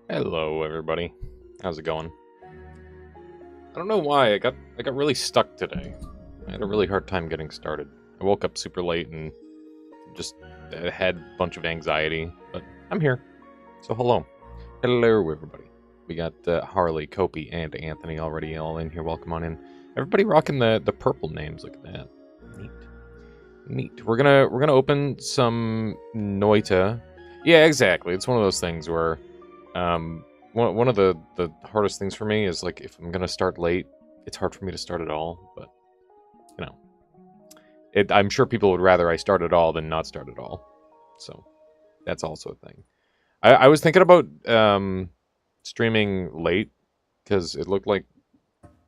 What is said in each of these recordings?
Hello, everybody. How's it going? I don't know why I got really stuck today. I had a really hard time getting started. I woke up super late and just had a bunch of anxiety, but I'm here. So hello. Hello, everybody. We got Harley, Kopi, and Anthony already all in here. Welcome on in. Everybody rocking the purple names. Look at that. Neat. Neat. We're gonna open some Noita. Yeah, exactly. It's one of those things where one of the hardest things for me is, like, if I'm gonna start late, it's hard for me to start at all, but, you know. I'm sure people would rather I start at all than not start at all. So, that's also a thing. I was thinking about streaming late, because it looked like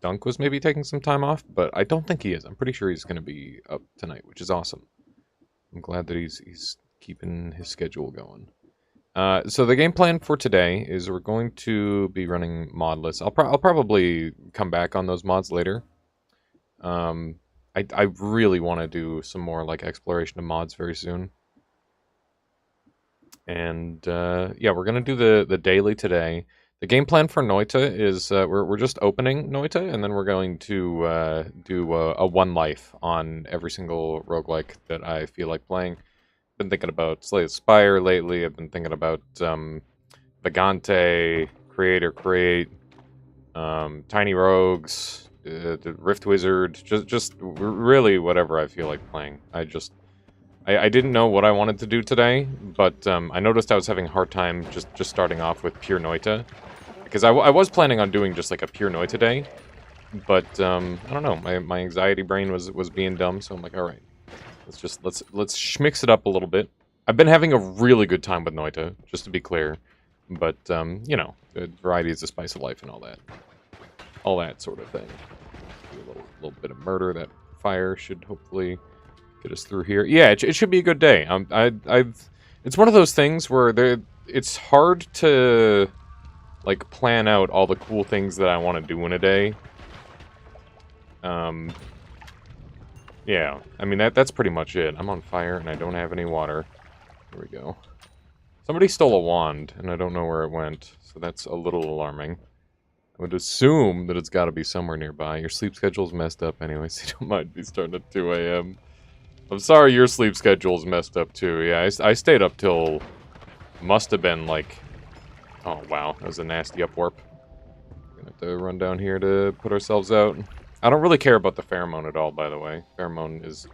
Dunk was maybe taking some time off, but I don't think he is. I'm pretty sure he's going to be up tonight, which is awesome. I'm glad that he's keeping his schedule going. So the game plan for today is we're going to be running modless. I'll probably come back on those mods later. I really want to do some more, like, exploration of mods very soon. And yeah, we're gonna do the daily today. The game plan for Noita is we're just opening Noita, and then we're going to do a one life on every single roguelike that I feel like playing. Been thinking about Slay the Spire lately. I've been thinking about Vagante, Create or Create, Tiny Rogues, the Rift Wizard, just really whatever I feel like playing. I didn't know what I wanted to do today, but I noticed I was having a hard time just starting off with pure Noita, because I was planning on doing just like a pure Noita day, but I don't know, my anxiety brain was being dumb, so I'm like, all right. Let's schmix it up a little bit. I've been having a really good time with Noita, just to be clear. But, you know, variety is the spice of life and all that. All that sort of thing. Do a little bit of murder. That fire should hopefully get us through here. Yeah, it should be a good day. It's one of those things where it's hard to, like, plan out all the cool things that I want to do in a day. Yeah, I mean, that's pretty much it. I'm on fire, and I don't have any water. Here we go. Somebody stole a wand, and I don't know where it went, so that's a little alarming. I would assume that it's got to be somewhere nearby. Your sleep schedule's messed up anyway, so you don't mind me starting at 2 a.m. I'm sorry your sleep schedule's messed up, too. Yeah, I stayed up till... Must have been, like... Oh, wow. That was a nasty upwarp. We're gonna have to run down here to put ourselves out. I don't really care about the pheromone at all, by the way. Pheromone is,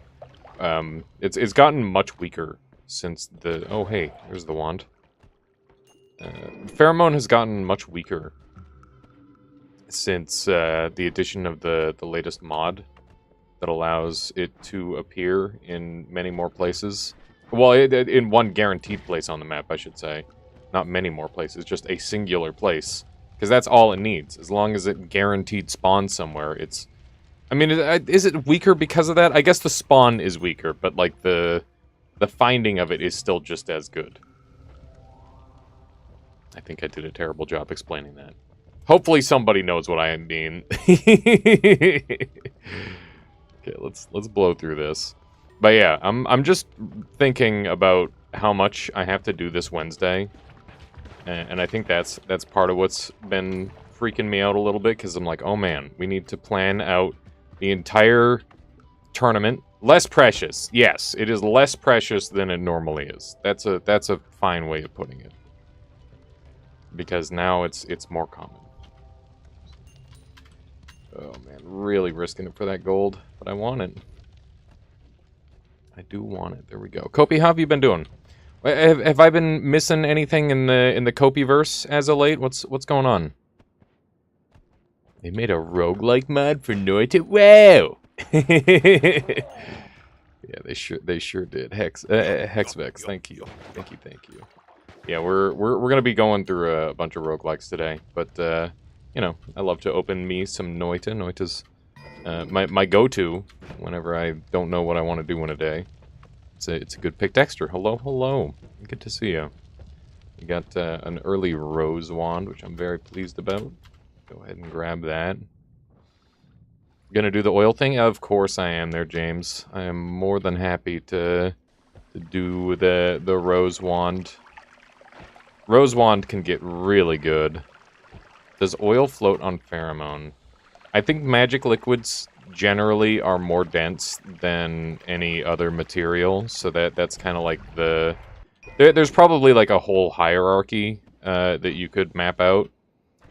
it's gotten much weaker since the... Oh, hey, there's the wand. Pheromone has gotten much weaker since the addition of the latest mod that allows it to appear in many more places. Well, in one guaranteed place on the map, I should say. Not many more places, just a singular place. Because that's all it needs. As long as it guaranteed spawns somewhere, it's... I mean, is it weaker because of that? I guess the spawn is weaker, but, like, the finding of it is still just as good. I think I did a terrible job explaining that. Hopefully somebody knows what I mean. Okay, let's blow through this. But yeah, I'm just thinking about how much I have to do this Wednesday. And I think that's part of what's been freaking me out a little bit, because I'm like, oh man, we need to plan out the entire tournament. Less precious. Yes, it is less precious than it normally is. That's a fine way of putting it. Because now it's more common. Oh man, really risking it for that gold, but I want it. I do want it. There we go. Kopi, how have you been doing? Have I been missing anything in the Kopi-verse as of late? What's going on? They made a roguelike mod for Noita. Wow! Yeah, they sure did. Hexvex, thank you. Thank you. Yeah, we're gonna be going through a bunch of roguelikes today, but you know, I love to open me some Noita. Noita's my go-to whenever I don't know what I want to do in a day. It's a good pick. Dexter, hello. Good to see you. We got an early rose wand, which I'm very pleased about. Go ahead and grab that. Gonna do the oil thing? Of course I am there, James. I am more than happy to do the rose wand. Rose wand can get really good. Does oil float on pheromone? I think magic liquids generally are more dense than any other material, so that's kind of like the... There's probably like a whole hierarchy that you could map out.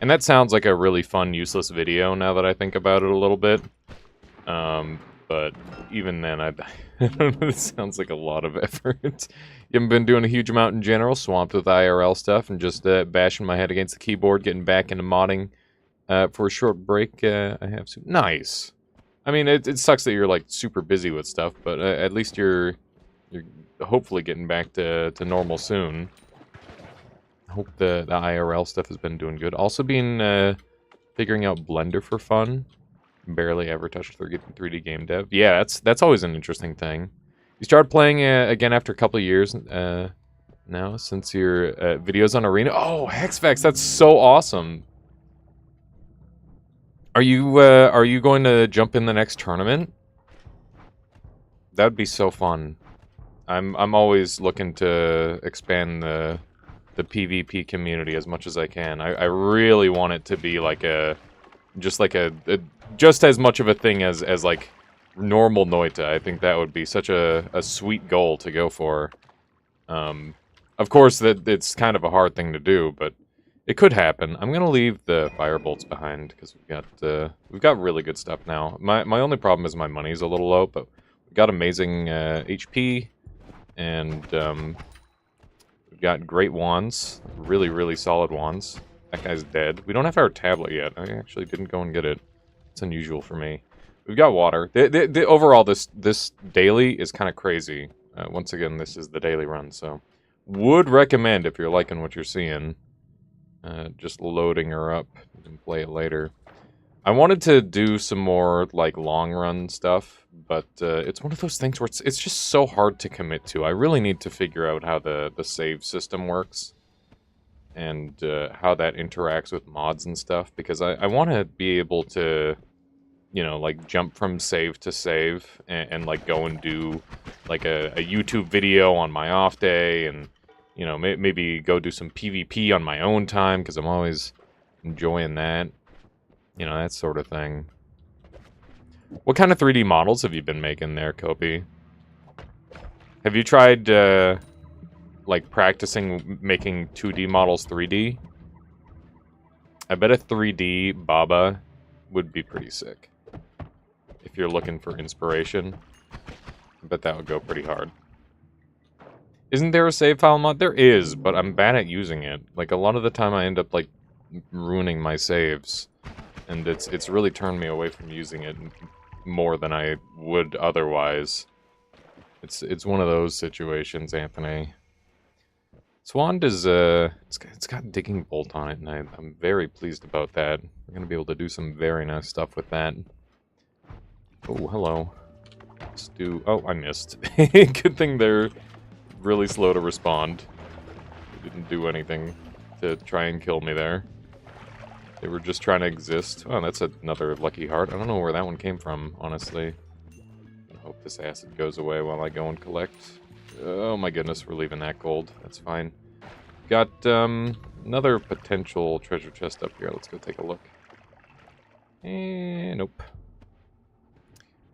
And that sounds like a really fun, useless video now that I think about it a little bit. But even then, I don't know, it sounds like a lot of effort. You haven't been doing a huge amount in general, swamped with IRL stuff, and just bashing my head against the keyboard, getting back into modding for a short break. I have some... Nice! I mean, it sucks that you're, like, super busy with stuff, but at least you're hopefully getting back to normal soon. I hope the IRL stuff has been doing good. Also been figuring out Blender for fun. Barely ever touched 3D game dev. Yeah, that's always an interesting thing. You started playing again after a couple of years now, since your videos on Arena. Oh, Hexfax, that's so awesome. Are you going to jump in the next tournament? That'd be so fun. I'm always looking to expand the PvP community as much as I can. I really want it to be like just as much of a thing as like normal Noita. I think that would be such a sweet goal to go for. Of course, that it's kind of a hard thing to do, but it could happen. I'm gonna leave the firebolts behind because we've got really good stuff now. My only problem is my money's a little low, but we've got amazing HP, and we've got great wands, really solid wands. That guy's dead. We don't have our tablet yet. I actually didn't go and get it. It's unusual for me. We've got water. Overall, this daily is kind of crazy. Once again, this is the daily run, so would recommend if you're liking what you're seeing, just loading her up. You can play it later. I wanted to do some more like long run stuff, but it's one of those things where it's just so hard to commit to. I really need to figure out how the save system works. And how that interacts with mods and stuff, because I want to be able to, you know, like jump from save to save and like go and do like a YouTube video on my off day, and you know, maybe go do some PvP on my own time, because I'm always enjoying that, you know, that sort of thing. What kind of 3D models have you been making there, Kopi? Have you tried like practicing making 2D models 3D? I bet a 3D Baba would be pretty sick. If you're looking for inspiration, I bet that would go pretty hard. Isn't there a save file mod? There is, but I'm bad at using it. Like, a lot of the time I end up, like, ruining my saves. And it's really turned me away from using it more than I would otherwise. It's one of those situations, Anthony. Swand is, it's got digging bolt on it, and I'm very pleased about that. We're going to be able to do some very nice stuff with that. Oh, hello. Let's do... Oh, I missed. Good thing they're really slow to respond. They didn't do anything to try and kill me there. They were just trying to exist. Oh, that's another lucky heart. I don't know where that one came from, honestly. I hope this acid goes away while I go and collect. Oh my goodness, we're leaving that gold. That's fine. Got another potential treasure chest up here. Let's go take a look. Nope.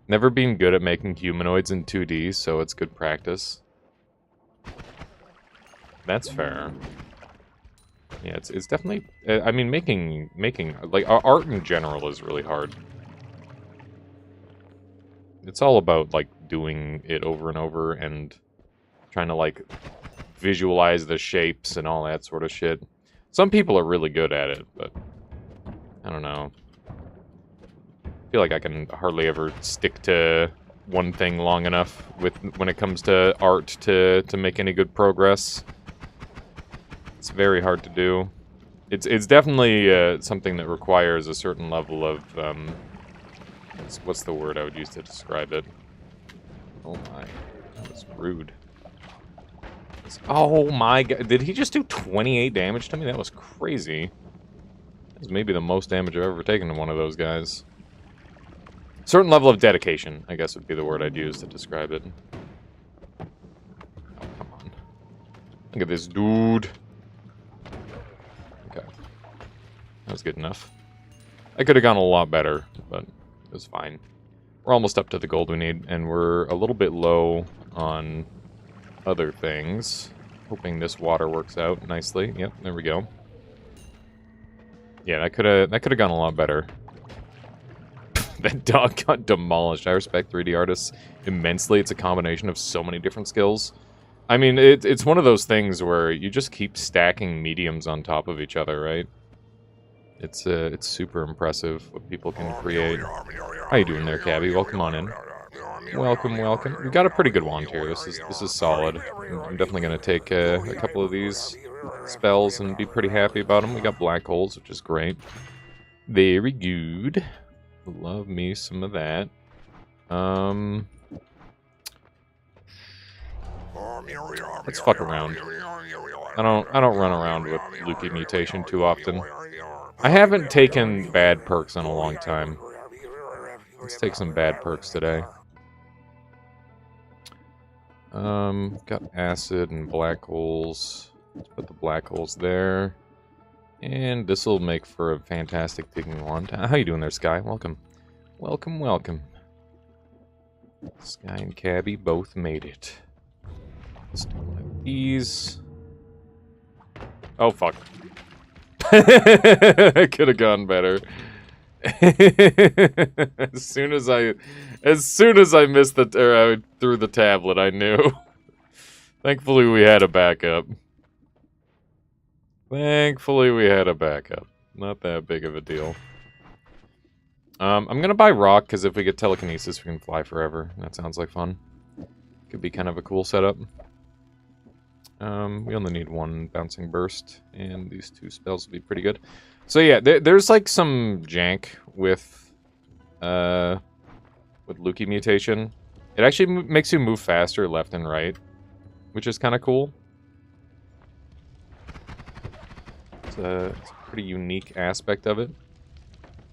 Never been good at making humanoids in 2D, so it's good practice. That's fair. Yeah, it's definitely... I mean, making like, art in general is really hard. It's all about, like, doing it over and over and trying to, like, visualize the shapes and all that sort of shit. Some people are really good at it, but I don't know. I feel like I can hardly ever stick to one thing long enough when it comes to art to make any good progress. It's very hard to do. It's definitely something that requires a certain level of what's the word I would use to describe it? Oh my, that was rude. Oh my god. Did he just do 28 damage to me? That was crazy. That was maybe the most damage I've ever taken to one of those guys. Certain level of dedication, I guess would be the word I'd use to describe it. Oh, come on. Look at this dude. Okay. That was good enough. I could have gone a lot better, but it was fine. We're almost up to the gold we need, and we're a little bit low on other things. Hoping this water works out nicely. Yep, there we go. Yeah, that could have gone a lot better. That dog got demolished. I respect 3D artists immensely. It's a combination of so many different skills. I mean, it's one of those things where you just keep stacking mediums on top of each other, right? It's super impressive what people can create. How you doing there, Cabby? Welcome on in. Welcome, welcome. We got a pretty good wand here. This is solid. I'm definitely gonna take a couple of these spells and be pretty happy about them. We got black holes, which is great. Very good. Love me some of that. Let's fuck around. I don't run around with Lucky Mutation too often. I haven't taken bad perks in a long time. Let's take some bad perks today. Got acid and black holes. Let's put the black holes there. And this will make for a fantastic digging wand. How you doing there, Sky? Welcome. Welcome, welcome. Sky and Cabby both made it. Let's do like these. Oh, fuck. I could have gone better. as soon as I missed the, or I threw the tablet, I knew. Thankfully, we had a backup. Thankfully, we had a backup. Not that big of a deal. I'm gonna buy rock, because if we get telekinesis, we can fly forever. That sounds like fun. Could be kind of a cool setup. We only need one bouncing burst, and these two spells will be pretty good. So yeah, there's like some jank with Lucky Mutation. It actually makes you move faster left and right, which is kind of cool. It's a pretty unique aspect of it.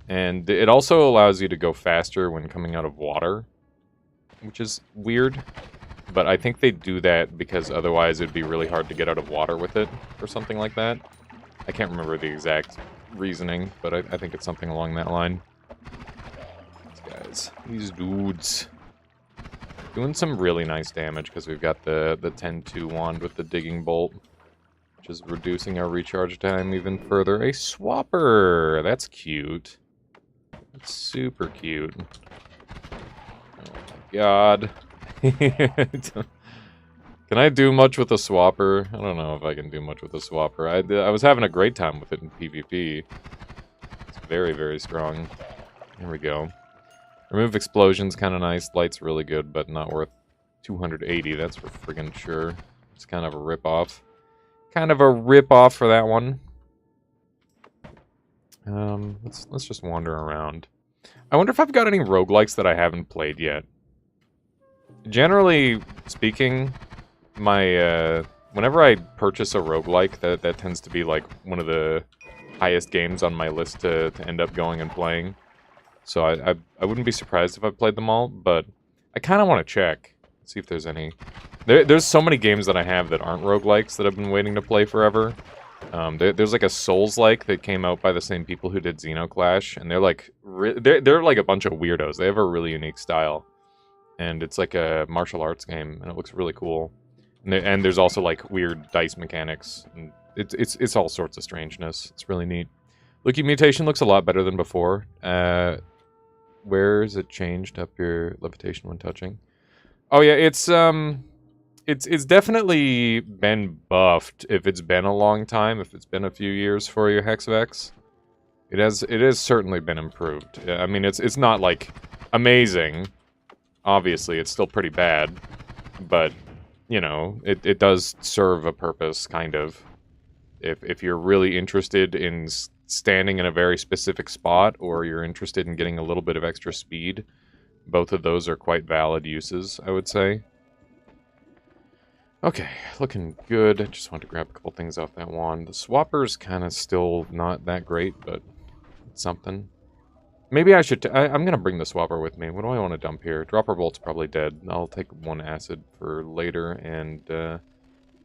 And it also allows you to go faster when coming out of water, which is weird. But I think they do that because otherwise it'd be really hard to get out of water with it, or something like that. I can't remember the exact reasoning, but I think it's something along that line. These guys, these dudes, doing some really nice damage because we've got the 10-2 wand with the digging bolt, which is reducing our recharge time even further. A swapper! That's cute. That's super cute. Oh my god. Can I do much with a swapper? I don't know if I can do much with a swapper. I was having a great time with it in PvP. It's very, very strong. Here we go. Remove explosions, kind of nice. Light's really good, but not worth 280. That's for friggin' sure. It's kind of a rip-off. Kind of a rip-off for that one. Let's just wander around. I wonder if I've got any roguelikes that I haven't played yet. Generally speaking, my whenever I purchase a roguelike, that tends to be like one of the highest games on my list to end up going and playing. So I wouldn't be surprised if I played them all, but I kind of want to check, see if there's any. There's so many games that I have that aren't roguelikes that I've been waiting to play forever. There's like a Souls-like that came out by the same people who did Xenoclash, and they're like they're like a bunch of weirdos. They have a really unique style. And it's like a martial arts game, and it looks really cool. And there's also like weird dice mechanics. And it's all sorts of strangeness. It's really neat. Lucky Mutation looks a lot better than before. Where is it changed up your levitation when touching? Oh yeah, it's definitely been buffed. If it's been a long time, if it's been a few years for you, Hexvex, it has certainly been improved. I mean, it's not like amazing. Obviously, it's still pretty bad, but, you know, it does serve a purpose, kind of. If you're really interested in standing in a very specific spot, or you're interested in getting a little bit of extra speed, both of those are quite valid uses, I would say. Okay, looking good. I just wanted to grab a couple things off that wand. The swapper's kind of still not that great, but it's something. Maybe I should... I'm going to bring the swapper with me. What do I want to dump here? Dropper bolt's probably dead. I'll take one acid for later, and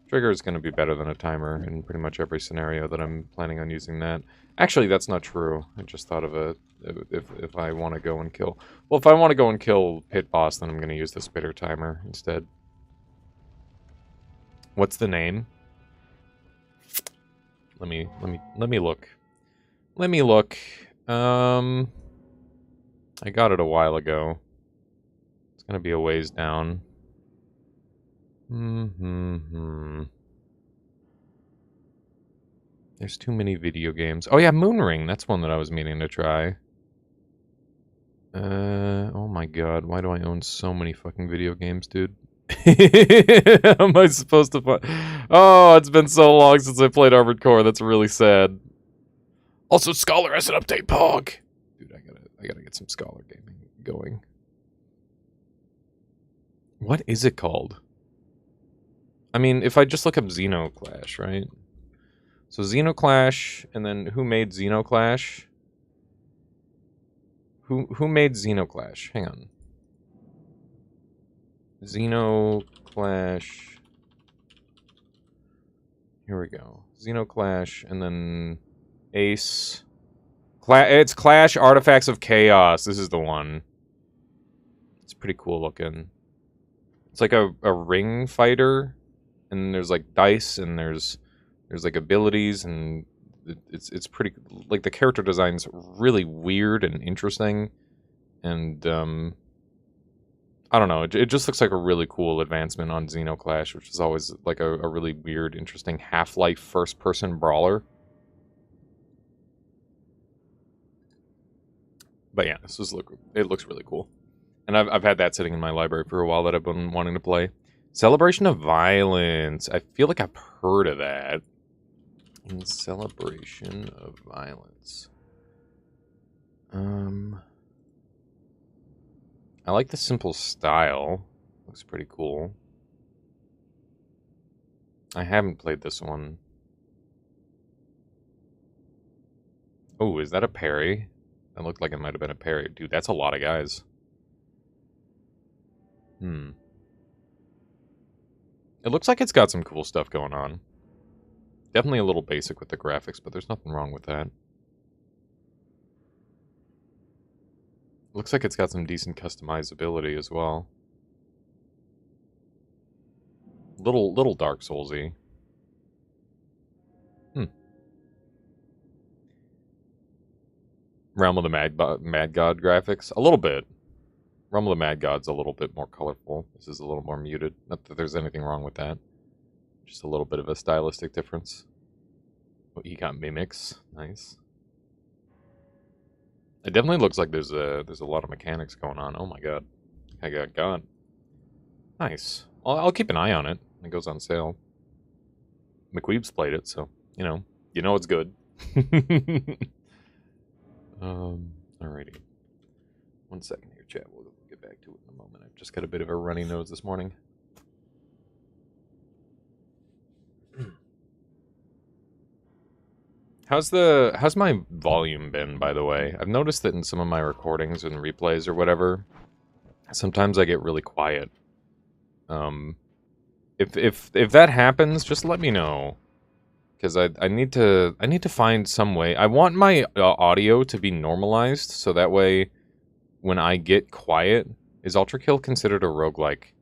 trigger is going to be better than a timer in pretty much every scenario that I'm planning on using that. Actually, that's not true. I just thought of a... If I want to go and kill... Well, if I want to go and kill Pit Boss, then I'm going to use the spitter timer instead. What's the name? Let me look. Let me look. I got it a while ago. It's gonna be a ways down. There's too many video games. Oh yeah, Moonring. That's one that I was meaning to try. Oh my god, why do I own so many fucking video games, dude? How am I supposed to find... Oh, it's been so long since I played Armored Core. That's really sad. Also, Scholar has an update, Pog. Dude, I gotta get some Scholar gaming going. What is it called? I mean, if I just look up Xenoclash, right? So Xenoclash, and then who made Xenoclash? Who made Xenoclash? Hang on. Xenoclash. Here we go. Xenoclash, and then Ace. It's Clash Artifacts of Chaos. This is the one. It's pretty cool looking. It's like a ring fighter, and there's like dice, and there's like abilities, and it's pretty... Like, the character design's really weird and interesting, and I don't know, it just looks like a really cool advancement on Xenoclash, which is always like a really weird, interesting Half-Life first-person brawler. But yeah, it looks really cool. And I've had that sitting in my library for a while that I've been wanting to play. Celebration of Violence. I feel like I've heard of that. In Celebration of Violence. I like the simple style. Looks pretty cool. I haven't played this one. Oh, is that a parry? That looked like it might have been a parry. Dude, that's a lot of guys. It looks like it's got some cool stuff going on. Definitely a little basic with the graphics, but there's nothing wrong with that. Looks like it's got some decent customizability as well. Little Dark Souls-y. Realm of the Mad God graphics? A little bit. Realm of the Mad God's a little bit more colorful. This is a little more muted. Not that there's anything wrong with that. Just a little bit of a stylistic difference. Oh, he got mimics. Nice. It definitely looks like there's a lot of mechanics going on. Oh my god. I got God. Nice. I'll keep an eye on it. It goes on sale. McWeeb's played it, so you know it's good. Alrighty. 1 second here, chat. We'll get back to it in a moment. I've just got a bit of a runny nose this morning. How's my volume been, by the way? I've noticed that in some of my recordings and replays or whatever, sometimes I get really quiet. If that happens, just let me know, because I need to find some way. I want my audio to be normalized, so that way, when I get quiet, is Ultra Kill considered a roguelike?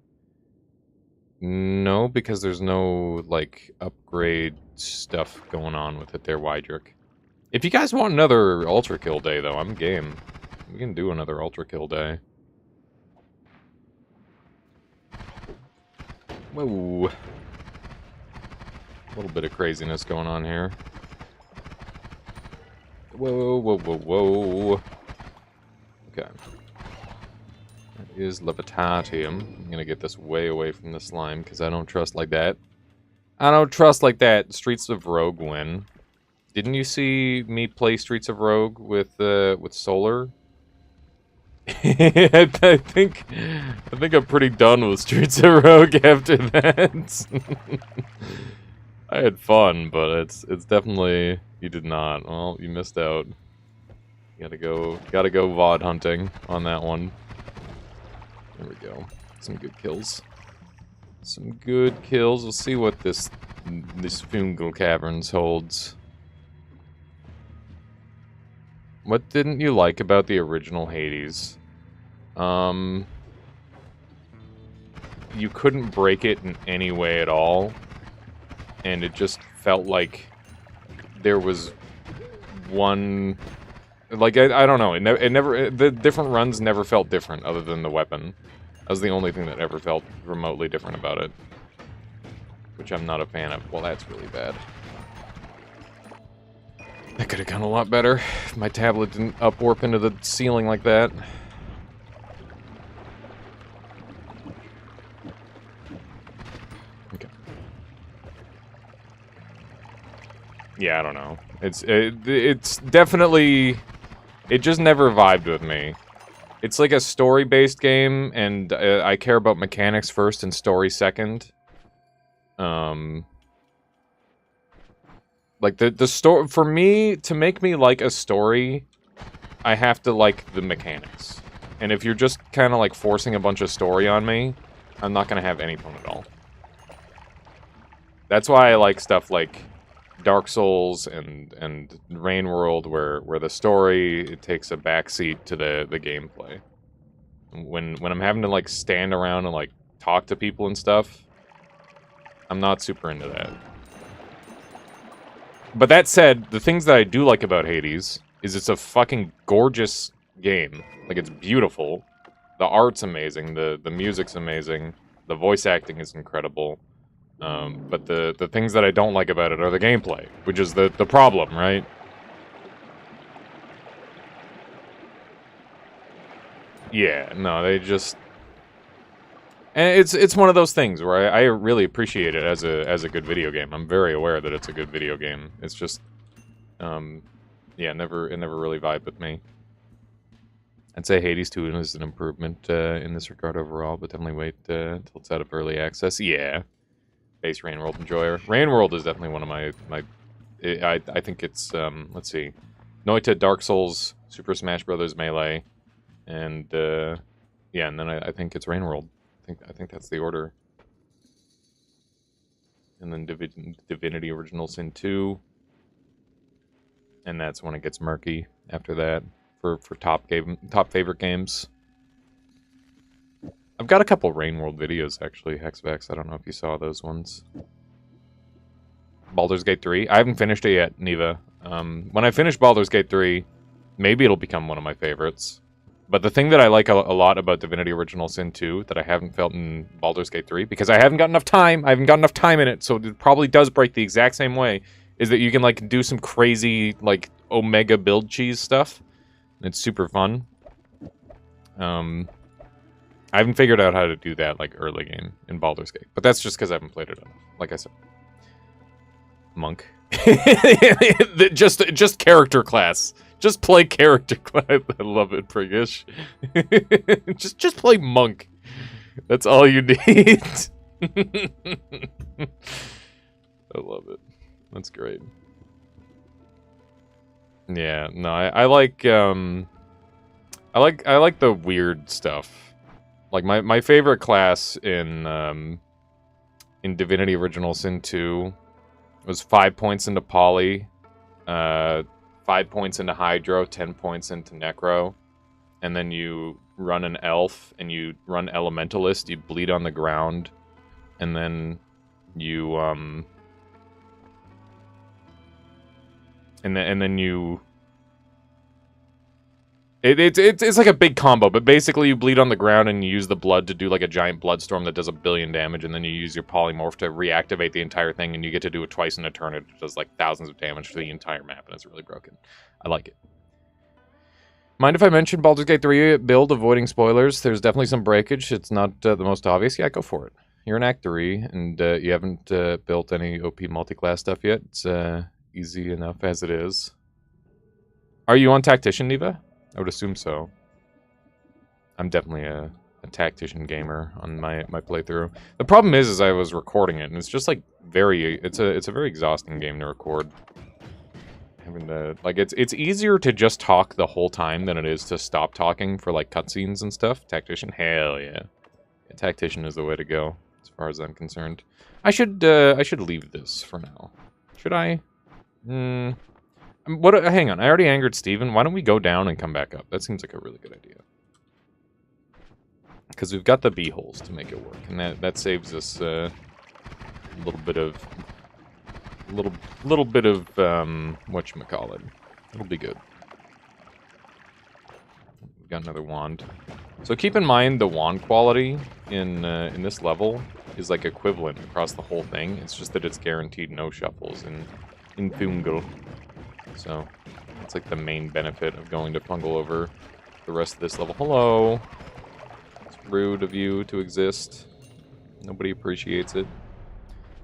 No, because there's no like upgrade stuff going on with it there, Wydrick. If you guys want another Ultra Kill day, though, I'm game. We can do another Ultra Kill day. Whoa. A little bit of craziness going on here. Whoa, whoa, whoa, whoa. Okay. That is Levitatium. I'm gonna get this way away from the slime, because I don't trust like that. I don't trust like that. Streets of Rogue win. Didn't you see me play Streets of Rogue with Solar? I think I'm pretty done with Streets of Rogue after that. I had fun, but it's definitely you did not. Well, you missed out. You gotta go VOD hunting on that one. There we go. Some good kills. Some good kills. We'll see what this Fungal Caverns holds. What didn't you like about the original Hades? You couldn't break it in any way at all, and it just felt like there was one. Like I don't know. It never. The different runs never felt different, other than the weapon. That was the only thing that ever felt remotely different about it, which I'm not a fan of. Well, that's really bad. That could have gone a lot better if my tablet didn't upwarp into the ceiling like that. Okay. Yeah, I don't know. It's definitely... It just never vibed with me. It's like a story-based game, and I care about mechanics first and story second. Like, the story... For me, to make me like a story, I have to like the mechanics. And if you're just kind of, like, forcing a bunch of story on me, I'm not going to have any fun at all. That's why I like stuff like Dark Souls and Rain World, where the story it takes a backseat to the gameplay. When I'm having to, like, stand around and, like, talk to people and stuff, I'm not super into that. But that said, the things that I do like about Hades is it's a fucking gorgeous game. Like, it's beautiful. The art's amazing. The music's amazing. The voice acting is incredible. But the things that I don't like about it are the gameplay, which is the problem, right? Yeah, no, they just... And it's one of those things where I really appreciate it as a good video game. I'm very aware that it's a good video game. It's just, yeah, it never really vibed with me. I'd say Hades 2 is an improvement in this regard overall, but definitely wait until it's out of early access. Yeah, base Rain World enjoyer. Rain World is definitely one of my I think it's let's see, Noita, Dark Souls, Super Smash Bros. Melee, and yeah, and then I think it's Rain World. I think that's the order. And then Divinity Original Sin 2. And that's when it gets murky after that for top favorite games. I've got a couple Rain World videos actually, Hexvex. I don't know if you saw those ones. Baldur's Gate 3. I haven't finished it yet, Neva. When I finish Baldur's Gate 3, maybe it'll become one of my favorites. But the thing that I like a lot about Divinity Original Sin 2 that I haven't felt in Baldur's Gate 3, because I haven't got enough time, I haven't got enough time in it, so it probably does break the exact same way, is that you can, like, do some crazy, like, Omega build cheese stuff. It's super fun. I haven't figured out how to do that, like, early game in Baldur's Gate. But that's just because I haven't played it enough, like I said. Monk. just character class. Just play character class. I love it, Priggish. just play monk. That's all you need. I love it. That's great. Yeah, no, I like the weird stuff. Like my favorite class in Divinity Original Sin 2 was 5 points into Poly, 5 points into Hydro, 10 points into Necro, and then you run an Elf and you run Elementalist. You bleed on the ground, and then you and then you. It's like a big combo, but basically you bleed on the ground and you use the blood to do like a giant bloodstorm that does 1 billion damage, and then you use your polymorph to reactivate the entire thing, and you get to do it twice in a turn. It does like thousands of damage to the entire map, and it's really broken. I like it. Mind if I mention Baldur's Gate 3 build, avoiding spoilers? There's definitely some breakage. It's not the most obvious. Yeah, go for it. You're in Act 3, and you haven't built any OP multi-class stuff yet. It's easy enough as it is. Are you on Tactician, Neva? I would assume so. I'm definitely a tactician gamer on my playthrough. The problem is I was recording it, and it's just like it's a very exhausting game to record. Having to like it's easier to just talk the whole time than it is to stop talking for like cutscenes and stuff. Tactician, hell yeah. Tactician is the way to go, as far as I'm concerned. I should leave this for now. Should I? Hang on, I already angered Steven. Why don't we go down and come back up? That seems like a really good idea. Because we've got the B-holes to make it work, and that saves us a little bit of whatchamacallit. It'll be good. We've got another wand. So keep in mind the wand quality in this level is like equivalent across the whole thing. It's just that it's guaranteed no shuffles in Fungal. So that's like the main benefit of going to Fungal over the rest of this level. Hello. It's rude of you to exist. Nobody appreciates it.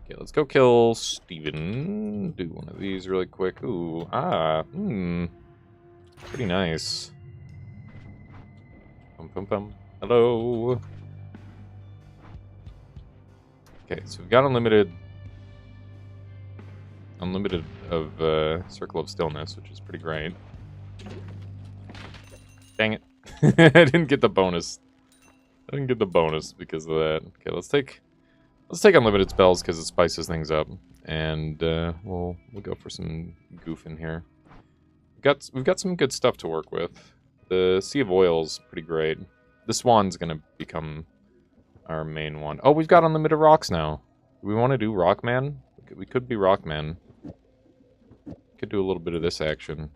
Okay, let's go kill Steven. Do one of these really quick. Ooh, pretty nice. Hello. Okay, so we've got unlimited of Circle of Stillness, which is pretty great. Dang it. I didn't get the bonus. I didn't get the bonus because of that. Okay, let's take unlimited spells because it spices things up, and we'll go for some goof in here. We've got some good stuff to work with. The Sea of Oil's pretty great. The Swan's gonna become our main one. Oh, we've got unlimited rocks now. Do we want to do Rockman? We could be Rockman. Could do a little bit of this action.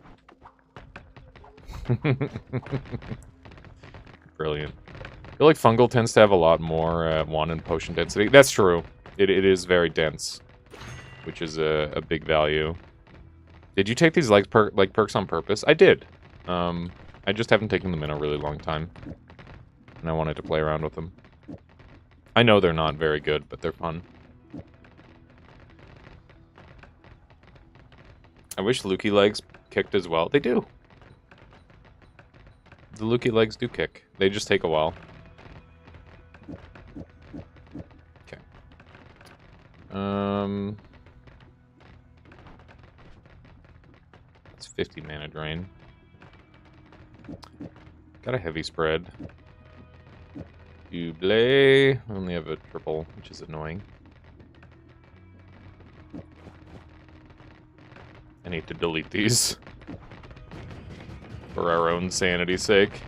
Brilliant. I feel like Fungal tends to have a lot more wand and potion density. That's true. It is very dense, which is a big value. Did you take these perks on purpose? I did. I just haven't taken them in a really long time, and I wanted to play around with them. I know they're not very good, but they're fun. I wish Lukey legs kicked as well. They do. The Lukey legs do kick. They just take a while. Okay. It's 50 mana drain. Got a heavy spread. Double. I only have a triple, which is annoying. I need to delete these for our own sanity's sake.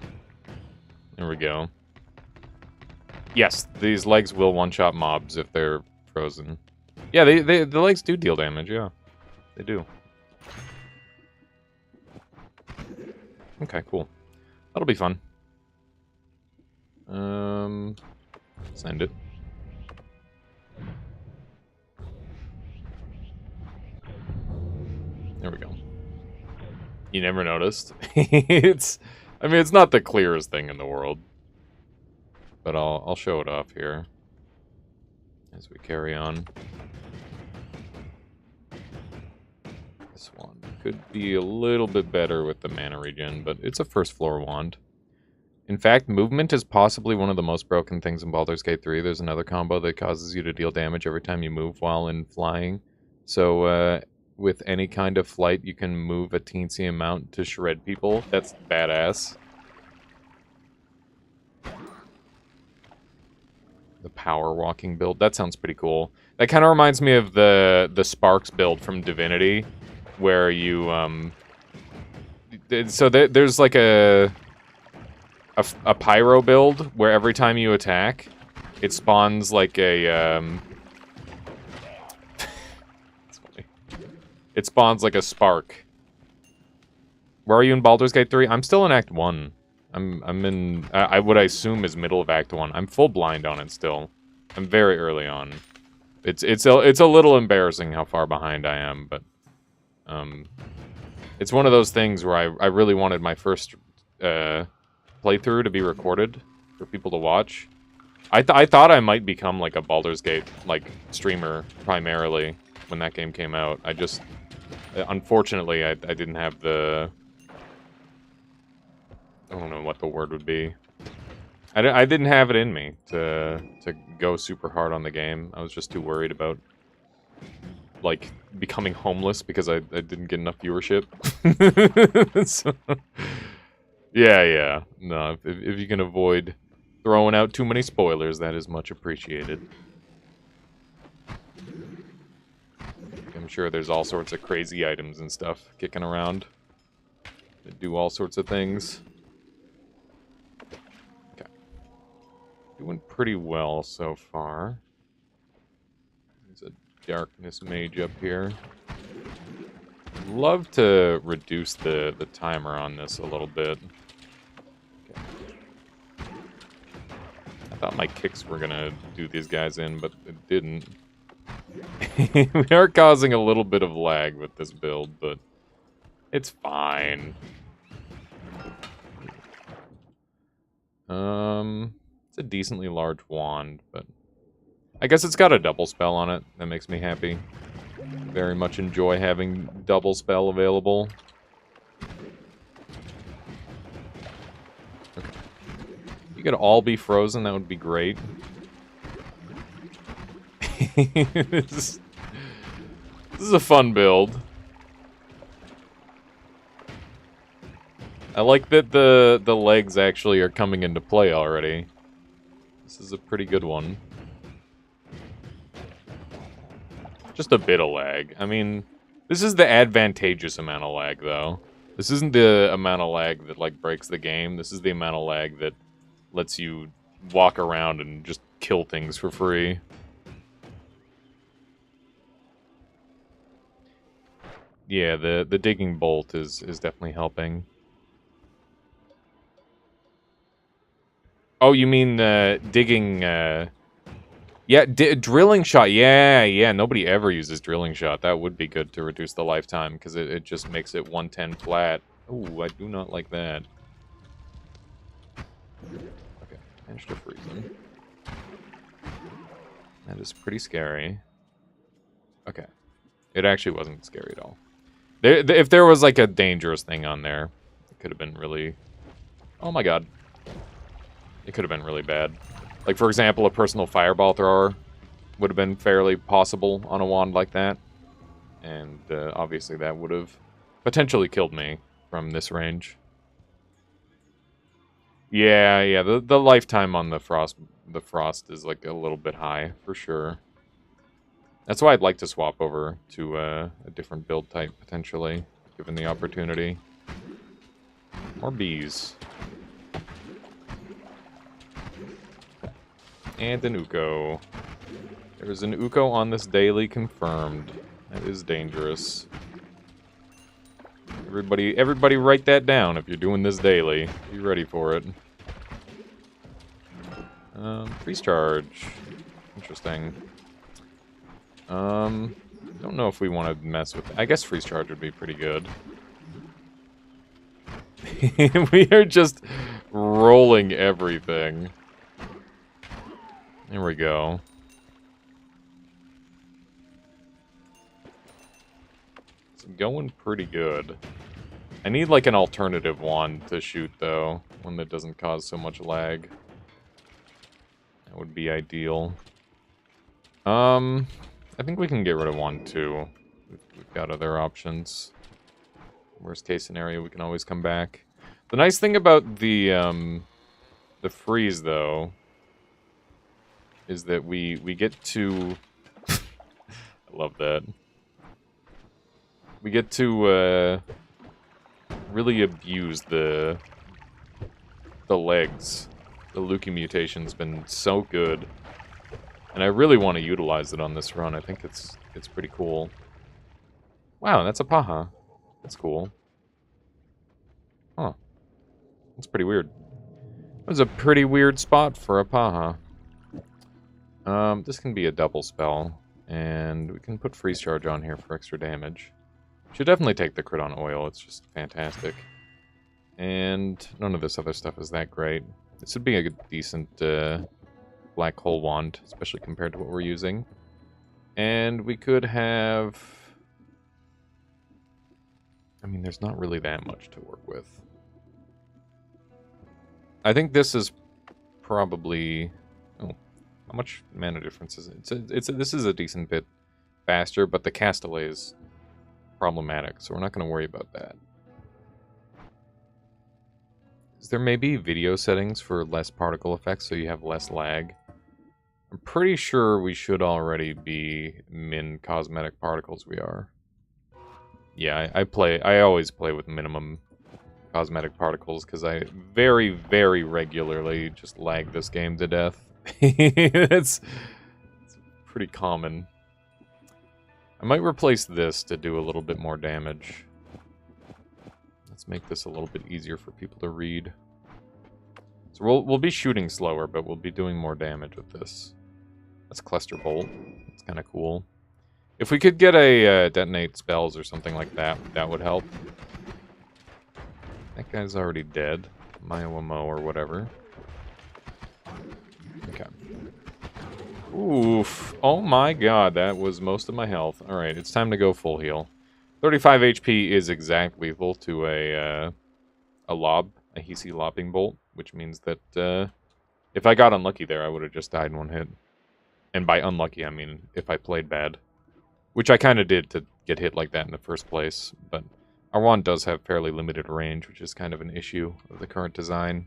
There we go. Yes, these legs will one-shot mobs if they're frozen. Yeah, the legs do deal damage, yeah. They do. Okay, cool. That'll be fun. Send it. There we go. You never noticed? I mean, it's not the clearest thing in the world. But I'll show it off here as we carry on. This wand could be a little bit better with the mana regen, but it's a first floor wand. In fact, movement is possibly one of the most broken things in Baldur's Gate 3. There's another combo that causes you to deal damage every time you move while in flying. So, with any kind of flight, you can move a teensy amount to shred people. That's badass. The power walking build. That sounds pretty cool. That kind of reminds me of the Sparks build from Divinity, where you, so there's like a pyro build where every time you attack, it spawns like a, it's funny. It spawns like a spark. Where are you in Baldur's Gate 3? I'm still in Act 1. I'm in, what I assume is middle of Act 1. I'm full blind on it still. I'm very early on. It's a little embarrassing how far behind I am, but, it's one of those things where I really wanted my first, playthrough to be recorded for people to watch. I thought I might become like a Baldur's Gate like streamer primarily when that game came out. I just unfortunately I didn't have the, I don't know what the word would be. I didn't have it in me to go super hard on the game. I was just too worried about, like, becoming homeless because I didn't get enough viewership. So, yeah. No, if you can avoid throwing out too many spoilers, that is much appreciated. I'm sure there's all sorts of crazy items and stuff kicking around that do all sorts of things. Okay. Doing pretty well so far. There's a darkness mage up here. Love to reduce the timer on this a little bit. Okay. I thought my kicks were gonna do these guys in, but it didn't. We are causing a little bit of lag with this build, but it's fine. It's a decently large wand, but I guess it's got a double spell on it. That makes me happy. Very much enjoy having double spell available. Okay. If you could all be frozen, that would be great. This is a fun build. I like that the legs actually are coming into play already. This is a pretty good one. Just a bit of lag. I mean, this is the advantageous amount of lag, though. This isn't the amount of lag that, like, breaks the game. This is the amount of lag that lets you walk around and just kill things for free. Yeah, the digging bolt is definitely helping. Oh, you mean digging? Yeah, drilling shot. Yeah. Nobody ever uses drilling shot. That would be good to reduce the lifetime because it just makes it 110 flat. Ooh, I do not like that. Okay, managed to freeze him. That is pretty scary. Okay, it actually wasn't scary at all. If there was like a dangerous thing on there, it could have been really. Oh my god. It could have been really bad. Like, for example, a personal fireball thrower would have been fairly possible on a wand like that. And obviously that would have potentially killed me from this range. Yeah, the lifetime on the frost is like a little bit high, for sure. That's why I'd like to swap over to a different build type, potentially, given the opportunity. More bees. And an Uko. There's an Uko on this daily confirmed. That is dangerous. Everybody write that down if you're doing this daily. Be ready for it. Freeze charge. Interesting. Don't know if we want to mess with it. I guess freeze charge would be pretty good. We are just rolling everything. There we go. It's going pretty good. I need like an alternative wand to shoot though. One that doesn't cause so much lag. That would be ideal. I think we can get rid of wand 2. We've got other options. Worst case scenario, we can always come back. The nice thing about the freeze though is that we get to I love that. We get to really abuse the legs. The Luki mutation's been so good. And I really want to utilize it on this run. I think it's pretty cool. Wow, that's a Paha. That's cool. Huh. That's pretty weird. That was a pretty weird spot for a Paha. This can be a double spell. And we can put freeze charge on here for extra damage. Should definitely take the crit on oil. It's just fantastic. And none of this other stuff is that great. This would be a decent black hole wand, especially compared to what we're using. And we could have... I mean, there's not really that much to work with. I think this is probably... Oh, how much mana difference is it? This is a decent bit faster, but the cast delay is problematic, so we're not going to worry about that. Is there maybe video settings for less particle effects so you have less lag? I'm pretty sure we should already be min cosmetic particles we are. Yeah, I always play with minimum cosmetic particles because I very, very regularly just lag this game to death. it's pretty common. I might replace this to do a little bit more damage. Let's make this a little bit easier for people to read. So we'll be shooting slower, but we'll be doing more damage with this. That's Cluster Bolt. That's kind of cool. If we could get a detonate spells or something like that, that would help. That guy's already dead. Myawamo or whatever. Okay. Oof. Oh my god, that was most of my health. Alright, it's time to go full heal. 35 HP is exact lethal to a lob, a Hisi lopping bolt, which means that if I got unlucky there, I would have just died in one hit. And by unlucky, I mean if I played bad. Which I kind of did to get hit like that in the first place, but our wand does have fairly limited range, which is kind of an issue of the current design.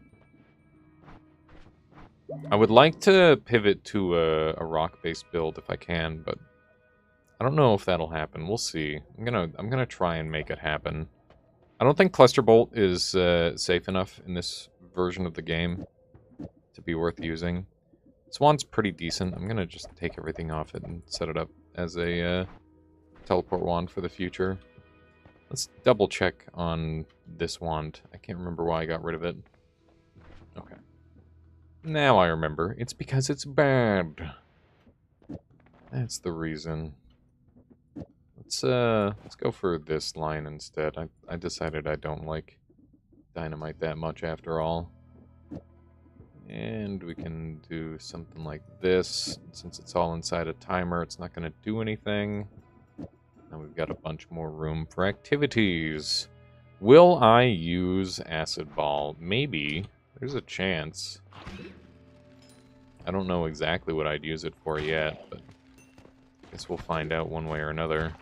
I would like to pivot to a rock-based build if I can, but I don't know if that'll happen. We'll see. I'm gonna try and make it happen. I don't think Cluster Bolt is safe enough in this version of the game to be worth using. Swan's pretty decent. I'm gonna just take everything off it and set it up as a teleport wand for the future. Let's double check on this wand. I can't remember why I got rid of it. Okay. Now I remember. It's because it's bad. That's the reason. Let's go for this line instead. I decided I don't like dynamite that much after all. And we can do something like this. Since it's all inside a timer, it's not going to do anything. Now we've got a bunch more room for activities. Will I use Acid Ball? Maybe. There's a chance. I don't know exactly what I'd use it for yet, but I guess we'll find out one way or another.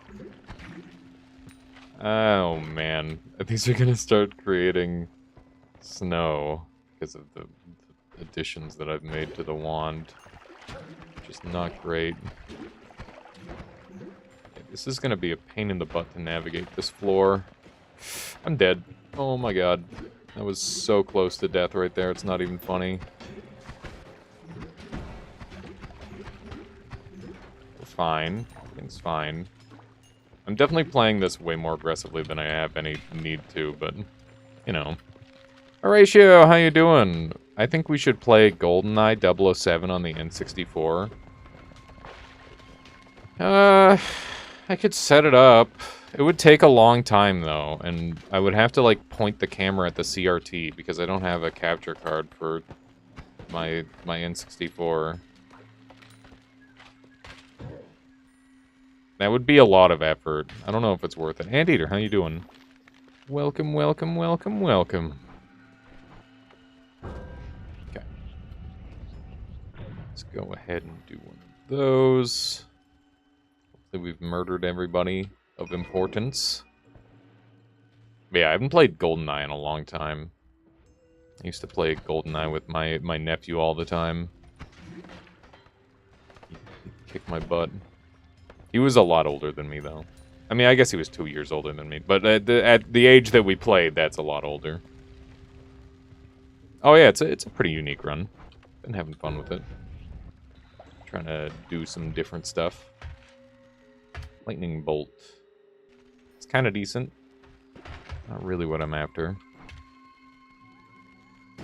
Oh man, these are gonna start creating snow because of the additions that I've made to the wand. Just not great. Okay, this is gonna be a pain in the butt to navigate this floor. I'm dead. Oh my god. That was so close to death right there, it's not even funny. We're fine. Everything's fine. I'm definitely playing this way more aggressively than I have any need to, but, you know. Horatio, how you doing? I think we should play GoldenEye 007 on the N64. I could set it up. It would take a long time, though, and I would have to, like, point the camera at the CRT, because I don't have a capture card for my N64. That would be a lot of effort. I don't know if it's worth it. Anteater, how you doing? Welcome, welcome, welcome, welcome. Okay. Let's go ahead and do one of those. Hopefully we've murdered everybody of importance. But yeah, I haven't played GoldenEye in a long time. I used to play GoldenEye with my nephew all the time. He kicked my butt. He was a lot older than me, though. I mean, I guess he was 2 years older than me, but at the age that we played, that's a lot older. Oh yeah, it's a pretty unique run. Been having fun with it. Trying to do some different stuff. Lightning Bolt. It's kind of decent. Not really what I'm after.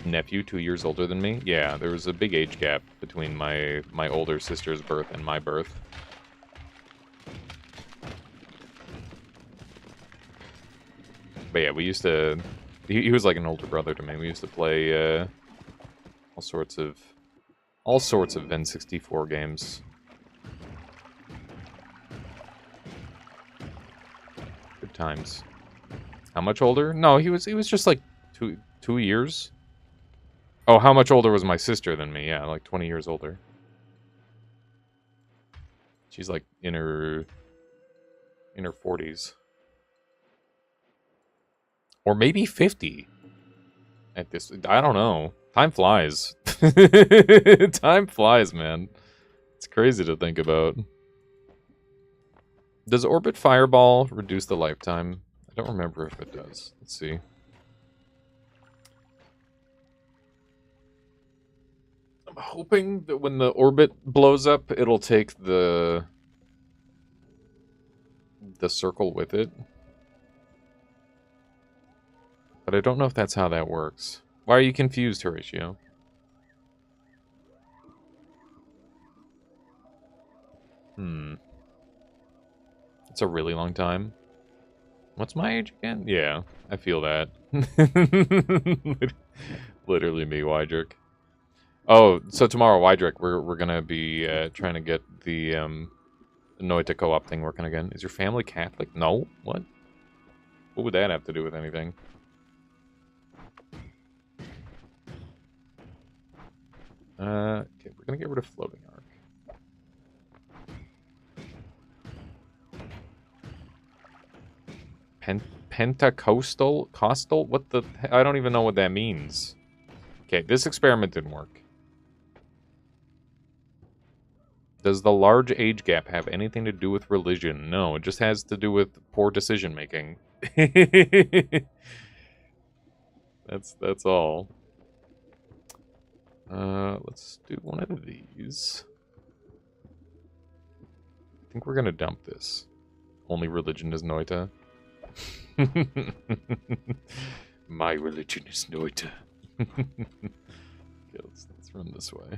Nephew, 2 years older than me? Yeah, there was a big age gap between my older sister's birth and my birth. But yeah, we used to... He was like an older brother to me. We used to play all sorts of N64 games. Good times. How much older? No, he was just like two years. Oh, how much older was my sister than me? Yeah, like 20 years older. She's like in her 40s. Or maybe 50 at this. I don't know. Time flies. Time flies, man. It's crazy to think about. Does Orbit Fireball reduce the lifetime? I don't remember if it does. Let's see. I'm hoping that when the orbit blows up, it'll take the circle with it. But I don't know if that's how that works. Why are you confused, Horatio? It's a really long time. What's my age again? Yeah, I feel that. Literally me, Wydrick. Oh, so tomorrow, Wydrick, we're gonna be trying to get the Noita co-op thing working again. Is your family Catholic? No? What? What would that have to do with anything? Okay, we're gonna get rid of floating arc. Pentacostal? Costal? What the... I don't even know what that means. Okay, this experiment didn't work. Does the large age gap have anything to do with religion? No, it just has to do with poor decision making. That's all. Let's do one of these. I think we're gonna dump this. Only religion is Noita. My religion is Noita. Okay, let's run this way.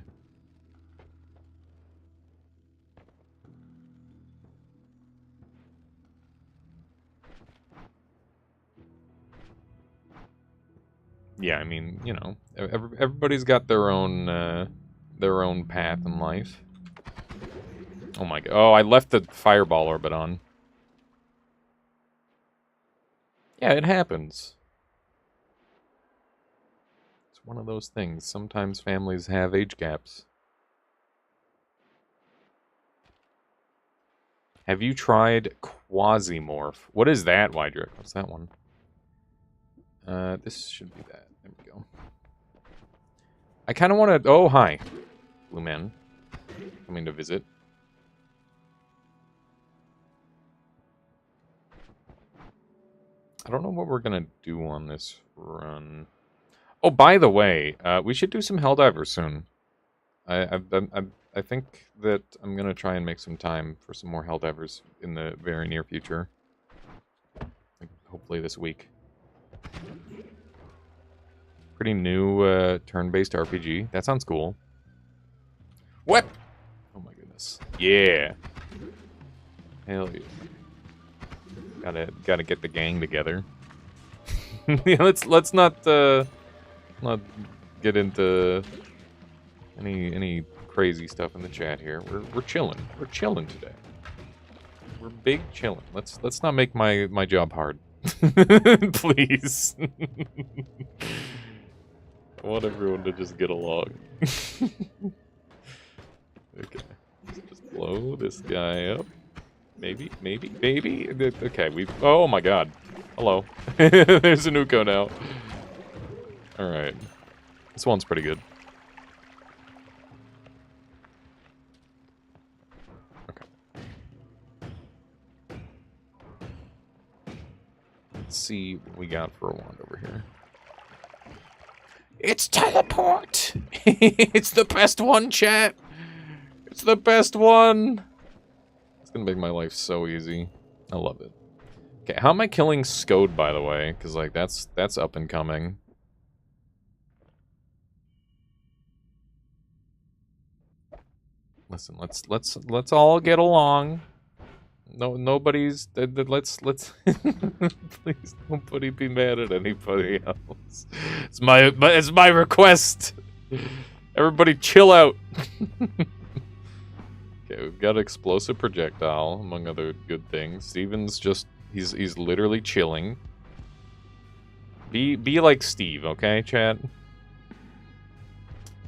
Yeah, I mean, you know, everybody's got their own path in life. Oh my god! Oh, I left the fireball orbit on. Yeah, it happens. It's one of those things. Sometimes families have age gaps. Have you tried Quasimorph? What is that, Wydrick? What's that one? This should be that. There we go. I kind of want to... Oh, hi. Blue Man. Coming to visit. I don't know what we're going to do on this run. Oh, by the way, we should do some Helldivers soon. I think that I'm going to try and make some time for some more Helldivers in the very near future. Like, hopefully this week. Pretty new turn-based RPG. That sounds cool. What? Oh my goodness. Yeah. Hell yeah. Gotta get the gang together. Yeah, let's not get into any crazy stuff in the chat here. We're chilling. We're chilling today. We're big chilling. Let's not make my job hard. Please. I want everyone to just get along. Okay. Let's just blow this guy up. Maybe. Okay, oh my god. Hello. There's a Nuko now. Alright. This one's pretty good. Okay. Let's see what we got for a wand over here. It's teleport! It's the best one, chat! It's the best one! It's gonna make my life so easy. I love it. Okay, how am I killing Skode, by the way? Because, like, that's up and coming. Listen, let's all get along. No, nobody's. Let's. Please, nobody be mad at anybody else. It's my request. Everybody, chill out. Okay, we've got explosive projectile, among other good things. Steven's just he's literally chilling. Be like Steve, okay, chat?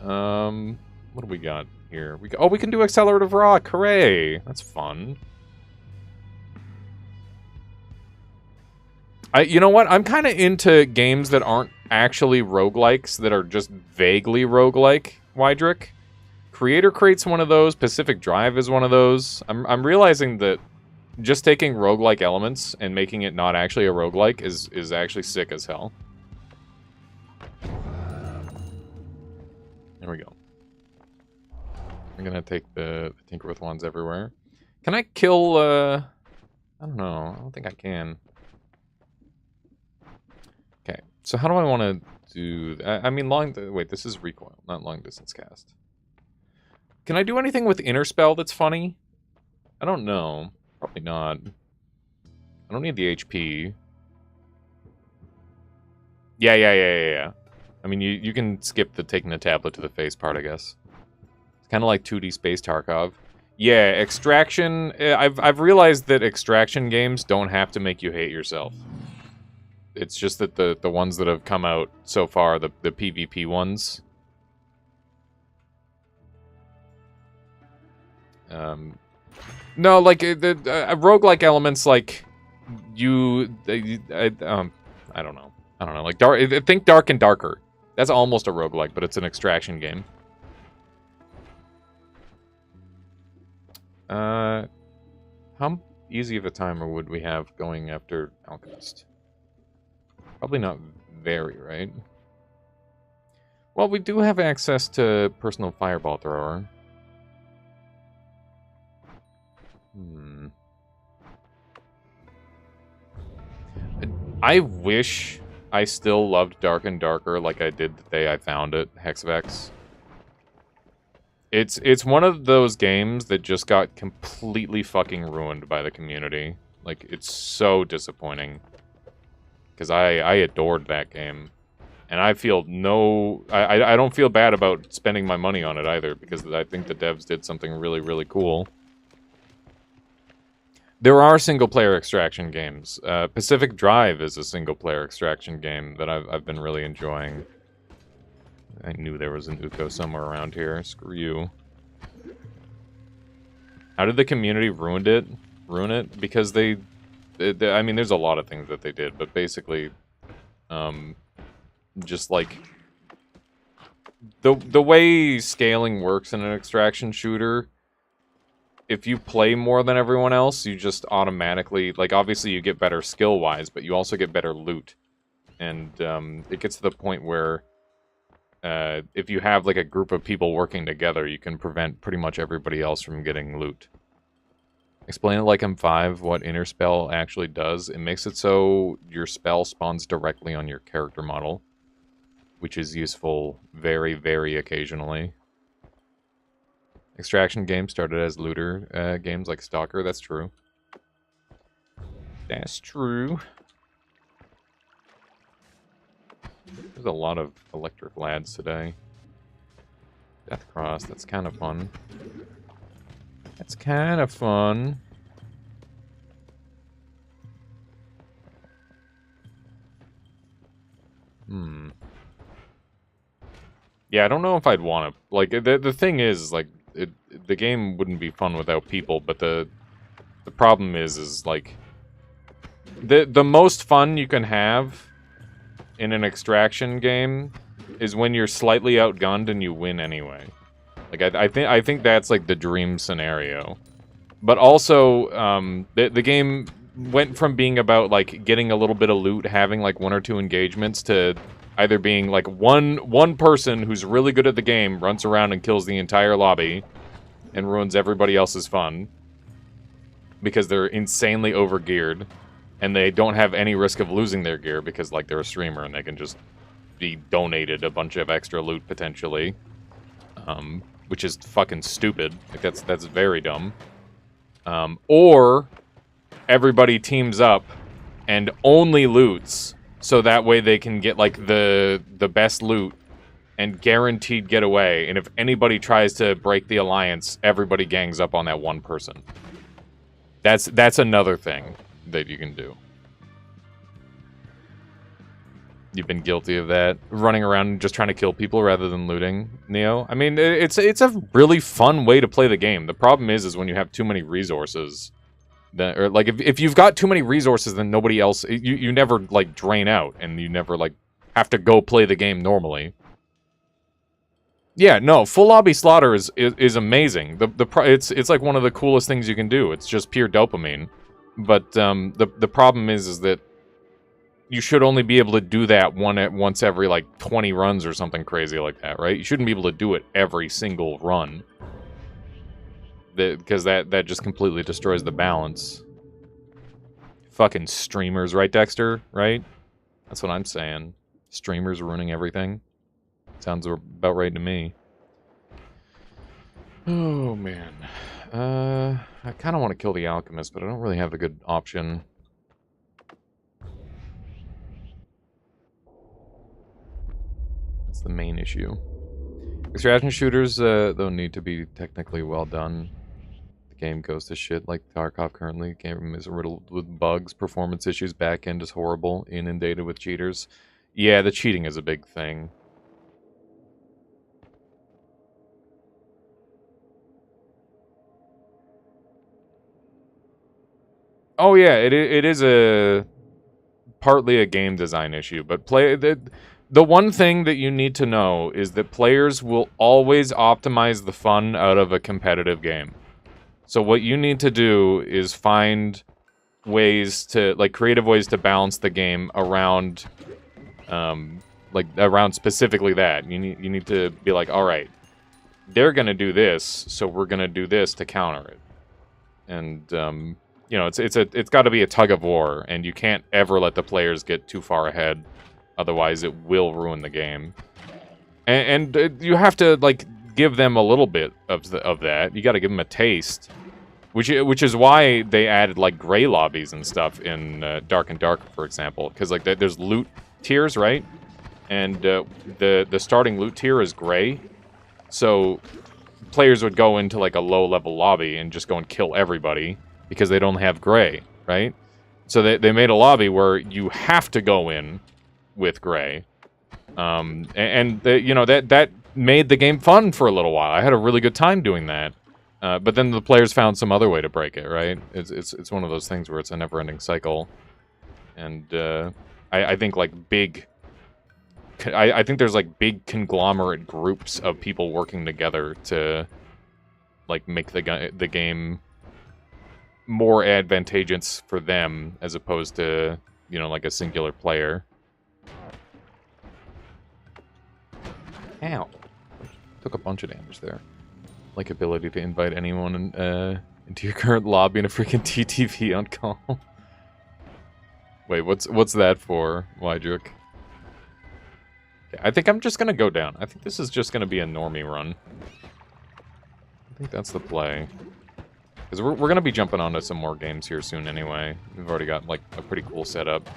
What do we got here? We can do accelerative rock. Hooray! That's fun. You know what? I'm kind of into games that aren't actually roguelikes, that are just vaguely roguelike, Wydrick. Creator Crate's one of those. Pacific Drive is one of those. I'm realizing that just taking roguelike elements and making it not actually a roguelike is actually sick as hell. There we go. I'm gonna take the Tinker with Wands everywhere. Can I kill, I don't know. I don't think I can. Okay, so how do I want to do that? I mean, wait, this is recoil, not long distance cast. Can I do anything with Inner Spell that's funny? I don't know. Probably not. I don't need the HP. Yeah. I mean, you can skip the taking the tablet to the face part, I guess. It's kind of like 2D Space Tarkov. Yeah, Extraction. I've realized that Extraction games don't have to make you hate yourself. It's just that the ones that have come out so far, the PvP ones. No, like the roguelike elements, like I don't know. Like think Dark and Darker. That's almost a roguelike, but it's an extraction game. How easy of a timer would we have going after Alchemist? Probably not very, right? Well, we do have access to personal fireball thrower. I wish I still loved Dark and Darker like I did the day I found it, Hexvex. It's one of those games that just got completely fucking ruined by the community. Like, it's so disappointing. Because I adored that game. And I feel I don't feel bad about spending my money on it either, because I think the devs did something really, really cool. There are single-player extraction games. Pacific Drive is a single-player extraction game that I've been really enjoying. I knew there was an Uko somewhere around here. Screw you. How did the community ruin it? Because I mean, there's a lot of things that they did, but basically, just like the way scaling works in an extraction shooter. If you play more than everyone else, you just automatically, like, obviously you get better skill-wise, but you also get better loot. And it gets to the point where if you have, like, a group of people working together, you can prevent pretty much everybody else from getting loot. Explain it like M5, what Inner Spell actually does. It makes it so your spell spawns directly on your character model, which is useful very, very occasionally. Extraction games started as looter games like Stalker. That's true. That's true. There's a lot of electric lads today. Deathcross, that's kind of fun. That's kind of fun. Yeah, I don't know if I'd want to... Like, the thing is, like, the game wouldn't be fun without people, but the problem is like the most fun you can have in an extraction game is when you're slightly outgunned and you win anyway. Like I think that's like the dream scenario. But also the game went from being about like getting a little bit of loot, having like 1 or 2 engagements, to either being like one person who's really good at the game runs around and kills the entire lobby and ruins everybody else's fun because they're insanely overgeared and they don't have any risk of losing their gear because, like, they're a streamer and they can just be donated a bunch of extra loot potentially, which is fucking stupid. Like, that's very dumb. Or everybody teams up and only loots, so that way they can get, like, the best loot and guaranteed get away. And if anybody tries to break the alliance, everybody gangs up on that one person. That's another thing that you can do. You've been guilty of that, running around and just trying to kill people rather than looting, Neo. I mean, it's a really fun way to play the game. The problem is when you have too many resources, then, or like if you've got too many resources, then nobody else, you never like drain out, and you never like have to go play the game normally. Yeah, no, full lobby slaughter is amazing. It's like one of the coolest things you can do. It's just pure dopamine. But the problem is that you should only be able to do that once every, like, 20 runs or something crazy like that, right? You shouldn't be able to do it every single run. Because that just completely destroys the balance. Fucking streamers, right, Dexter? Right? That's what I'm saying. Streamers ruining everything. Sounds about right to me. Oh, man. I kind of want to kill the Alchemist, but I don't really have a good option. That's the main issue. Extraction shooters, though, need to be technically well done. The game goes to shit like Tarkov currently. The game is riddled with bugs, performance issues, backend is horrible, inundated with cheaters. Yeah, the cheating is a big thing. Oh yeah, it is partly a game design issue, but the one thing that you need to know is that players will always optimize the fun out of a competitive game. So what you need to do is find ways to, like, creative ways to balance the game around, around specifically that. You need to be like, all right, they're gonna do this, so we're gonna do this to counter it. And you know, it's got to be a tug of war, and you can't ever let the players get too far ahead. Otherwise, it will ruin the game. And you have to, like, give them a little bit of that. You got to give them a taste, which is why they added, like, gray lobbies and stuff in Dark and Dark, for example. Because, like, there's loot tiers, right? And the starting loot tier is gray, so players would go into, like, a low-level lobby and just go and kill everybody because they don't have gray, right? So they made a lobby where you have to go in with gray, you know, that made the game fun for a little while. I had a really good time doing that, but then the players found some other way to break it, right? It's one of those things where it's a never-ending cycle, and I think like I think there's like big conglomerate groups of people working together to like make the game more advantageous for them as opposed to, you know, like a singular player. Ow. Took a bunch of damage there. Like ability to invite anyone into your current lobby in a freaking TTV on call. Wait, what's that for, Wydrick? Okay, I think I'm just gonna go down. I think this is just gonna be a normie run. I think that's the play. Because we're gonna be jumping onto some more games here soon anyway. We've already got, like, a pretty cool setup.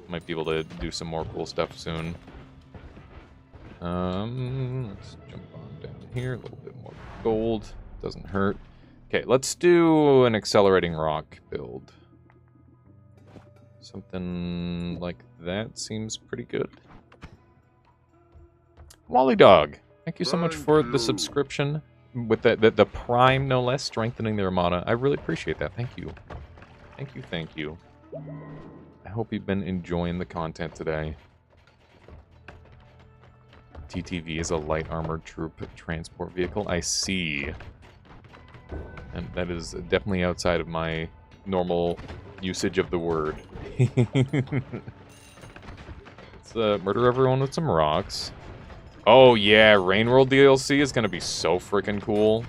Might be able to do some more cool stuff soon. Let's jump on down here. A little bit more gold. Doesn't hurt. Okay, let's do an accelerating rock build. Something like that seems pretty good. Wally Dog, thank you so much for the subscription. With the Prime, no less, strengthening the Armada. I really appreciate that. Thank you. Thank you, thank you. I hope you've been enjoying the content today. TTV is a light armored troop transport vehicle. I see. And that is definitely outside of my normal usage of the word. Let's murder everyone with some rocks. Oh yeah, Rain World DLC is gonna be so freaking cool.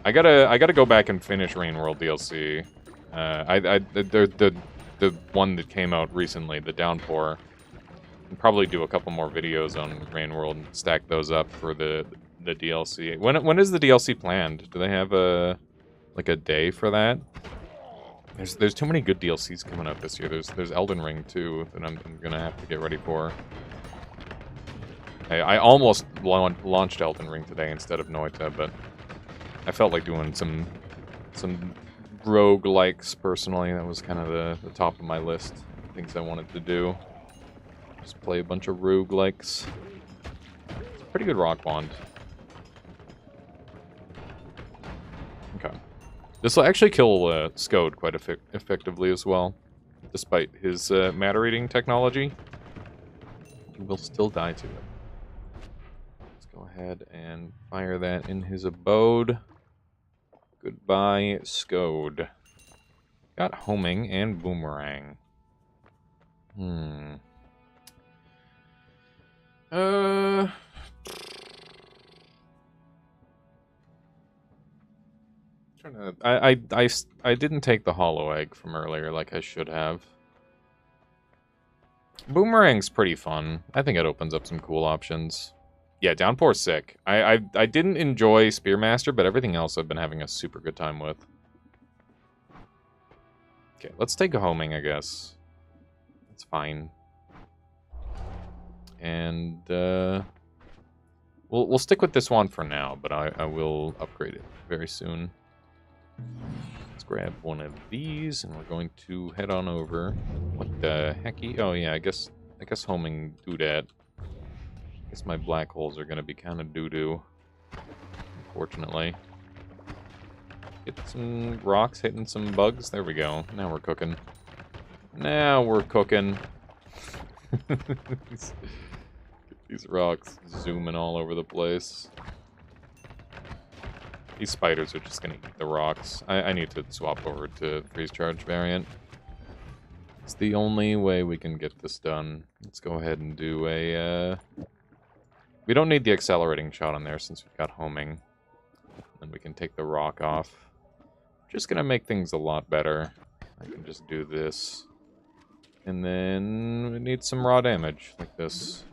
I gotta go back and finish Rain World DLC. The one that came out recently, the Downpour. And probably do a couple more videos on Rain World and stack those up for the DLC. When is the DLC planned? Do they have a day for that? There's too many good DLCs coming up this year. There's Elden Ring too that I'm gonna have to get ready for. I almost launched Elden Ring today instead of Noita, but I felt like doing some roguelikes personally. That was kind of the top of my list of things I wanted to do. Just play a bunch of roguelikes. It's a pretty good rock wand. Okay. This will actually kill Skode quite effectively as well. Despite his matter eating technology. He will still die to it. Let's go ahead and fire that in his abode. Goodbye, Skode. Got homing and boomerang. I didn't take the hollow egg from earlier like I should have. Boomerang's pretty fun. I think it opens up some cool options. Yeah, Downpour's sick. I didn't enjoy Spearmaster, but everything else I've been having a super good time with. Okay, let's take a homing, I guess. That's fine. And we'll stick with this one for now, but I will upgrade it very soon. Let's grab one of these, and we're going to head on over. What the hecky? Oh yeah, I guess homing doodad. I guess my black holes are gonna be kind of doo-doo, unfortunately. Get some rocks hitting some bugs. There we go. Now we're cooking. Now we're cooking. These rocks zooming all over the place. These spiders are just gonna eat the rocks. I need to swap over to freeze charge variant. It's the only way we can get this done. Let's go ahead and do a... We don't need the accelerating shot on there since we've got homing. Then we can take the rock off. Just gonna make things a lot better. I can just do this. And then we need some raw damage, like this.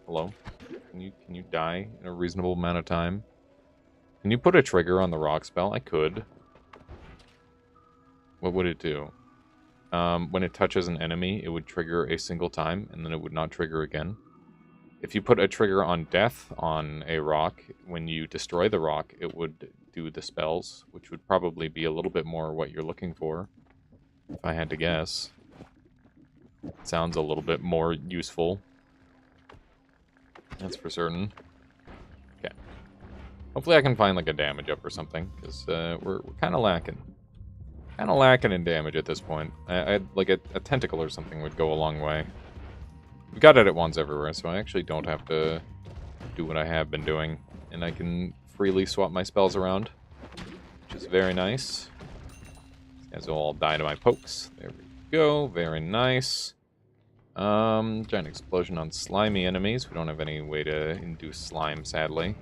Hello? Can you die in a reasonable amount of time? Can you put a trigger on the rock spell? I could. What would it do? When it touches an enemy, it would trigger a single time, and then it would not trigger again. If you put a trigger on death on a rock, when you destroy the rock, it would do the spells, which would probably be a little bit more what you're looking for, if I had to guess. It sounds a little bit more useful. That's for certain. Okay. Hopefully I can find like a damage up or something, because we're kind of lacking. Kind of lacking in damage at this point. I'd like a tentacle or something would go a long way. We got it at once everywhere, so I actually don't have to do what I have been doing. And I can freely swap my spells around, which is very nice. These guys will all die to my pokes. There we go. Very nice. Giant explosion on slimy enemies. We don't have any way to induce slime, sadly.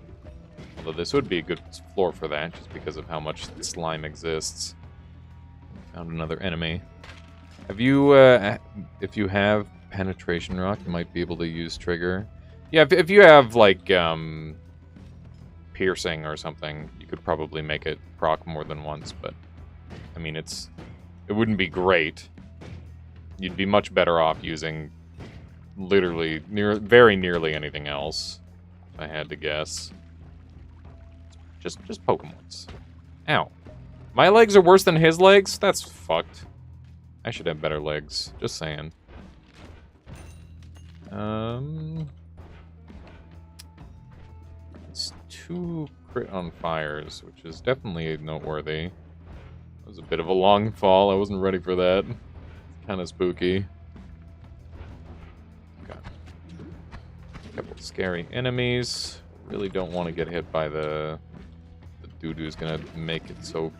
Although this would be a good floor for that, just because of how much slime exists. Found another enemy. Have you, if you have penetration rock, you might be able to use trigger. Yeah, if you have, like, piercing or something, you could probably make it proc more than once, but, I mean, it wouldn't be great. You'd be much better off using literally very nearly anything else, if I had to guess. Just poke him once. Ow. My legs are worse than his legs? That's fucked. I should have better legs. Just saying. It's 2 crit on fires, which is definitely noteworthy. It was a bit of a long fall. I wasn't ready for that. Kind of spooky. Okay. A couple of scary enemies. Really don't want to get hit by the doo-doo's gonna make it so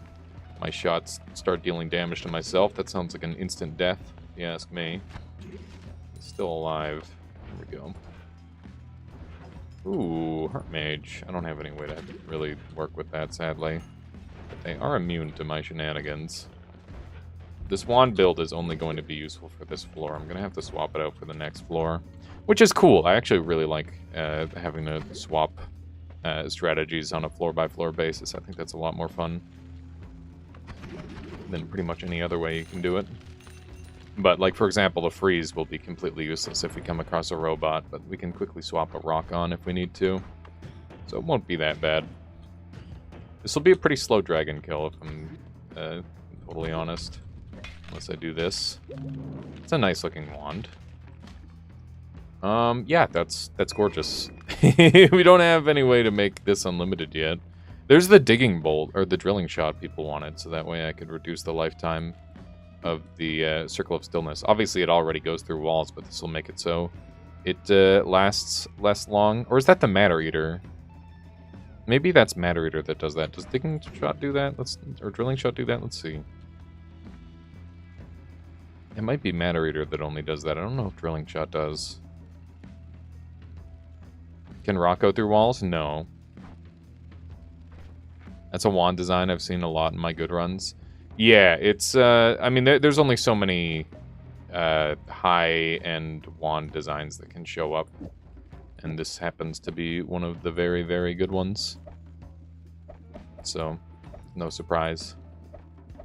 my shots start dealing damage to myself. That sounds like an instant death, if you ask me. He's still alive. There we go. Ooh, Heart Mage. I don't have any way to really work with that, sadly. But they are immune to my shenanigans. This wand build is only going to be useful for this floor. I'm going to have to swap it out for the next floor. Which is cool. I actually really like having to swap strategies on a floor-by-floor basis. I think that's a lot more fun than pretty much any other way you can do it. But, like, for example, the freeze will be completely useless if we come across a robot, but we can quickly swap a rock on if we need to. So it won't be that bad. This will be a pretty slow dragon kill, if I'm totally honest. Unless I do this. It's a nice-looking wand. Yeah, that's gorgeous. We don't have any way to make this unlimited yet. There's the digging bolt, or the drilling shot people wanted, so that way I could reduce the lifetime of the Circle of Stillness. Obviously, it already goes through walls, but this will make it so it lasts less long. Or is that the Matter Eater? Maybe that's Matter Eater that does that. Does digging shot do that? Or drilling shot do that? Let's see. It might be Matter Eater that only does that. I don't know if drilling shot does. Can rock go through walls? No. That's a wand design I've seen a lot in my good runs. Yeah, it's, I mean, there's only so many high-end wand designs that can show up. And this happens to be one of the very, very good ones. So, no surprise.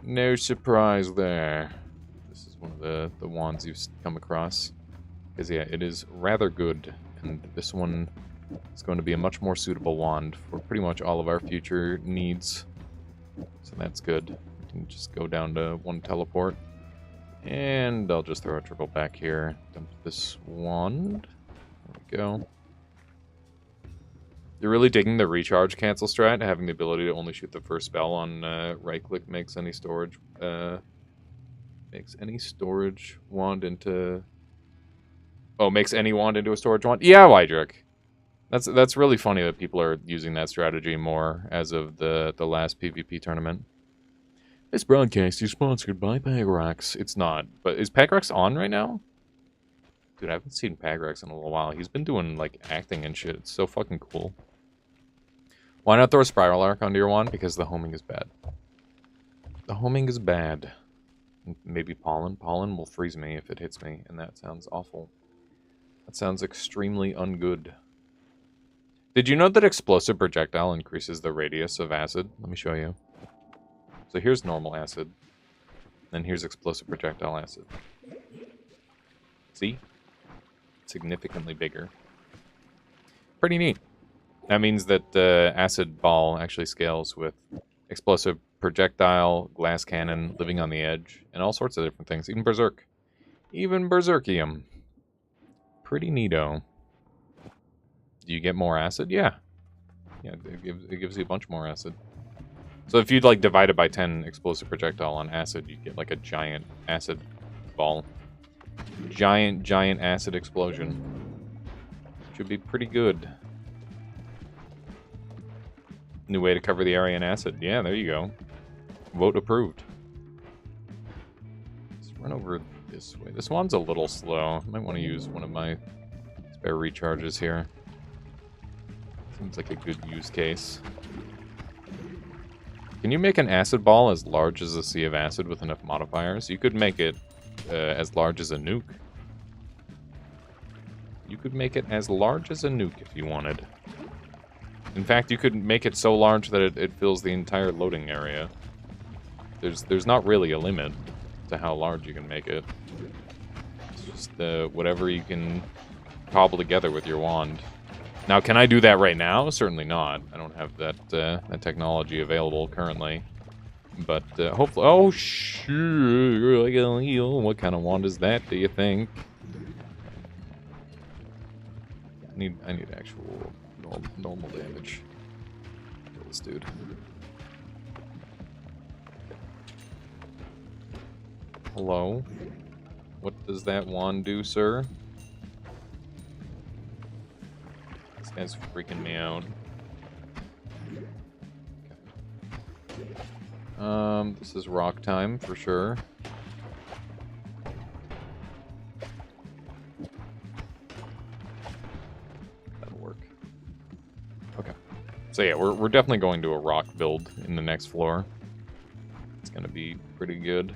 No surprise there. This is one of the wands you've come across. Because, yeah, it is rather good. And this one is going to be a much more suitable wand for pretty much all of our future needs. So that's good. We can just go down to one teleport. And I'll just throw a trickle back here. Dump this wand. There we go. You're really digging the recharge cancel strat, having the ability to only shoot the first spell on right click makes any storage wand into... Oh, makes any wand into a storage wand? Yeah, Wydrick. That's really funny that people are using that strategy more as of the last PvP tournament. This broadcast is sponsored by Pagrax. It's not, but is Pagrax on right now? Dude, I haven't seen Pagrax in a little while. He's been doing, like, acting and shit. It's so fucking cool. Why not throw a Spiral Arc onto your wand? Because the homing is bad. The homing is bad. Maybe Pollen. Pollen will freeze me if it hits me, and that sounds awful. That sounds extremely ungood. Did you know that Explosive Projectile increases the radius of acid? Let me show you. So here's normal acid. Then here's Explosive Projectile acid. See? Significantly bigger. Pretty neat. That means that the acid ball actually scales with explosive projectile, glass cannon, living on the edge, and all sorts of different things. Even Berserk. Even Berserkium. Pretty neato. Do you get more acid? Yeah. Yeah, it gives you a bunch more acid. So if you'd like divide it by 10 explosive projectile on acid, you get like a giant acid ball. Giant acid explosion. Should be pretty good. New way to cover the area in acid. Yeah, there you go. Vote approved. Let's run over this way. This one's a little slow. I might want to use one of my spare recharges here. Seems like a good use case. Can you make an acid ball as large as a sea of acid with enough modifiers? You could make it as large as a nuke. You could make it as large as a nuke if you wanted. In fact, you could make it so large that it fills the entire loading area. There's not really a limit to how large you can make it. It's just whatever you can cobble together with your wand. Now, can I do that right now? Certainly not. I don't have that technology available currently. But hopefully... Oh, sure. What kind of wand is that, do you think? I need actual normal damage. Kill this dude. Hello? What does that wand do, sir? This guy's freaking me out. Okay. This is rock time for sure. That'll work. Okay. So yeah, we're definitely going to a rock build in the next floor. It's gonna be pretty good.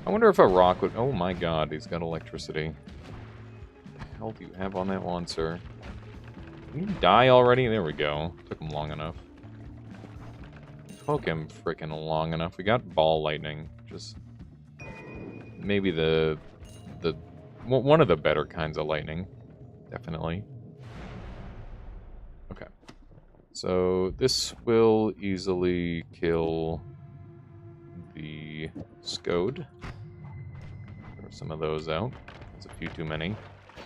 I wonder if a rock would... Oh my god, he's got electricity. What the hell do you have on that one, sir? Can you die already? There we go. Took him long enough. Took him freaking long enough. We got ball lightning. Just... maybe the one of the better kinds of lightning. Definitely. Okay. So this will easily kill the Scode. Throw some of those out. That's a few too many.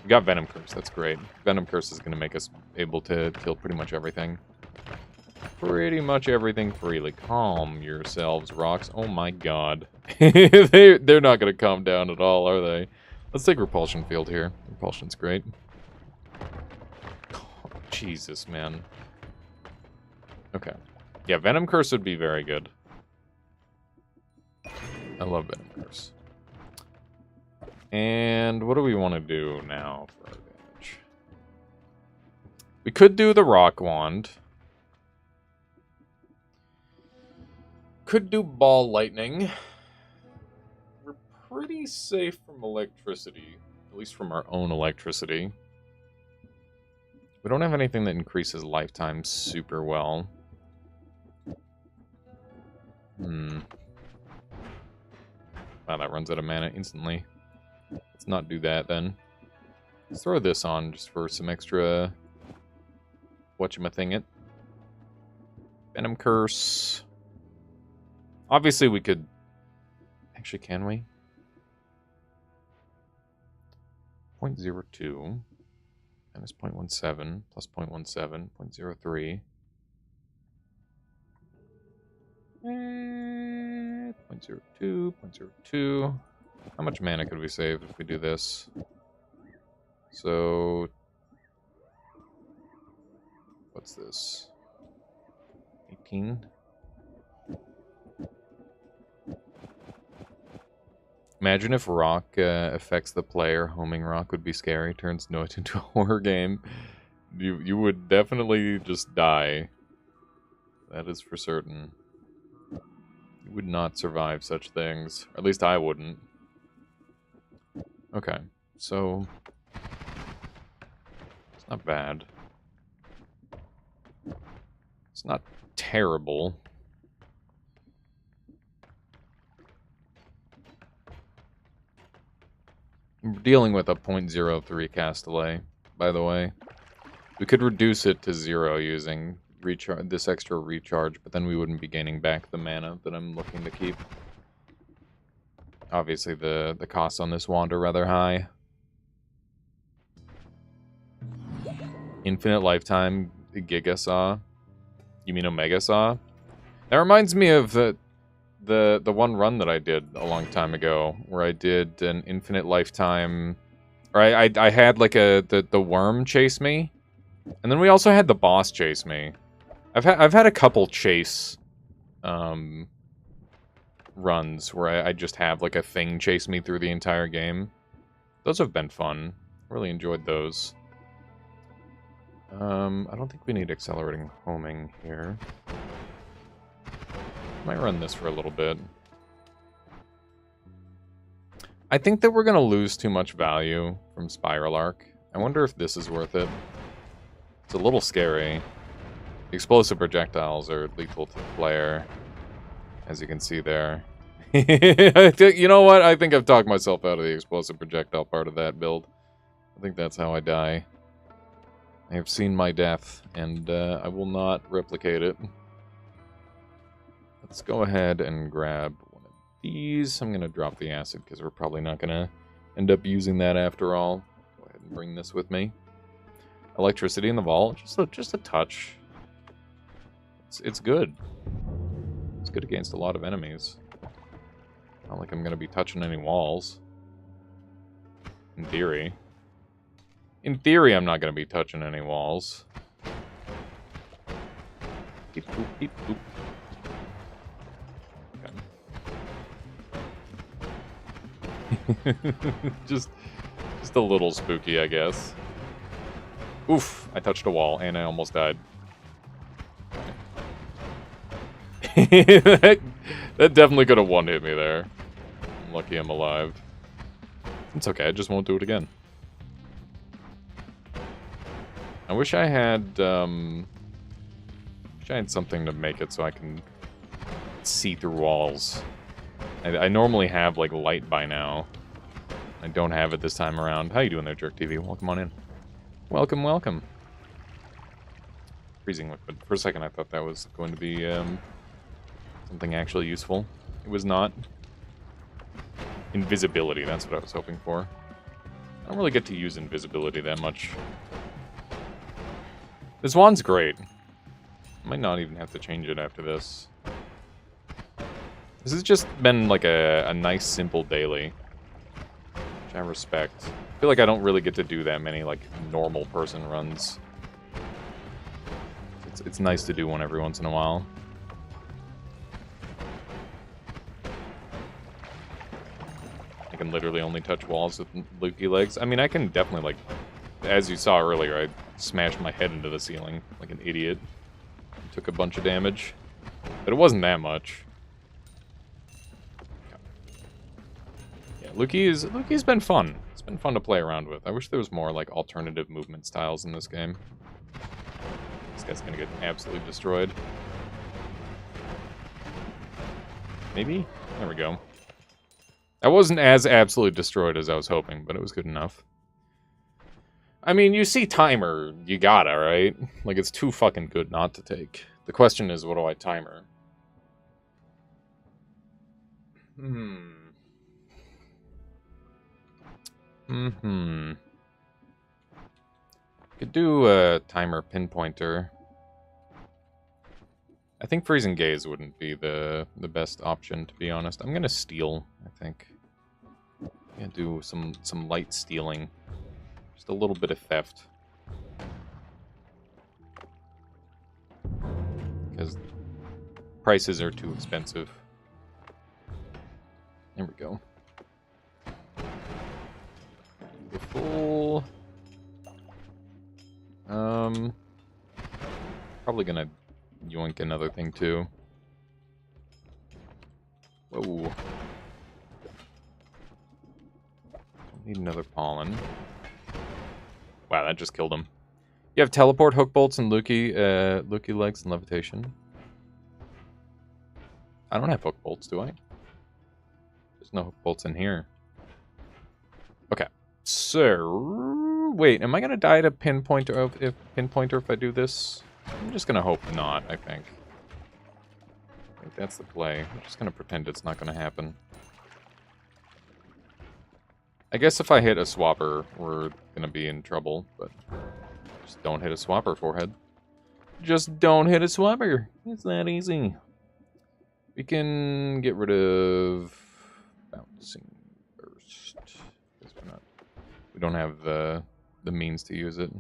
We got Venom Curse, that's great. Venom Curse is going to make us able to kill pretty much everything. Pretty much everything freely. Calm yourselves, rocks. Oh my god. They're not going to calm down at all, are they? Let's take Repulsion Field here. Repulsion's great. Oh, Jesus, man. Okay. Yeah, Venom Curse would be very good. I love Venom Curse. And what do we want to do now for our damage? We could do the Rock Wand. Could do Ball Lightning. We're pretty safe from electricity. At least from our own electricity. We don't have anything that increases lifetime super well. Wow, that runs out of mana instantly. Let's not do that then. Let's throw this on just for some extra whatchamacthingit. Venom Curse. Obviously we could... Actually, can we? 0.02 minus 0.17 plus 0.17, 0.03. 0.02, 0.02. How much mana could we save if we do this? So... What's this? 18? Imagine if rock affects the player. Homing rock would be scary. Turns Noit into a horror game. You would definitely just die. That is for certain. You would not survive such things. At least I wouldn't. Okay, so... It's not bad. It's not terrible. We're dealing with a 0.03 cast delay, by the way. We could reduce it to 0 using this extra recharge, but then we wouldn't be gaining back the mana that I'm looking to keep. Obviously, the costs on this wand are rather high. Infinite Lifetime Giga Saw. You mean Omega Saw? That reminds me of the one run that I did a long time ago, where I did an Infinite Lifetime... Or I had like the worm chase me, and then we also had the boss chase me. I've had a couple chase runs where I just have like a thing chase me through the entire game. Those have been fun. Really enjoyed those. I don't think we need accelerating homing here. Might run this for a little bit. I think that we're going to lose too much value from Spiral Arc. I wonder if this is worth it. It's a little scary. Explosive projectiles are lethal to the player, as you can see there. You know what? I think I've talked myself out of the explosive projectile part of that build. I think that's how I die. I have seen my death, and I will not replicate it. Let's go ahead and grab one of these. I'm going to drop the acid, because we're probably not going to end up using that after all. Go ahead and bring this with me. Electricity in the vault, just a touch. It's good. It's good against a lot of enemies. Not like I'm going to be touching any walls. In theory. In theory, I'm not going to be touching any walls. Beep, boop, beep, boop. Okay. just a little spooky, I guess. Oof, I touched a wall and I almost died. that definitely could have one-hit me there. I'm lucky I'm alive. It's okay, I just won't do it again. I wish I had something to make it so I can see through walls. I normally have, like, light by now. I don't have it this time around. How you doing there, Jerk TV? Welcome on in. Welcome, welcome. Freezing liquid. For a second I thought that was going to be something actually useful. It was not. Invisibility, that's what I was hoping for. I don't really get to use invisibility that much. This wand's great. I might not even have to change it after this. This has just been like a nice, simple daily, which I respect. I feel like I don't really get to do that many like normal person runs. It's nice to do one every once in a while. I can literally only touch walls with Lukey legs. I mean, I can definitely, like, as you saw earlier, I smashed my head into the ceiling like an idiot. Took a bunch of damage, but it wasn't that much. Yeah, Lukey's been fun. It's been fun to play around with. I wish there was more, like, alternative movement styles in this game. This guy's gonna get absolutely destroyed. Maybe? There we go. That wasn't as absolutely destroyed as I was hoping, but it was good enough. I mean, you see timer, you gotta, right? Like, it's too fucking good not to take. The question is, what do I timer? Could do a timer pinpointer. I think freezing gaze wouldn't be the best option, to be honest. I'm gonna steal, I think. I'm gonna do some light stealing. Just a little bit of theft. Because prices are too expensive. There we go. Go full. Probably gonna yoink another thing too. Whoa. Need another pollen. Wow, that just killed him. You have teleport, hook bolts, and Lukey legs and levitation. I don't have hook bolts, do I? There's no hook bolts in here. Okay. So wait, am I gonna die to pinpointer if I do this? I'm just gonna hope not, I think. That's the play. I'm just gonna pretend it's not gonna happen. I guess if I hit a swapper, we're gonna be in trouble, but just don't hit a swapper, forehead. Just don't hit a swapper. It's that easy. We can get rid of bouncing burst. We don't have the means to use it.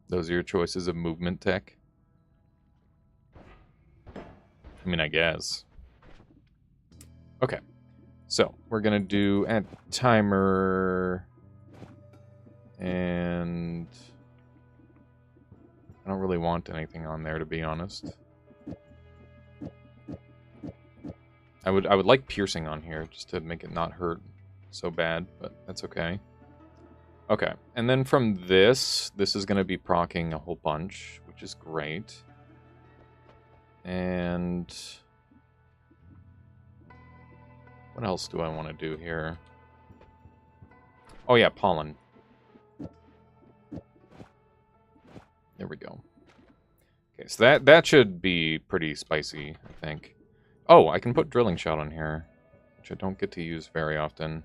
Those are your choices of movement tech. I mean, I guess. Okay. So, we're going to do add timer. And I don't really want anything on there, to be honest. I would like piercing on here, just to make it not hurt so bad, but that's okay. Okay, and then from this is going to be proccing a whole bunch, which is great. And what else do I want to do here? Oh yeah, pollen. There we go. Okay, so that should be pretty spicy, I think. Oh, I can put drilling shot on here, which I don't get to use very often.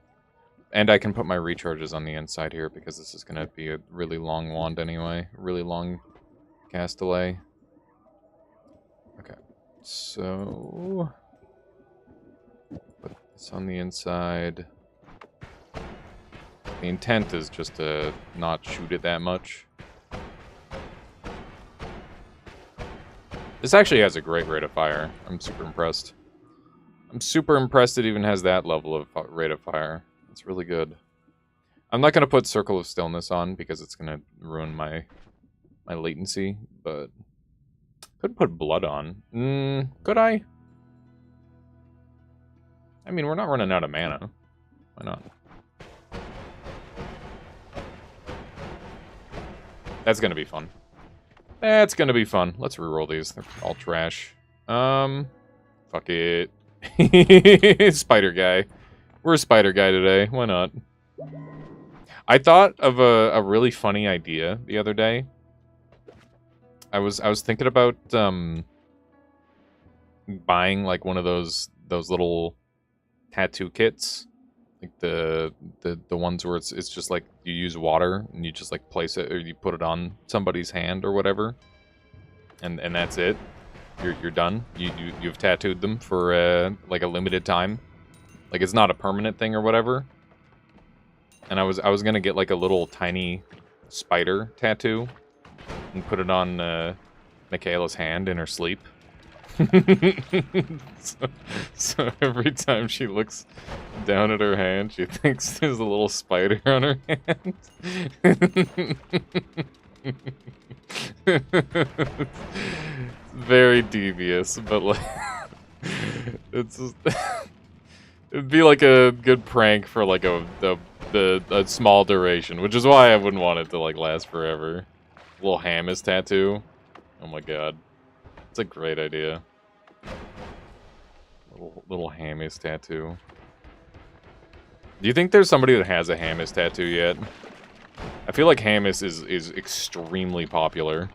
And I can put my recharges on the inside here because this is going to be a really long wand anyway. Really long cast delay. Okay, so put this on the inside. The intent is just to not shoot it that much. This actually has a great rate of fire. I'm super impressed. I'm super impressed it even has that level of rate of fire. It's really good. I'm not going to put Circle of Stillness on because it's going to ruin my latency, but could put Blood on. Could I? I mean, we're not running out of mana. Why not? That's going to be fun. That's going to be fun. Let's reroll these. They're all trash. Fuck it. Spider guy. We're a spider guy today. Why not? I thought of a really funny idea the other day. I was thinking about buying like one of those little tattoo kits Like the ones where it's just like you use water and you just like place it or you put it on somebody's hand or whatever, and that's it. You're done. You've tattooed them for like a limited time. Like it's not a permanent thing or whatever. And I was gonna get like a little tiny spider tattoo and put it on Michaela's hand in her sleep. so every time she looks down at her hand, she thinks there's a little spider on her hand. It's very devious, but like it's just, it'd be like a good prank for like a small duration, which is why I wouldn't want it to like last forever. Little Hamas tattoo. Oh my god. It's a great idea. Little Hamas tattoo. Do you think there's somebody that has a Hamas tattoo yet? I feel like Hamas is extremely popular.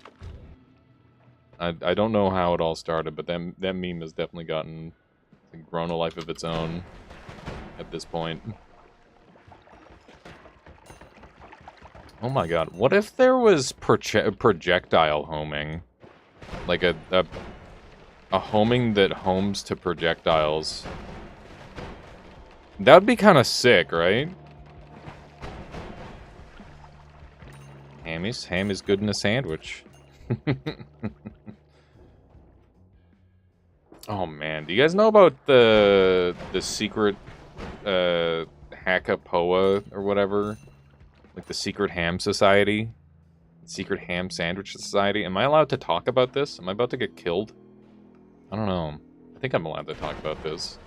I don't know how it all started, but that meme has definitely grown a life of its own at this point. Oh my god, what if there was projectile homing? Like a homing that homes to projectiles. That would be kind of sick, right? Ham is good in a sandwich. Oh man, do you guys know about the secret Hakapoa or whatever? Like the secret ham society? Secret ham sandwich society? Am I allowed to talk about this? Am I about to get killed? I don't know. I think I'm allowed to talk about this.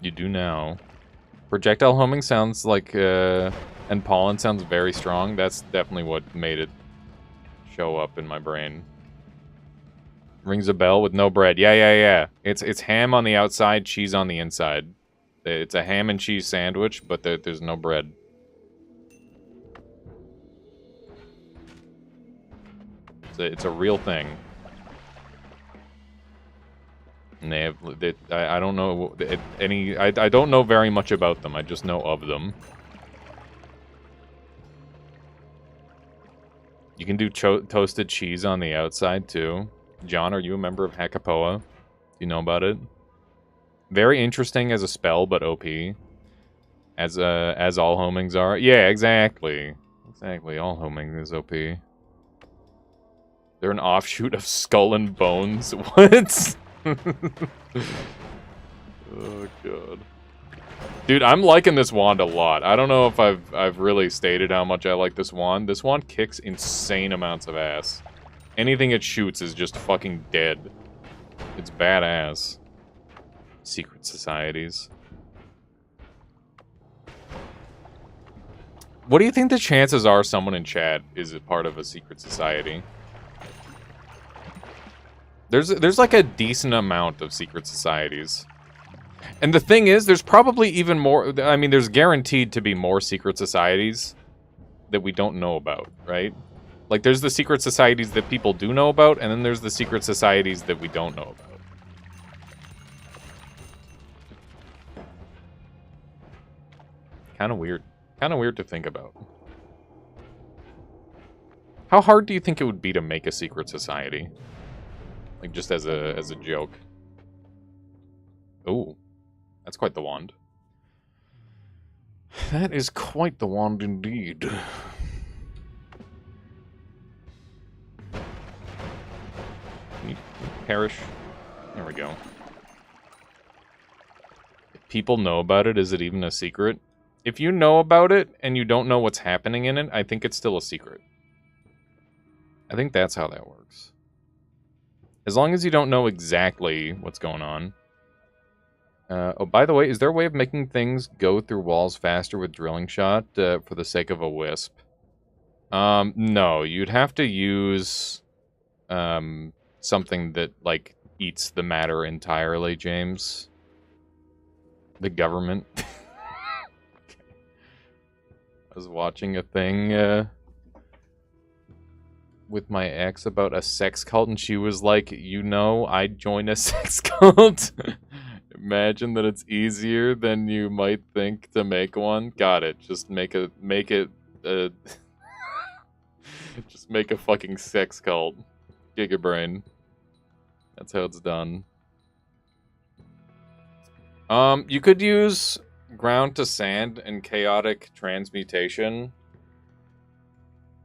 You do now. Projectile homing sounds like, and pollen sounds very strong. That's definitely what made it show up in my brain. Rings a bell with no bread. Yeah. It's ham on the outside, cheese on the inside. It's a ham and cheese sandwich, but there's no bread. It's a real thing. And I don't know I don't know very much about them. I just know of them. You can do toasted cheese on the outside too. John, are you a member of Hakapoa? Do you know about it? Very interesting as a spell, but OP. As all homings are. Yeah, exactly. Exactly, all homing is OP. They're an offshoot of Skull and Bones. What? Oh god. Dude, I'm liking this wand a lot. I don't know if I've really stated how much I like this wand. This wand kicks insane amounts of ass. Anything it shoots is just fucking dead. It's badass. Secret societies. What do you think the chances are someone in chat is a part of a secret society? There's like a decent amount of secret societies. And the thing is, there's probably even more. I mean, there's guaranteed to be more secret societies that we don't know about, right? Like, there's the secret societies that people do know about, and then there's the secret societies that we don't know about. Kind of weird. Kind of weird to think about. How hard do you think it would be to make a secret society? Like, just as a joke. Ooh. That's quite the wand. That is quite the wand indeed. Perish. There we go. If people know about it, is it even a secret? If you know about it and you don't know what's happening in it, I think it's still a secret. I think that's how that works. As long as you don't know exactly what's going on. Oh, by the way, is there a way of making things go through walls faster with drilling shot for the sake of a wisp? No, you'd have to use something that, like, eats the matter entirely, James. The government. I was watching a thing with my ex about a sex cult, and she was like, you know, I'd join a sex cult. Imagine that it's easier than you might think to make one. Got it. Just make it, just make a fucking sex cult. Gigabrain. That's how it's done. You could use ground to sand and chaotic transmutation.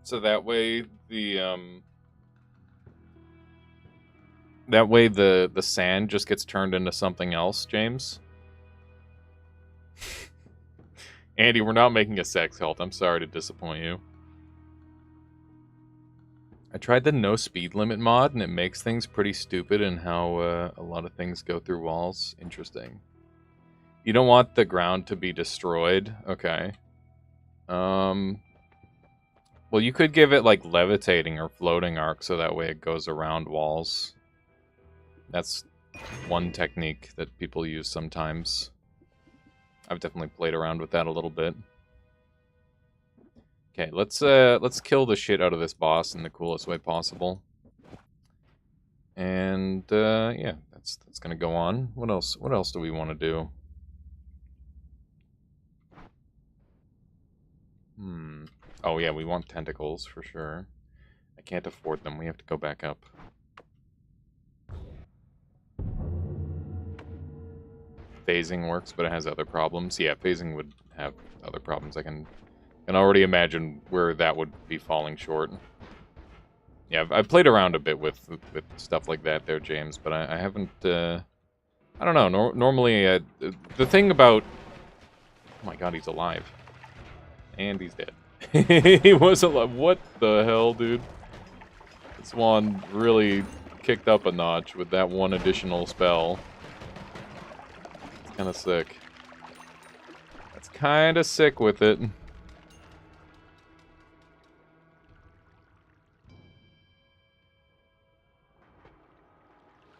So that way the sand just gets turned into something else, James. Andy, we're not making a sex cult. I'm sorry to disappoint you. I tried the no speed limit mod, and it makes things pretty stupid in how a lot of things go through walls. Interesting. You don't want the ground to be destroyed. Okay. Well, you could give it, like, levitating or floating arc, so that way it goes around walls. That's one technique that people use sometimes. I've definitely played around with that a little bit. Okay, let's kill the shit out of this boss in the coolest way possible. And yeah, that's gonna go on. What else do we want to do? Oh yeah, we want tentacles for sure. I can't afford them. We have to go back up. Phasing works, but it has other problems. Yeah, phasing would have other problems. I can already imagine where that would be falling short. Yeah, I've played around a bit with stuff like that there, James, but I haven't, I don't know, normally, the thing about... Oh my god, he's alive. And he's dead. He was alive. What the hell, dude? This one really kicked up a notch with that one additional spell. It's kind of sick. That's kind of sick with it.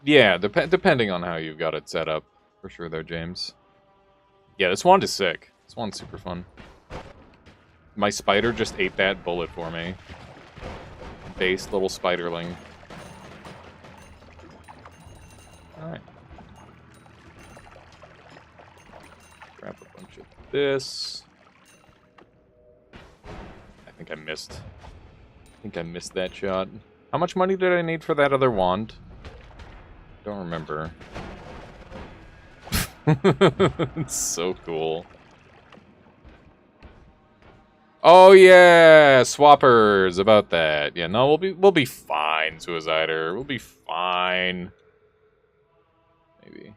Yeah, depending on how you've got it set up. For sure there, James. Yeah, this wand is sick. This wand's super fun. My spider just ate that bullet for me. Base little spiderling. Alright. Grab a bunch of this. I think I missed. I think I missed that shot. How much money did I need for that other wand? Don't remember. It's so cool. Oh yeah, swappers about that. Yeah, no, we'll be fine, Suicider. We'll be fine. Maybe.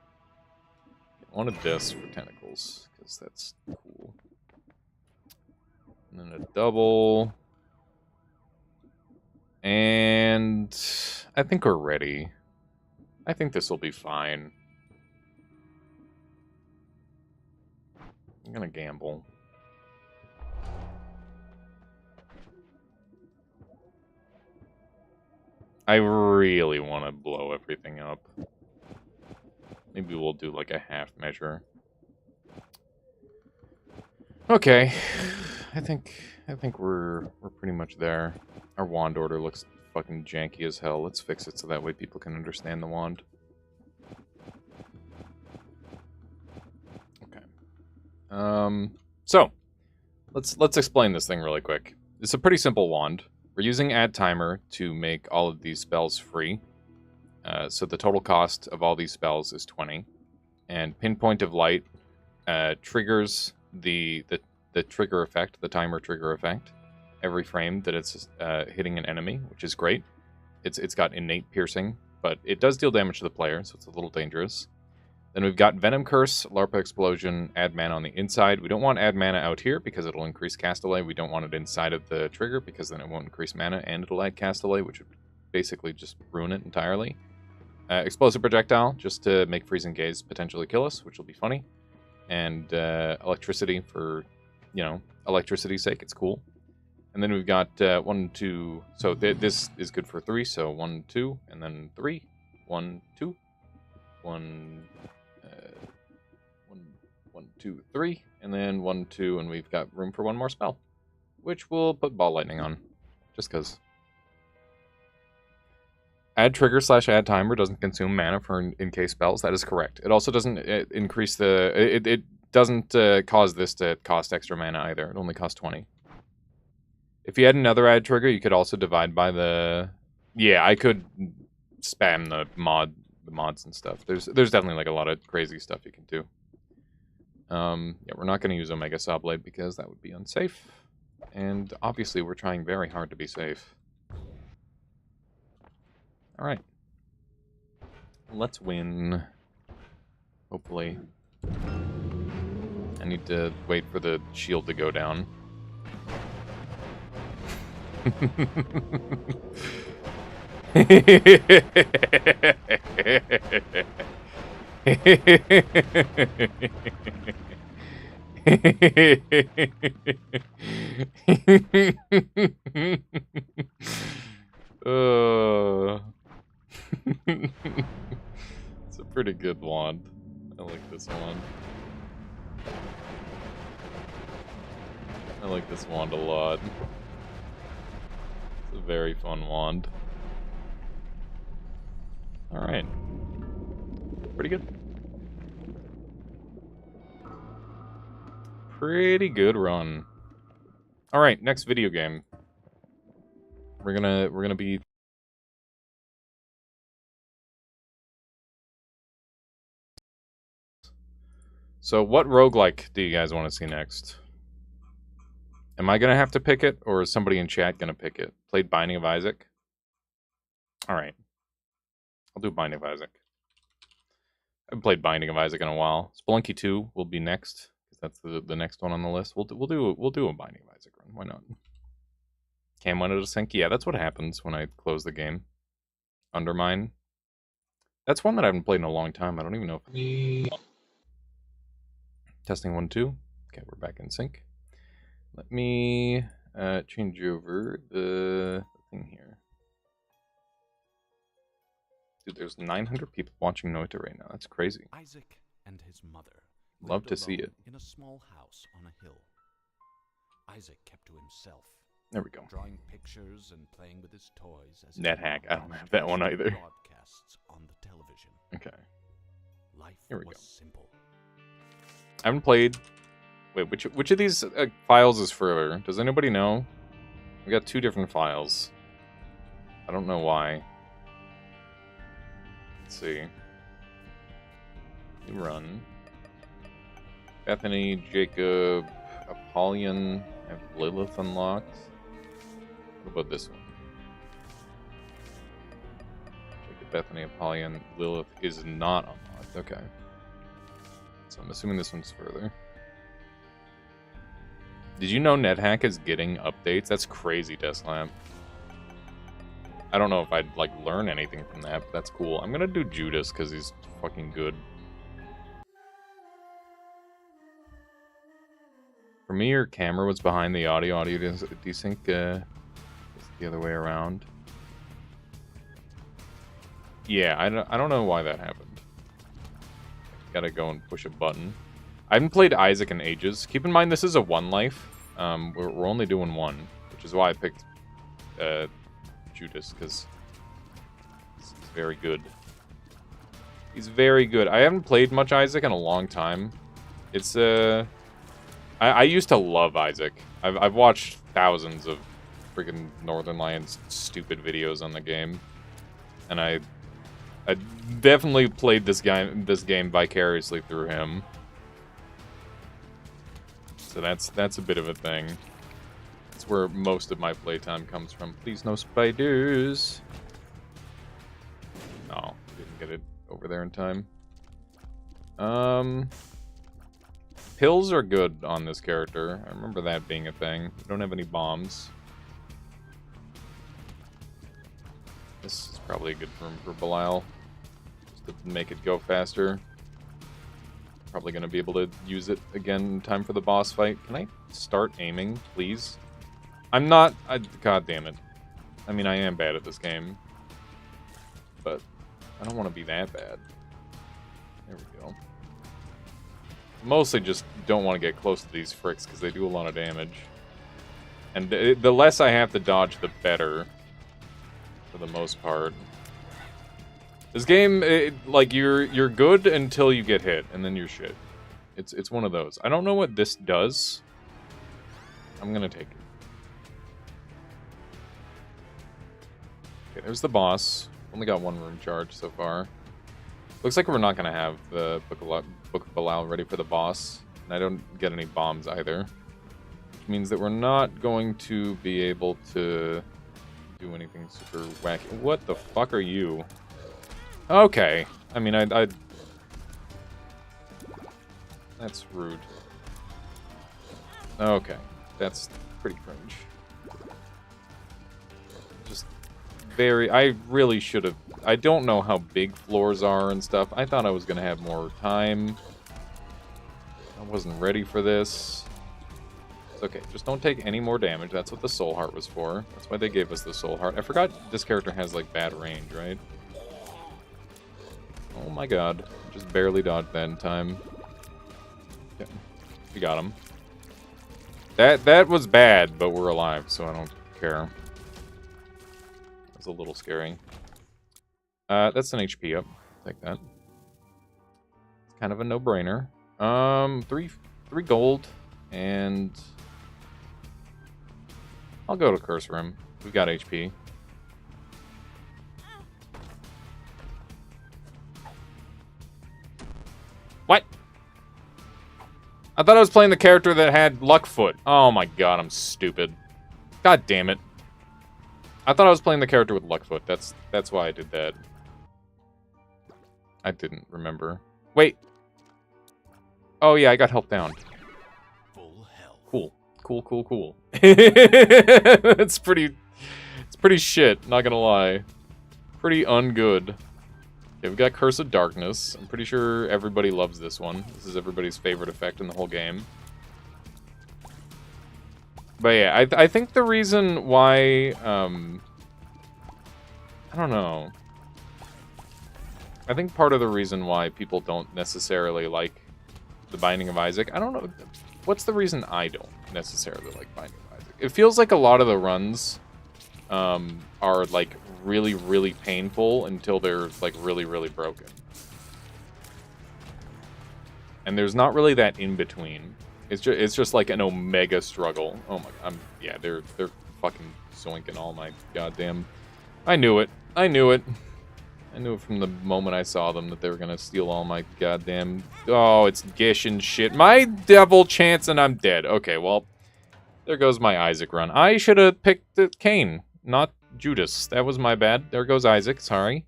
One of this for tentacles, because that's cool. And then a double. And I think we're ready. I think this will be fine. I'm gonna gamble. I really want to blow everything up. Maybe we'll do like a half measure. Okay. I think we're pretty much there. Our wand order looks fucking janky as hell. Let's fix it so that way people can understand the wand. Okay. So let's explain this thing really quick. It's a pretty simple wand. We're using add timer to make all of these spells free. So the total cost of all these spells is 20. And Pinpoint of Light triggers the trigger effect, the timer trigger effect, every frame that it's hitting an enemy, which is great. It's got innate piercing, but it does deal damage to the player, so it's a little dangerous. Then we've got Venom Curse, LARPA Explosion, add mana on the inside. We don't want add mana out here because it'll increase cast delay. We don't want it inside of the trigger because then it won't increase mana and it'll add cast delay, which would basically just ruin it entirely. Explosive Projectile, just to make Freezing Gaze potentially kill us, which will be funny. And Electricity for, you know, electricity's sake, it's cool. And then we've got 1, 2, so this is good for 3, so 1, 2, and then 3, 1, 2, 1, 1, 2, 3, and then 1, 2, and we've got room for one more spell, which we'll put Ball Lightning on, just because. Add trigger / add timer doesn't consume mana for in-case spells. That is correct. It also doesn't increase the... It doesn't cause this to cost extra mana either. It only costs 20. If you had another add trigger, you could also divide by the... Yeah, I could spam the mods and stuff. There's definitely like a lot of crazy stuff you can do. Yeah, we're not going to use Omega Saw Blade because that would be unsafe. And obviously we're trying very hard to be safe. Alright. Let's win. Hopefully. I need to wait for the shield to go down. It's a pretty good wand. I like this wand. I like this wand a lot. It's a very fun wand. Alright. Pretty good. Pretty good run. Alright, next video game. We're gonna be... So what roguelike do you guys want to see next? Am I gonna have to pick it, or is somebody in chat gonna pick it? Played Binding of Isaac? Alright. I'll do Binding of Isaac. I haven't played Binding of Isaac in a while. Spelunky 2 will be next. That's the next one on the list. We'll do a Binding of Isaac run. Why not? Cam wanted to sync. Yeah, that's what happens when I close the game. Undermine. That's one that I haven't played in a long time. I don't even know if... Testing 1, 2. Okay, we're back in sync. Let me change over the thing here. Dude, there's 900 people watching Noita right now. That's crazy. Isaac and his mother love to see it. In a small house on a hill. Isaac kept to himself. There we go. Drawing pictures and playing with his toys as NetHack. I don't have that one either. Broadcasts on the television. Okay. Life Here we was go. simple. I haven't played. Wait, which of these files is further? Does anybody know? We got 2 different files. I don't know why. Let's see. You run. Bethany, Jacob, Apollyon. I have Lilith unlocked. What about this one? Jacob, Bethany, Apollyon. Lilith is not unlocked. Okay. So I'm assuming this one's further. Did you know NetHack is getting updates? That's crazy, Desklamp. I don't know if I'd, like, learn anything from that, but that's cool. I'm gonna do Judas, because he's fucking good. For me, your camera was behind the audio desync, it's the other way around. Yeah, I don't know why that happened. Gotta go and push a button. I haven't played Isaac in ages. Keep in mind, this is a 1 life. We're only doing 1, which is why I picked Judas, because he's very good. He's very good. I haven't played much Isaac in a long time. It's, I used to love Isaac. I've watched thousands of freaking Northern Lions stupid videos on the game. And I definitely played this game vicariously through him. So that's a bit of a thing. That's where most of my playtime comes from. Please, no spiders. No, didn't get it over there in time. Pills are good on this character. I remember that being a thing. We don't have any bombs. This is probably a good room for Belial. Just to make it go faster. Probably going to be able to use it again in time for the boss fight. Can I start aiming, please? I'm not... God damn it. I mean, I am bad at this game. But I don't want to be that bad. There we go. Mostly just don't want to get close to these fricks because they do a lot of damage. And the less I have to dodge, the better. For the most part. This game, like, you're good until you get hit, and then you're shit. It's one of those. I don't know what this does. I'm gonna take it. Okay, there's the boss. Only got one room charge so far. Looks like we're not gonna have the Book of Belial ready for the boss. And I don't get any bombs either. Which means that we're not going to be able to do anything super wacky. What the fuck are you? Okay. I mean, I that's rude. Okay. That's pretty cringe. Just very... I really should have... I don't know how big floors are and stuff. I thought I was going to have more time. I wasn't ready for this. It's okay. Just don't take any more damage. That's what the soul heart was for. That's why they gave us the soul heart. I forgot this character has, like, bad range, right? Oh my god. Just barely dodged that in time. Okay. We got him. That was bad, but we're alive, so I don't care. That's a little scary. That's an HP up. Take that. It's kind of a no-brainer. Three gold, and I'll go to Curse Room. We've got HP. What? I thought I was playing the character that had Luckfoot. Oh my god, I'm stupid. God damn it. I thought I was playing the character with Luckfoot. That's why I did that. I didn't remember. Wait. Oh yeah, I got health down. Full health. Cool. It's pretty shit, not gonna lie. Pretty ungood. Okay, we got Curse of Darkness. I'm pretty sure everybody loves this one. This is everybody's favorite effect in the whole game. But yeah, I think the reason why, I don't know. I think part of the reason why people don't necessarily like the Binding of Isaac, I don't know. What's the reason I don't necessarily like Binding of Isaac? It feels like a lot of the runs are like really, really painful until they're like really, really broken. And there's not really that in between. It's just like an omega struggle. Oh my, yeah, they're fucking zoinking all my goddamn. I knew it. I knew it from the moment I saw them that they were gonna steal all my goddamn. Oh, it's Gish and shit. My devil chance and I'm dead. Okay, well, there goes my Isaac run. I should have picked Cain, not Judas. That was my bad. There goes Isaac. Sorry.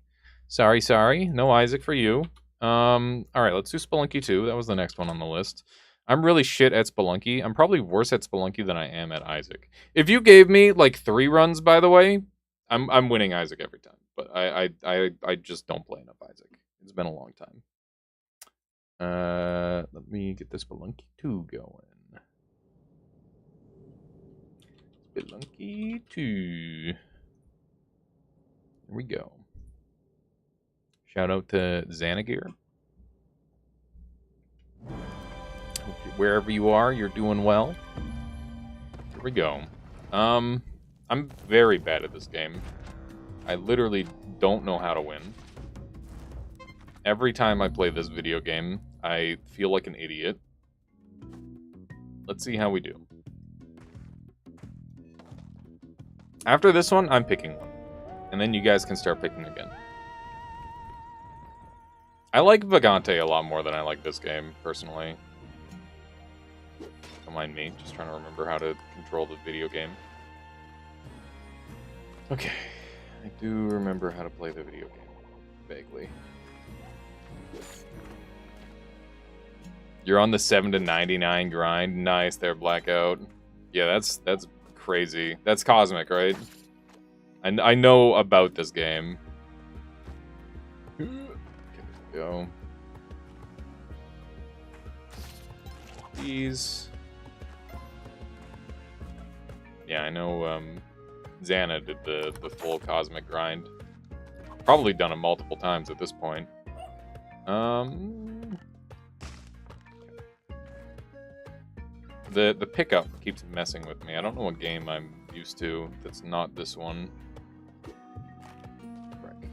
No Isaac for you. Alright, let's do Spelunky 2. That was the next one on the list. I'm really shit at Spelunky. I'm probably worse at Spelunky than I am at Isaac. If you gave me, like, 3 runs, by the way, I'm winning Isaac every time. But I just don't play enough Isaac. It's been a long time. Let me get this Spelunky 2 going. Spelunky 2. Here we go. Shout out to Xanagir. Wherever you are, you're doing well. Here we go. I'm very bad at this game. I literally don't know how to win. Every time I play this video game, I feel like an idiot. Let's see how we do. After this one, I'm picking one. And then you guys can start picking again. I like Vagante a lot more than I like this game, personally. Don't mind me, just trying to remember how to control the video game. Okay, I do remember how to play the video game, vaguely. You're on the 7 to 99 grind. Nice there, Blackout. Yeah, that's crazy. That's Cosmic, right? I know about this game. Okay, there we go. These. Yeah, I know Xana did the full Cosmic grind. Probably done it multiple times at this point. The pickup keeps messing with me. I don't know what game I'm used to that's not this one. Frick.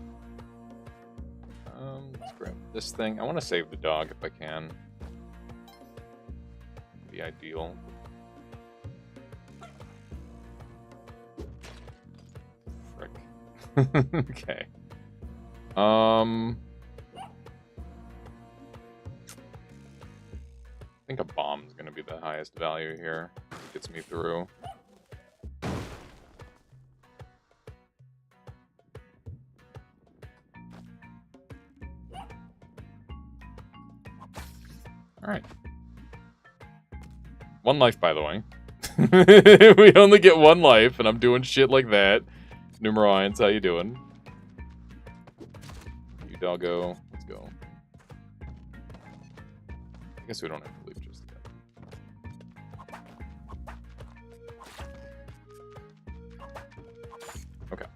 grab this thing. I want to save the dog if I can. Be ideal. Frick. Okay. I think a bomb is going to be the highest value here. It gets me through. Alright. 1 life, by the way. We only get 1 life, and I'm doing shit like that. Numerons, how you doing? You doggo. Let's go. I guess we don't have to leave just yet. Okay.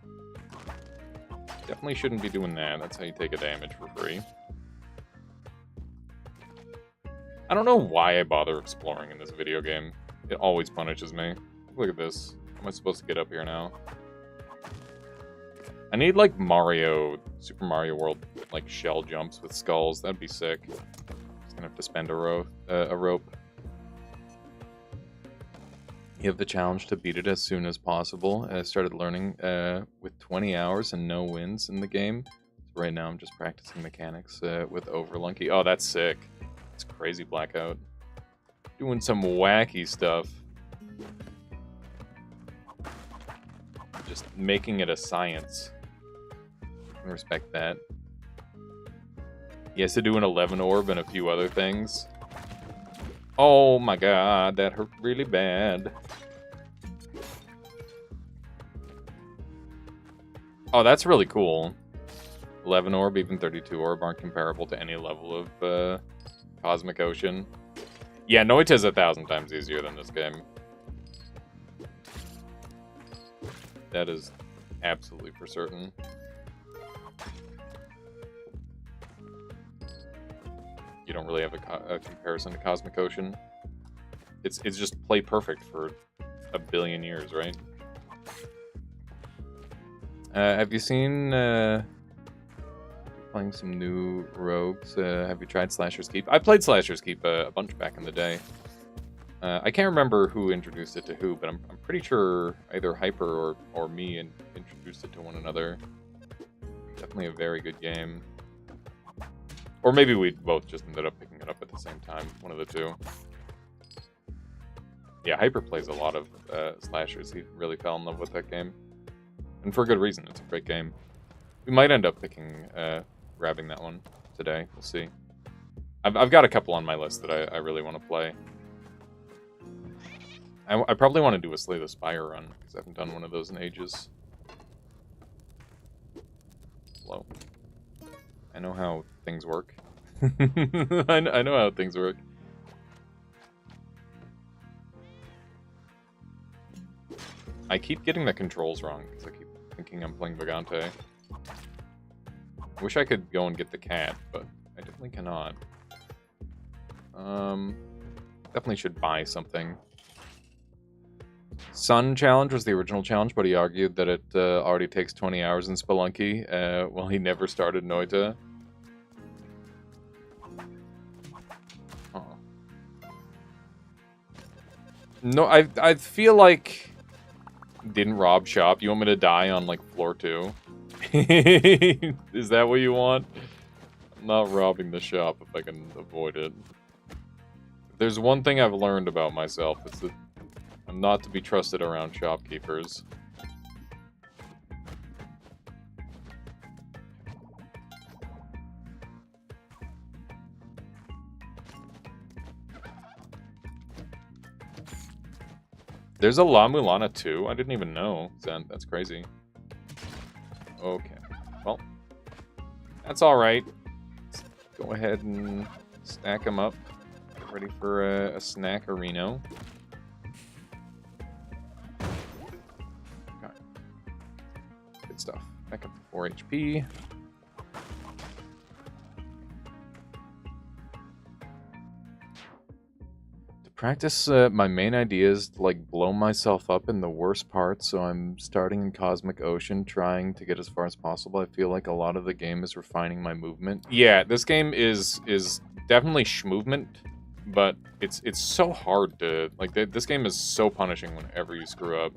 Definitely shouldn't be doing that. That's how you take a damage for free. I don't know why I bother exploring in this video game. It always punishes me. Look at this. How am I supposed to get up here now? I need, like, Super Mario World, like, shell jumps with skulls. That'd be sick. Just gonna have to spend a rope. You have the challenge to beat it as soon as possible. I started learning with 20 hours and no wins in the game. So right now I'm just practicing mechanics with Overlunky. Oh, that's sick. It's crazy, Blackout. Doing some wacky stuff. Just making it a science. I can respect that. He has to do an 11 orb and a few other things. Oh my god, that hurt really bad. Oh, that's really cool. 11 orb, even 32 orb aren't comparable to any level of Cosmic Ocean. Yeah, Noita's 1,000 times easier than this game. That is absolutely for certain. You don't really have a comparison to Cosmic Ocean. It's just play perfect for a billion years, right? Have you seen playing some new rogues? Have you tried Slasher's Keep? I played Slasher's Keep a bunch back in the day. I can't remember who introduced it to who, but I'm pretty sure either Hyper or me introduced it to one another. Definitely a very good game. Or maybe we both just ended up picking it up at the same time. One of the two. Yeah, Hyper plays a lot of slashers. He really fell in love with that game. And for good reason. It's a great game. We might end up grabbing that one today. We'll see. I've got a couple on my list that I really want to play. I probably want to do a Slay the Spire run, because I haven't done one of those in ages. Slow. I know how things work. I know how things work. I keep getting the controls wrong, because I keep thinking I'm playing Vagante. I wish I could go and get the cat, but I definitely cannot. Definitely should buy something. Sun Challenge was the original challenge, but he argued that it already takes 20 hours in Spelunky, while he never started Noita. Oh. No, I feel like... Didn't rob shop. You want me to die on, like, floor 2? Is that what you want? I'm not robbing the shop if I can avoid it. If there's one thing I've learned about myself, it's that I'm not to be trusted around shopkeepers. There's a La Mulana too? I didn't even know. That's crazy. Okay. Well, that's alright. Go ahead and stack them up. Get ready for a snack-areno. Okay. Good stuff. Back up to 4 HP. Practice, my main idea is to, like, blow myself up in the worst parts, so I'm starting in Cosmic Ocean, trying to get as far as possible. I feel like a lot of the game is refining my movement. Yeah, this game is definitely schmovement, but it's so hard to, like, this game is so punishing whenever you screw up.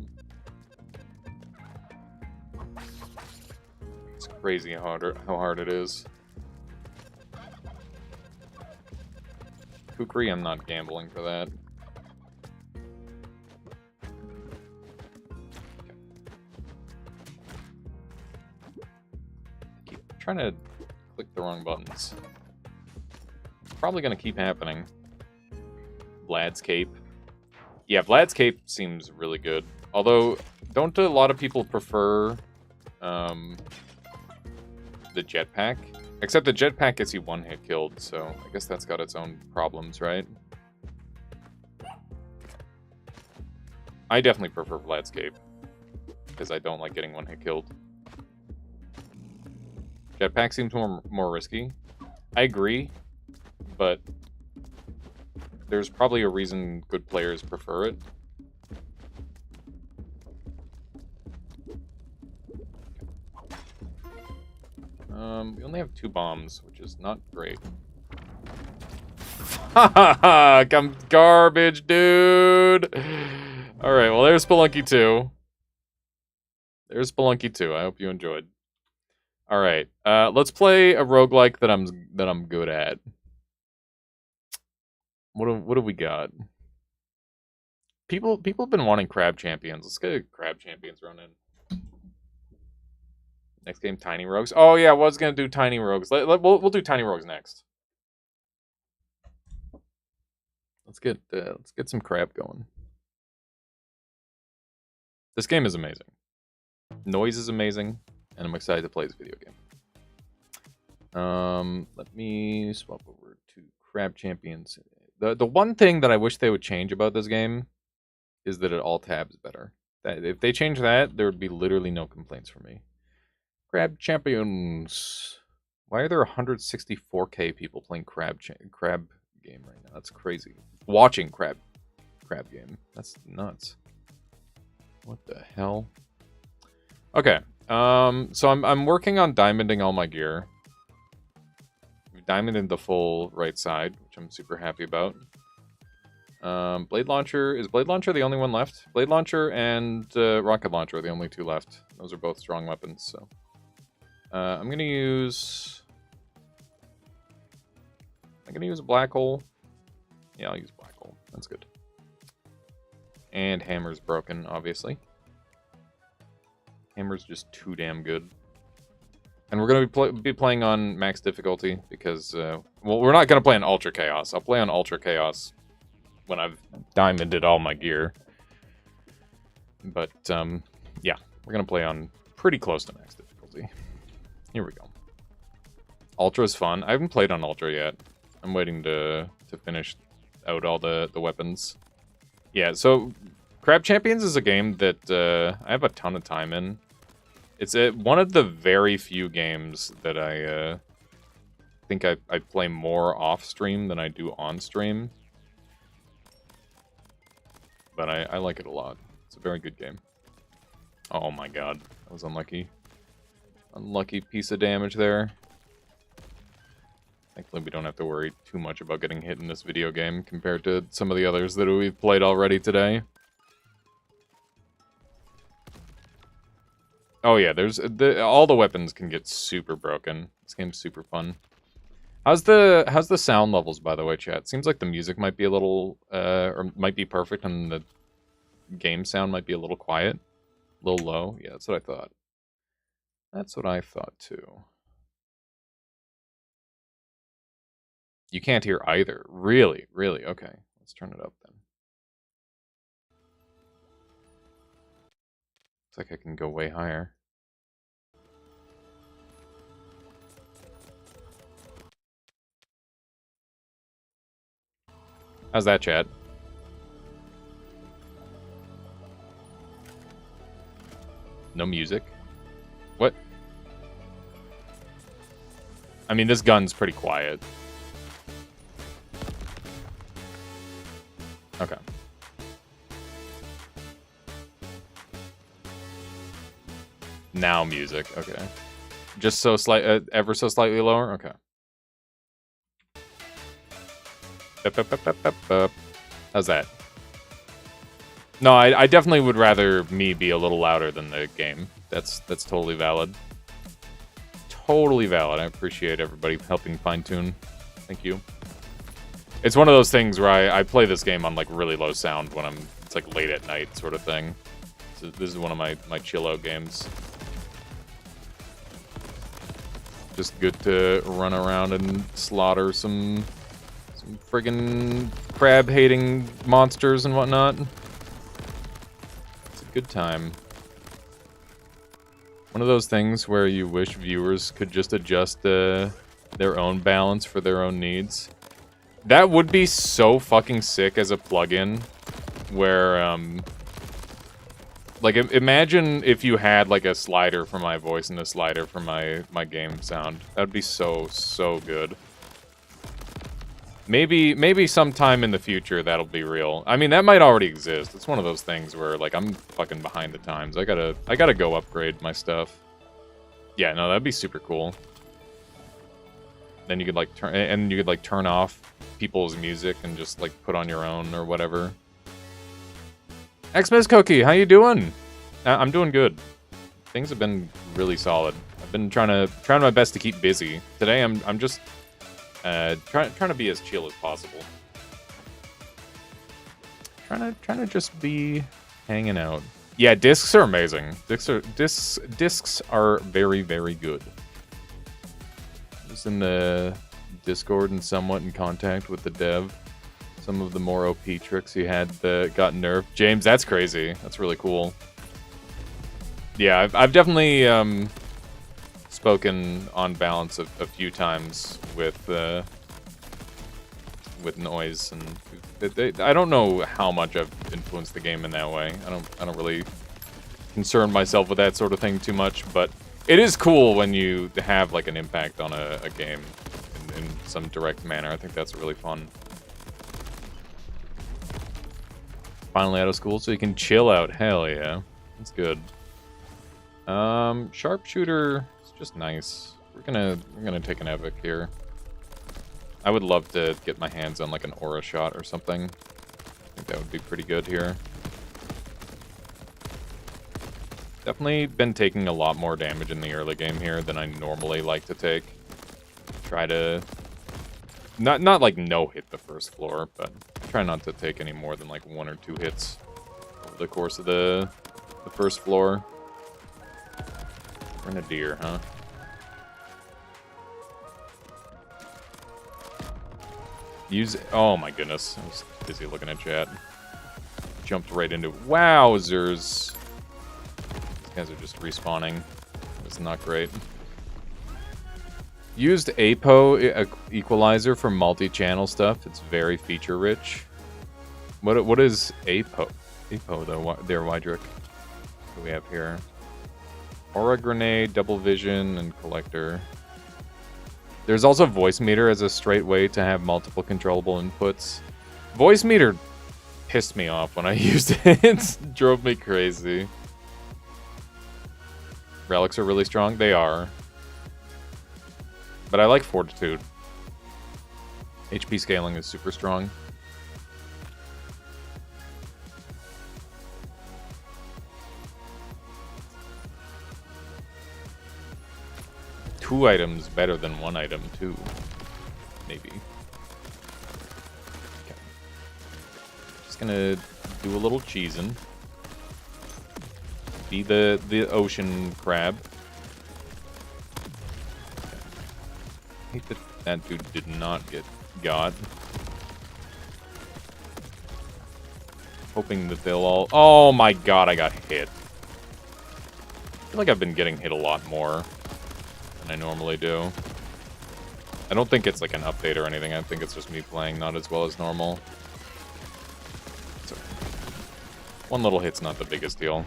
It's crazy how hard it is. Kukri, I'm not gambling for that. Okay. Keep trying to click the wrong buttons. Probably gonna keep happening. Vlad's Cape. Yeah, Vlad's Cape seems really good. Although, don't a lot of people prefer the jetpack? Except the jetpack gets you one-hit killed, so I guess that's got its own problems, right? I definitely prefer Vlad's Cape, because I don't like getting one-hit killed. Jetpack seems more risky. I agree, but there's probably a reason good players prefer it. We only have 2 bombs, which is not great. Ha ha ha! I'm garbage, dude! Alright, well, there's Spelunky 2. There's Spelunky 2. I hope you enjoyed. Alright, let's play a roguelike that I'm good at. What have we got? People have been wanting Crab Champions. Let's get a Crab Champions run in. Next game, Tiny Rogues. Oh yeah, I was gonna do Tiny Rogues. We'll do Tiny Rogues next. Let's get some crab going. This game is amazing. Noise is amazing, and I'm excited to play this video game. Let me swap over to Crab Champions. The one thing that I wish they would change about this game is that it all tabs better. If they change that, there would be literally no complaints from me. Crab Champions. Why are there 164k people playing Crab game right now? That's crazy. Watching Crab game. That's nuts. What the hell? Okay. So I'm working on diamonding all my gear. We've diamonded the full right side, which I'm super happy about. Blade Launcher. Is Blade Launcher the only one left? Blade Launcher and Rocket Launcher are the only 2 left. Those are both strong weapons, so. I'm gonna use a black hole. Yeah, I'll use black hole. That's good. And hammer's broken, obviously. Hammer's just too damn good. And we're gonna be playing on max difficulty because, well, we're not gonna play on Ultra Chaos. I'll play on Ultra Chaos when I've diamonded all my gear. But yeah, we're gonna play on pretty close to max difficulty. Here we go. Ultra is fun. I haven't played on Ultra yet. I'm waiting to finish out all the weapons. Yeah, so Crab Champions is a game that I have a ton of time in. It's one of the very few games that I think I play more off-stream than I do on-stream. But I like it a lot. It's a very good game. Oh my god, that was unlucky. Unlucky piece of damage there. Thankfully, we don't have to worry too much about getting hit in this video game compared to some of the others that we've played already today. Oh yeah, all the weapons can get super broken. This game's super fun. How's the sound levels, by the way, chat? Seems like the music might be a little, or might be perfect, and the game sound might be a little quiet, a little low. Yeah, that's what I thought. That's what I thought too. You can't hear either. Really? Really? Okay. Let's turn it up then. Looks like I can go way higher. How's that, chat? No music? What? I mean, this gun's pretty quiet. Now music. Okay. Just so ever so slightly lower? Okay. How's that? No, I definitely would rather me be a little louder than the game. That's totally valid. Totally valid. I appreciate everybody helping fine-tune. Thank you. It's one of those things where I play this game on like really low sound when it's like late at night sort of thing. So this is one of my chill out games. Just good to run around and slaughter some friggin' crab-hating monsters and whatnot. It's a good time. One of those things where you wish viewers could just adjust their own balance for their own needs. That would be so fucking sick as a plugin, where, like, imagine if you had, like, a slider for my voice and a slider for my game sound. That would be so, so good. Maybe sometime in the future that'll be real. I mean, that might already exist. It's one of those things where, like, I'm fucking behind the times. I gotta go upgrade my stuff. Yeah, no, that'd be super cool. Then you could, like, turn off people's music and just, like, put on your own or whatever. Xmas Cookie, how you doing? I'm doing good. Things have been really solid. I've been trying my best to keep busy. Today I'm just trying to be as chill as possible. Trying to just be hanging out. Yeah, discs are amazing. Discs are very, very good. Just in the Discord and somewhat in contact with the dev. Some of the more OP tricks he had got nerfed. James, that's crazy. That's really cool. Yeah, I've definitely spoken on balance a few times with noise, and I don't know how much I've influenced the game in that way. I don't really concern myself with that sort of thing too much, but it is cool when you have like an impact on a game in some direct manner. I think that's really fun. Finally out of school, so you can chill out. Hell yeah, that's good. Sharpshooter is just nice. We're gonna take an epic here. I would love to get my hands on like an aura shot or something. I think that would be pretty good here. Definitely been taking a lot more damage in the early game here than I normally like to take. Try to not like no hit the first floor, but try not to take any more than like 1 or 2 hits over the course of the first floor. Grenadier, huh? Oh my goodness, I was busy looking at chat. Jumped right into wowzers. These guys are just respawning. It's not great. Used APO equalizer for multi-channel stuff. It's very feature rich. What is APO? APO though, there, Wydrick. What do we have here? Aura grenade, double vision, and collector. There's also voice meter as a straight way to have multiple controllable inputs. Voice meter pissed me off when I used it. It drove me crazy. Relics are really strong. They are. But I like fortitude. HP scaling is super strong. Two items better than one item, too. Maybe. Okay. Just gonna do a little cheesing. Be the ocean crab. Okay. I hate that dude did not get got. Hoping that they'll all... Oh my god, I got hit. I feel like I've been getting hit a lot more than I normally do. I don't think it's like an update or anything. I think it's just me playing not as well as normal. So, one little hit's not the biggest deal.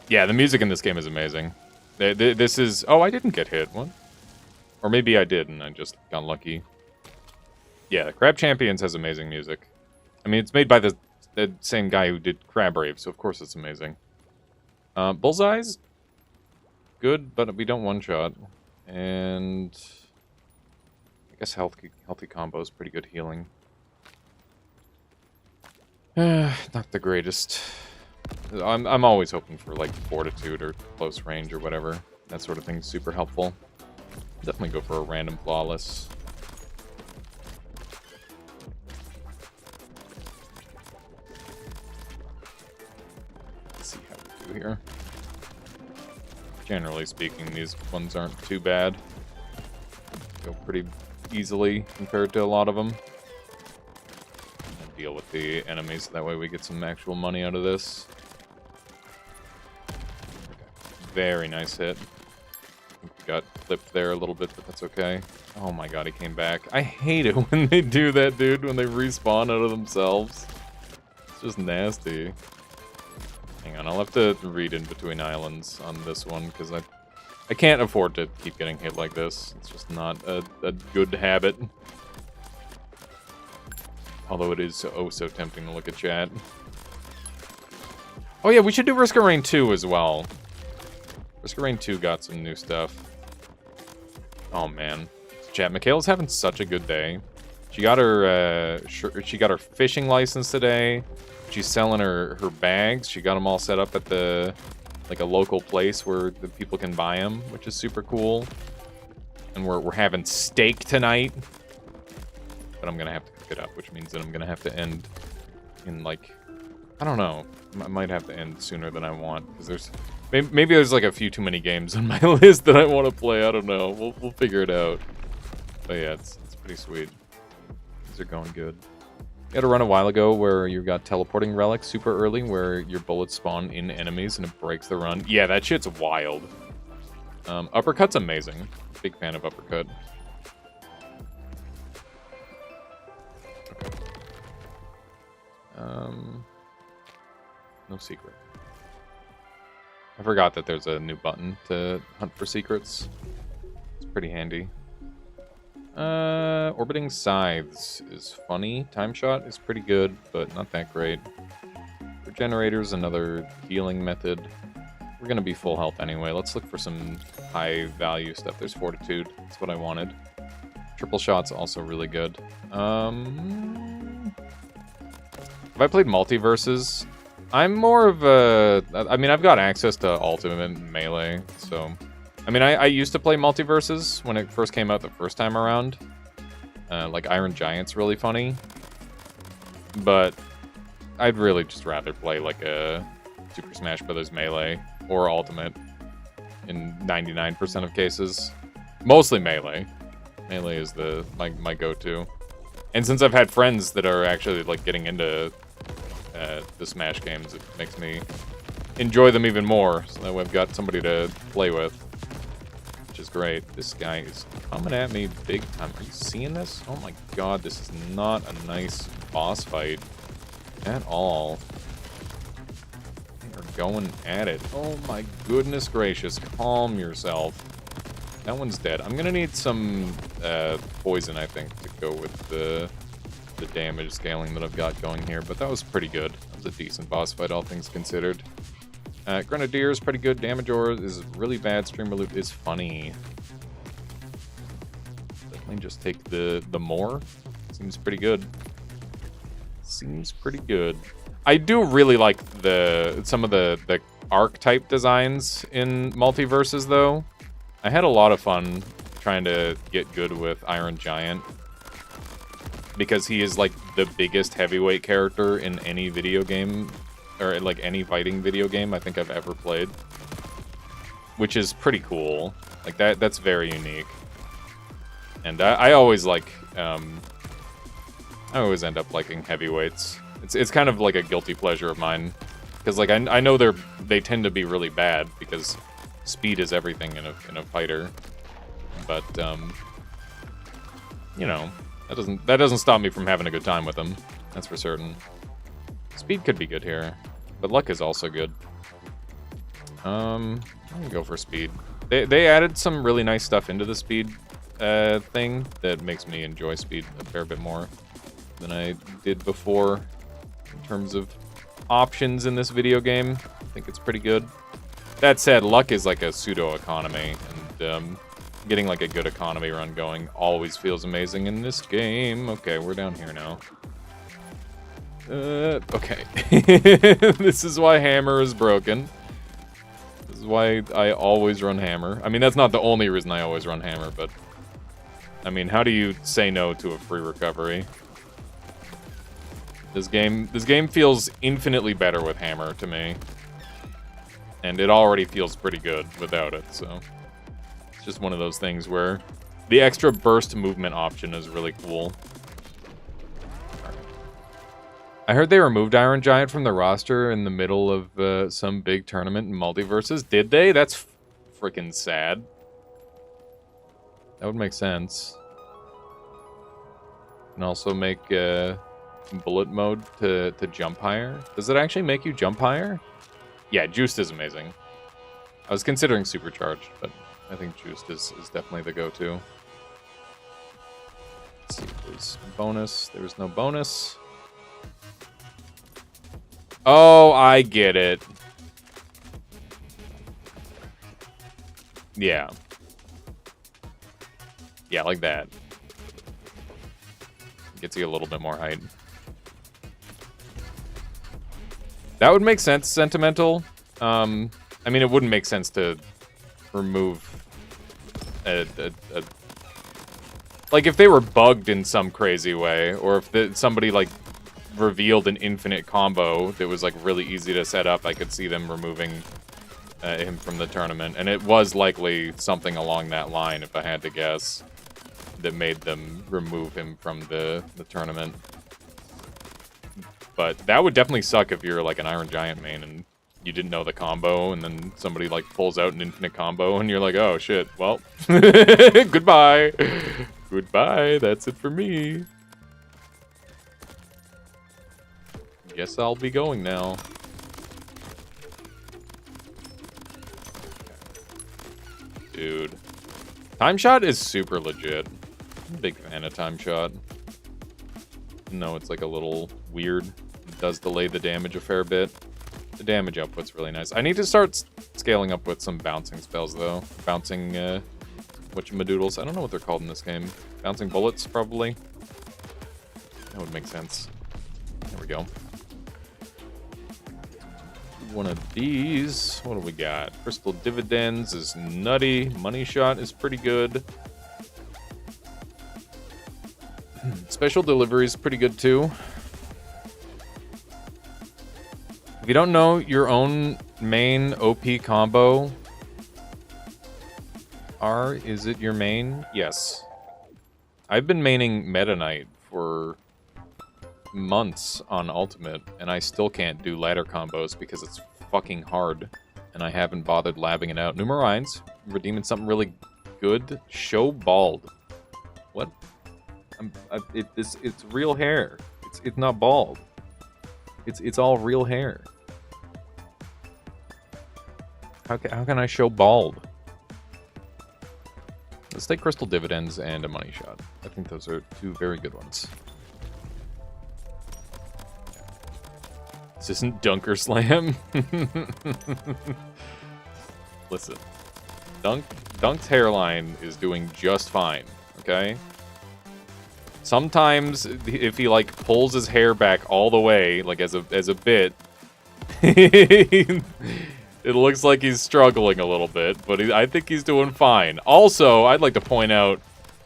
Yeah, the music in this game is amazing. This is... Oh, I didn't get hit. What? Or maybe I did and I just got lucky. Yeah, Crab Champions has amazing music. I mean, it's made by the same guy who did Crab Rave, so of course it's amazing. Bullseye's good, but we don't one-shot. And I guess healthy combo is pretty good healing. Not the greatest. I'm always hoping for like fortitude or close range or whatever. That sort of thing's super helpful. Definitely go for a random flawless. Let's see how we do here. Generally speaking, these ones aren't too bad. Go pretty easily compared to a lot of them. And deal with the enemies, that way we get some actual money out of this. Very nice hit. Got clipped there a little bit, but that's okay. Oh my god, he came back. I hate it when they do that, dude, when they respawn out of themselves. It's just nasty. Hang on, I'll have to read in between islands on this one, because I can't afford to keep getting hit like this. It's just not a good habit. Although it is so tempting to look at chat. Oh yeah, we should do Risk of Rain 2 as well. Risk of Rain 2 got some new stuff. Oh man, chat. Michaela's having such a good day. She got her fishing license today. She's selling her bags. She got them all set up at the a local place where the people can buy them, which is super cool. And we're having steak tonight. But I'm gonna have to cook it up, which means that I'm gonna have to end in like, I don't know. I might have to end sooner than I want, because there's maybe there's like a few too many games on my list that I want to play. I don't know. We'll figure it out. But yeah, it's pretty sweet. These are going good. You had a run a while ago where you got teleporting relics super early, where your bullets spawn in enemies and it breaks the run. Yeah, that shit's wild. Uppercut's amazing. Big fan of uppercut. Okay. No secret. I forgot that there's a new button to hunt for secrets. It's pretty handy. Orbiting Scythes is funny. Time Shot is pretty good, but not that great. Regenerator's another healing method. We're gonna be full health anyway. Let's look for some high value stuff. There's Fortitude. That's what I wanted. Triple Shot's also really good. Have I played Multiverses? I'm more of a... I mean, I've got access to Ultimate and Melee, so... I mean, I used to play Multiverses when it first came out the first time around. Like, Iron Giant's really funny. But I'd really just rather play, like, a Super Smash Bros. Melee or Ultimate in 99% of cases. Mostly Melee. Melee is my go-to. And since I've had friends that are actually, like, getting into the Smash games, it makes me enjoy them even more. So that way I've got somebody to play with. Which is great. This guy is coming at me big time. Are you seeing this? Oh my god, this is not a nice boss fight at all. They are going at it. Oh my goodness gracious. Calm yourself. That one's dead. I'm gonna need some poison, I think, to go with the damage scaling that I've got going here, but that was pretty good. That was a decent boss fight, all things considered. Grenadier is pretty good. Damage Ore is really bad. Streamer Loop is funny. Definitely just take the more. Seems pretty good. Seems pretty good. I do really like some of the archetype designs in Multiverses, though. I had a lot of fun trying to get good with Iron Giant, because he is like the biggest heavyweight character in any video game, or like any fighting video game I think I've ever played, which is pretty cool. Like that's very unique. And I always like I always end up liking heavyweights. It's kind of like a guilty pleasure of mine, because like I know they tend to be really bad because speed is everything in a fighter, but you know, that doesn't stop me from having a good time with them. That's for certain. Speed could be good here, but luck is also good. I'm gonna go for speed. They added some really nice stuff into the speed thing that makes me enjoy speed a fair bit more than I did before in terms of options in this video game. I think it's pretty good. That said, luck is like a pseudo-economy, and getting like a good economy run going always feels amazing in this game. Okay, we're down here now. Okay. This is why hammer is broken. This is why I always run hammer. I mean, that's not the only reason I always run hammer, but... I mean, how do you say no to a free recovery? This game feels infinitely better with hammer to me. And it already feels pretty good without it, so... It's just one of those things where the extra burst movement option is really cool. I heard they removed Iron Giant from the roster in the middle of some big tournament in Multiverses. Did they? That's freaking sad. That would make sense. And also make bullet mode to jump higher. Does it actually make you jump higher? Yeah, Juiced is amazing. I was considering Supercharged, but I think Juiced is definitely the go-to. Let's see if there's bonus. There was no bonus. Oh, I get it. Yeah. Yeah, like that. Gets you a little bit more height. That would make sense, Sentimental. I mean, it wouldn't make sense to remove like, if they were bugged in some crazy way, or if somebody, like, revealed an infinite combo that was, like, really easy to set up, I could see them removing him from the tournament. And it was likely something along that line, if I had to guess, that made them remove him from the tournament. But that would definitely suck if you're, like, an Iron Giant main and you didn't know the combo, and then somebody, like, pulls out an infinite combo, and you're like, oh, shit, well, goodbye. Goodbye, that's it for me. Guess I'll be going now. Dude. Time Shot is super legit. I'm a big fan of Time Shot. No, it's like a little weird. It does delay the damage a fair bit. The damage output's really nice. I need to start scaling up with some bouncing spells, though. Bouncing, whatchamadoodles. I don't know what they're called in this game. Bouncing bullets, probably. That would make sense. There we go. One of these. What do we got? Crystal Dividends is nutty. Money Shot is pretty good. Special Delivery is pretty good, too. If you don't know your own main OP combo, is it your main? Yes. I've been maining Meta Knight for months on Ultimate, and I still can't do ladder combos because it's fucking hard, and I haven't bothered labbing it out. Numerines, redeeming something really good. Show bald. What? It's real hair. It's not bald. It's all real hair. How can I show bald? Let's take Crystal Dividends and a Money Shot. I think those are two very good ones. This isn't Dunker Slam. Listen, Dunk's hairline is doing just fine. Okay. Sometimes, if he, like, pulls his hair back all the way, like, as a bit, it looks like he's struggling a little bit, but I think he's doing fine. Also, I'd like to point out,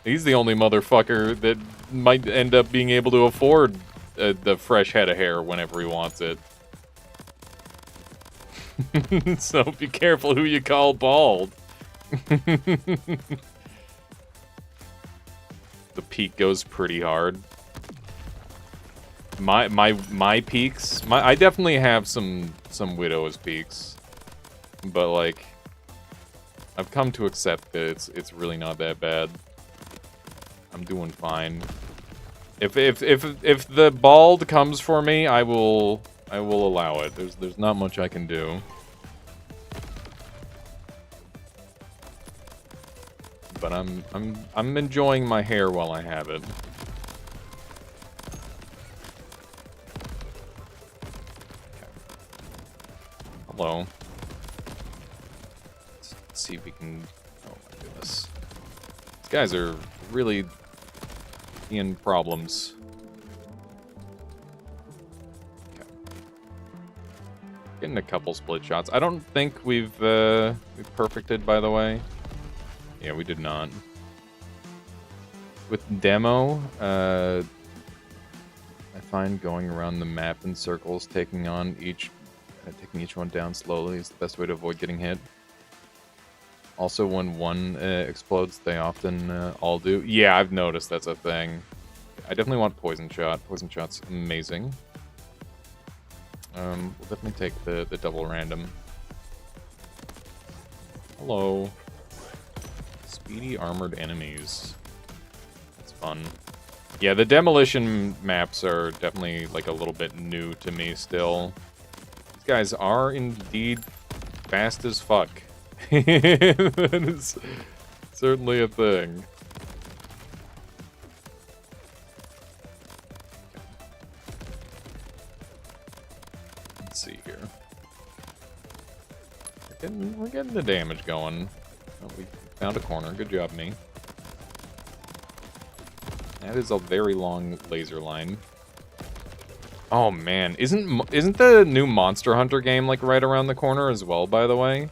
he's the only motherfucker that might end up being able to afford the fresh head of hair whenever he wants it. So be careful who you call bald. The peak goes pretty hard. My peaks, I definitely have some Widow's peaks, but like I've come to accept that it's really not that bad. I'm doing fine. If the bald comes for me, I will allow it. There's not much I can do. But I'm enjoying my hair while I have it. Okay. Hello. see if we can... Oh my goodness. These guys are really in problems. Okay. Getting a couple split shots. I don't think we've perfected, by the way. Yeah, we did not. With demo, I find going around the map in circles, taking each one down slowly is the best way to avoid getting hit. Also, when one explodes, they often all do. Yeah, I've noticed that's a thing. I definitely want Poison Shot. Poison Shot's amazing. We'll definitely take the double random. Hello. Speedy armored enemies. That's fun. Yeah, the demolition maps are definitely like a little bit new to me still. These guys are indeed fast as fuck. That is certainly a thing. Let's see here. We're getting the damage going. Oh, we found a corner. Good job, me. That is a very long laser line. Oh man, isn't the new Monster Hunter game like right around the corner as well, by the way?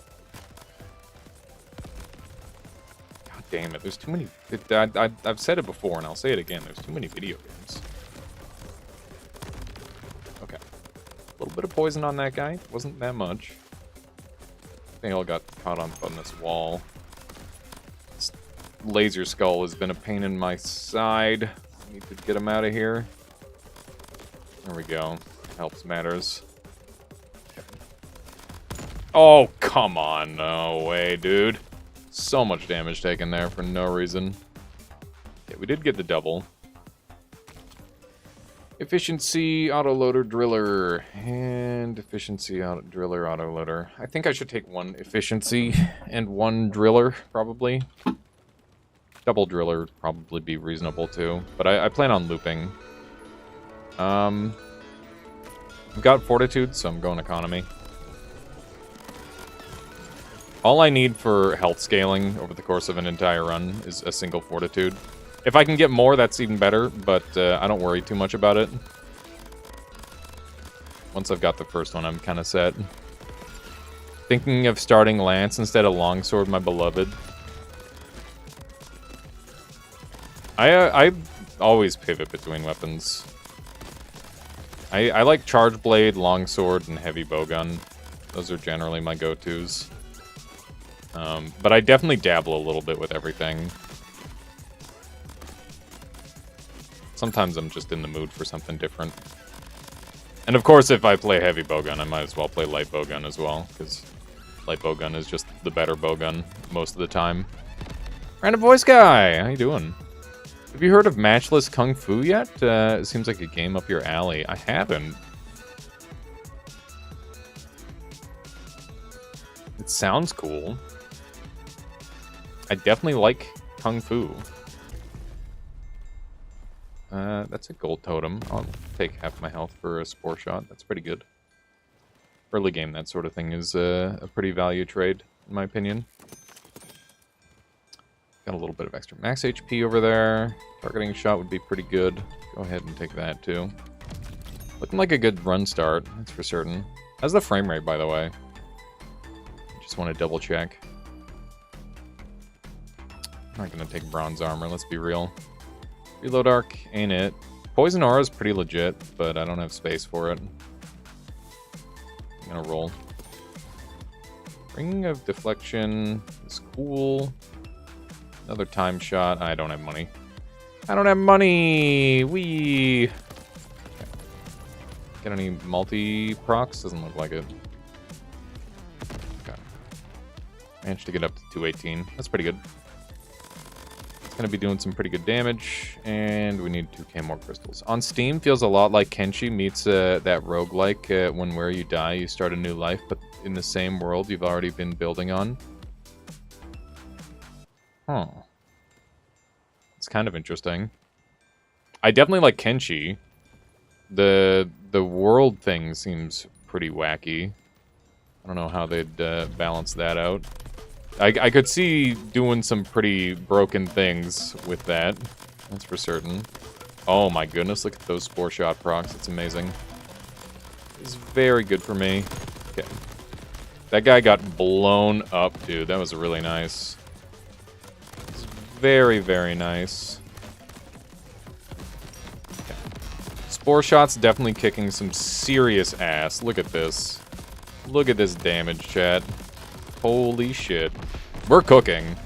God damn it, there's too many... I've said it before and I'll say it again, there's too many video games. Okay. A little bit of poison on that guy, wasn't that much. I think I all got caught on this wall. This laser skull has been a pain in my side. I need to get him out of here. There we go. Helps matters. Okay. Oh, come on. No way, dude. So much damage taken there for no reason. Okay, we did get the double. Efficiency, autoloader, driller. And efficiency, driller, autoloader. I think I should take one efficiency and one driller, probably. Double driller would probably be reasonable, too. But I plan on looping. I've got fortitude, so I'm going economy. All I need for health scaling over the course of an entire run is a single fortitude. If I can get more, that's even better, but I don't worry too much about it. Once I've got the first one, I'm kind of set. Thinking of starting Lance instead of Longsword, my beloved. I always pivot between weapons. I like Charge Blade, Longsword, and Heavy Bowgun. Those are generally my go-tos. But I definitely dabble a little bit with everything. Sometimes I'm just in the mood for something different. And of course, if I play Heavy Bowgun, I might as well play Light Bowgun as well, because Light Bowgun is just the better bowgun most of the time. Random Voice Guy! How you doing? Have you heard of Matchless Kung Fu yet? It seems like a game up your alley. I haven't. It sounds cool. I definitely like Kung Fu. That's a gold totem. I'll take half my health for a Spore Shot. That's pretty good. Early game, that sort of thing is a pretty value trade, in my opinion. Got a little bit of extra max HP over there. Targeting shot would be pretty good. Go ahead and take that, too. Looking like a good run start, that's for certain. How's the frame rate, by the way? Just want to double check. I'm not going to take bronze armor, let's be real. Reload arc ain't it. Poison aura is pretty legit, but I don't have space for it. I'm going to roll. Ring of Deflection is cool. Another time shot. I don't have money. I don't have money! Wee! Okay. Get any multi-procs? Doesn't look like it. Okay. Managed to get up to 218. That's pretty good. It's going to be doing some pretty good damage. And we need 2k more crystals. On Steam, feels a lot like Kenshi meets that roguelike. When where you die, you start a new life, but in the same world you've already been building on. Huh. It's kind of interesting. I definitely like Kenshi. The world thing seems pretty wacky. I don't know how they'd balance that out. I could see doing some pretty broken things with that. That's for certain. Oh my goodness, look at those Spore Shot procs. It's amazing. It's very good for me. Okay. That guy got blown up, dude. That was really nice. It's very, very nice. Okay. Spore Shot's definitely kicking some serious ass. Look at this. Look at this damage, chat. Holy shit. We're cooking.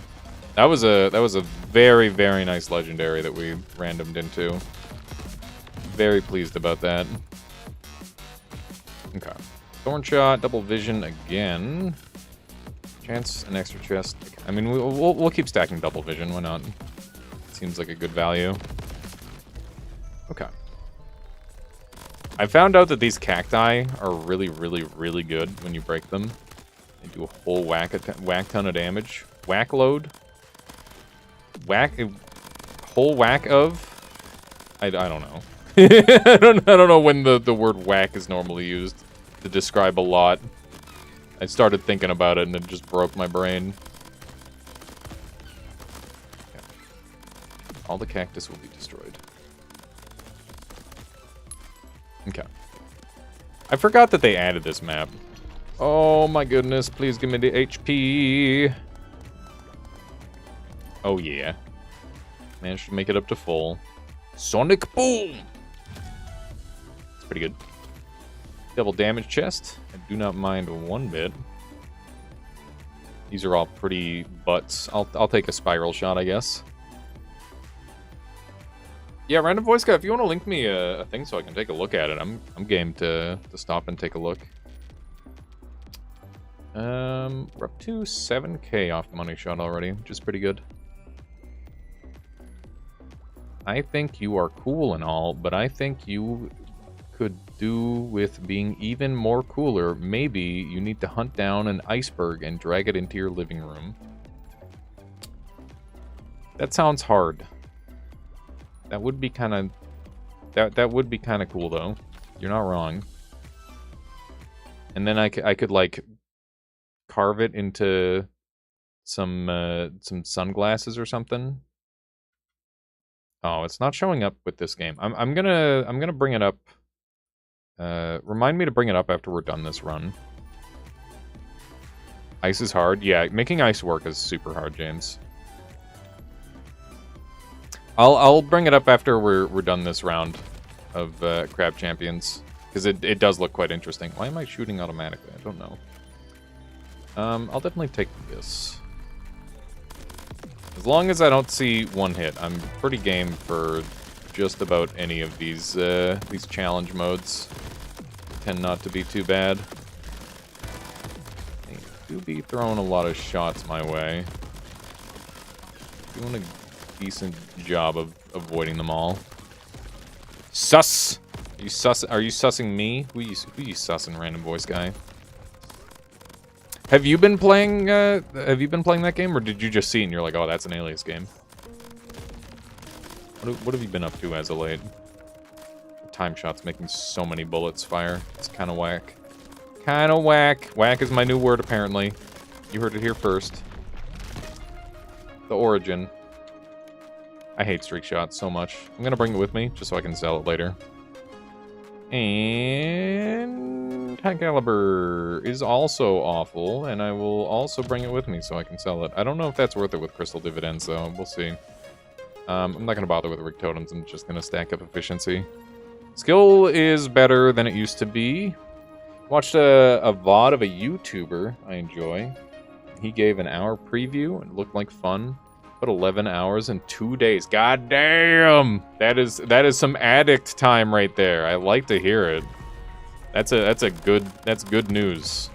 That was a very, very nice legendary that we randomed into. Very pleased about that. Okay. Thorn Shot, double vision again. Chance, an extra chest. I mean, we'll keep stacking double vision. Why not? Seems like a good value. Okay. I found out that these cacti are really, really, really good when you break them. They do a whole whack ton of damage. Whack load. Whole whack of. I don't know. I don't know when the word whack is normally used to describe a lot. I started thinking about it and it just broke my brain. Okay. All the cactus will be destroyed. Okay. I forgot that they added this map. Oh my goodness, please give me the HP. Oh yeah. Managed to make it up to full. Sonic Boom! It's pretty good. Double damage chest. I do not mind one bit. These are all pretty butts. I'll take a spiral shot, I guess. Yeah, random voice guy, if you want to link me a thing so I can take a look at it, I'm game to stop and take a look. We're up to 7k off the money shot already, which is pretty good. I think you are cool and all, but I think you could do with being even more cooler. Maybe you need to hunt down an iceberg and drag it into your living room. That sounds hard. That would be kind of... That would be kind of cool, though. You're not wrong. And then I could like, carve it into some sunglasses or something. Oh, it's not showing up with this game. I'm gonna bring it up. Remind me to bring it up after we're done this run. Ice is hard. Yeah, making ice work is super hard, James. I'll bring it up after we're done this round of Crab Champions, because it does look quite interesting. Why am I shooting automatically? I don't know. I'll definitely take this. As long as I don't see one hit, I'm pretty game for just about any of these challenge modes. Tend not to be too bad. They do be throwing a lot of shots my way. Doing a decent job of avoiding them all. Sus! Are you sussing me? Who you sussing, random voice guy? Have you been playing that game, or did you just see it and you're like, oh, that's an Alias game? What have you been up to as of late? Time shot's making so many bullets fire. It's kind of whack. Kind of whack. Whack is my new word, apparently. You heard it here first. The origin. I hate streak shots so much. I'm gonna bring it with me, just so I can sell it later. And High Caliber is also awful, and I will also bring it with me so I can sell it. I don't know if that's worth it with Crystal Dividends, though. We'll see. I'm not going to bother with Rig Totems. I'm just going to stack up efficiency. Skill is better than it used to be. Watched a VOD of a YouTuber I enjoy. He gave an hour preview, and it looked like fun. But 11 hours in 2 days. God damn! That is some addict time right there. I like to hear it. That's good news.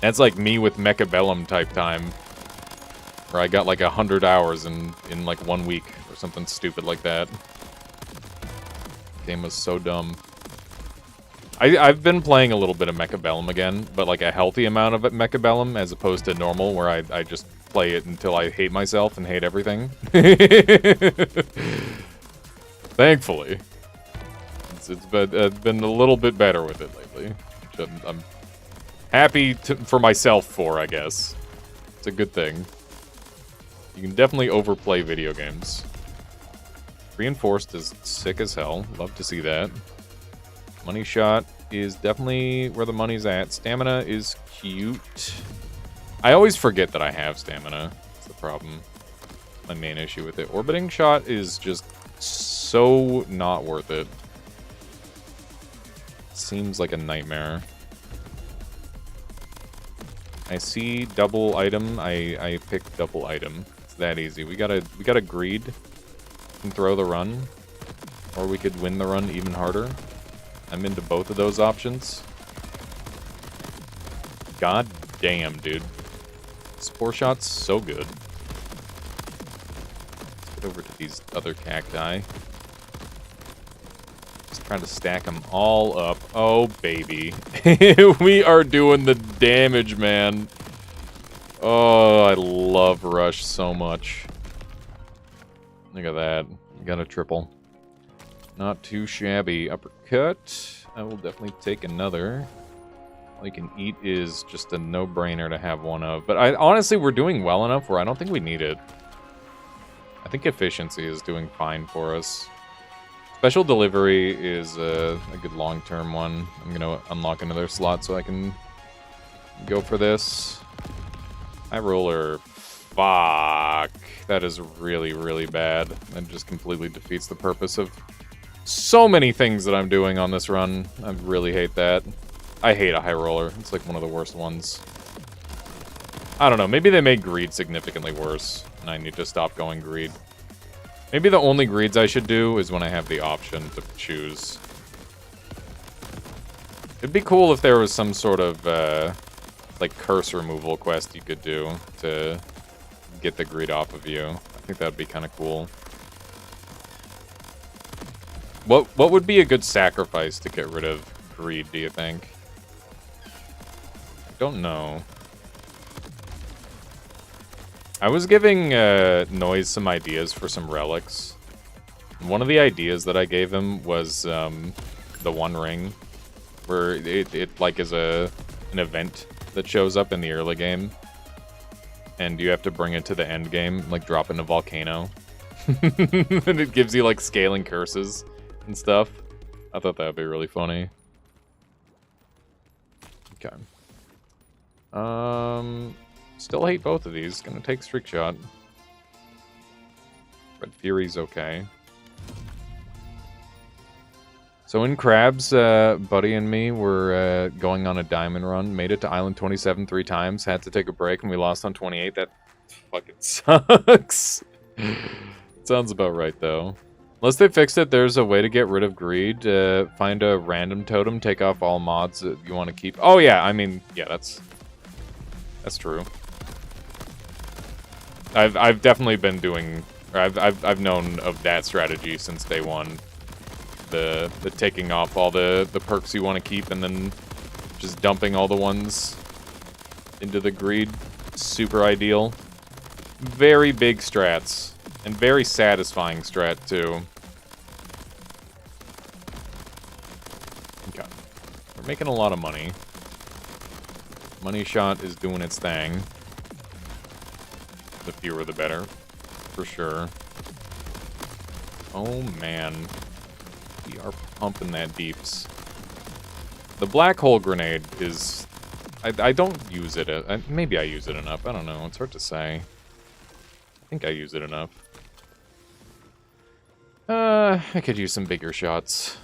That's like me with Mechabellum type time. Where I got like 100 hours in like 1 week or something stupid like that. Game was so dumb. I've been playing a little bit of Mechabellum again, but like a healthy amount of Mechabellum as opposed to normal where I just play it until I hate myself and hate everything. Thankfully. It's been a little bit better with it lately. Which I'm happy for myself for, I guess. It's a good thing. You can definitely overplay video games. Reinforced is sick as hell. Love to see that. Money shot is definitely where the money's at. Stamina is cute. I always forget that I have stamina. That's the problem. My main issue with it. Orbiting shot is just so not worth it. Seems like a nightmare. I see double item. I pick double item. It's that easy. We gotta greed and throw the run, or we could win the run even harder. I'm into both of those options. God damn, dude. Spore shot's so good. Let's get over to these other cacti. Just trying to stack them all up. Oh, baby. We are doing the damage, man. Oh, I love Rush so much. Look at that. We got a triple. Not too shabby. Uppercut. I will definitely take another. All you can eat is just a no-brainer to have one of. But honestly, we're doing well enough where I don't think we need it. I think efficiency is doing fine for us. Special delivery is a good long-term one. I'm going to unlock another slot so I can go for this. High roller. Fuck. That is really, really bad. That just completely defeats the purpose of so many things that I'm doing on this run. I really hate that. I hate a high roller. It's like one of the worst ones. I don't know. Maybe they made greed significantly worse, and I need to stop going greed. Maybe the only greeds I should do is when I have the option to choose. It'd be cool if there was some sort of, like, curse removal quest you could do to get the greed off of you. I think that'd be kind of cool. What would be a good sacrifice to get rid of greed, do you think? I don't know. I was giving Noise some ideas for some relics. One of the ideas that I gave him was the One Ring, where it like is an event that shows up in the early game, and you have to bring it to the end game, like drop in a volcano, and it gives you like scaling curses and stuff. I thought that would be really funny. Okay. Still hate both of these. Gonna take Streak Shot. Red Fury's okay. So in Crabs, Buddy and me were going on a diamond run. Made it to Island 27 3 times. Had to take a break, and we lost on 28. That fucking sucks. Sounds about right, though. Unless they fixed it, there's a way to get rid of greed. Find a random totem, take off all mods that you want to keep. Oh yeah, I mean, yeah, that's true. I've definitely been doing, or I've known of that strategy since day one. The taking off all the perks you want to keep and then just dumping all the ones into the greed. Super ideal. Very big strats. And very satisfying strat, too. Okay. We're making a lot of money. Money shot is doing its thing. The fewer the better. For sure. Oh, man. We are pumping that deeps. The black hole grenade is... I don't use it. Maybe I use it enough. I don't know. It's hard to say. I think I use it enough. I could use some bigger shots.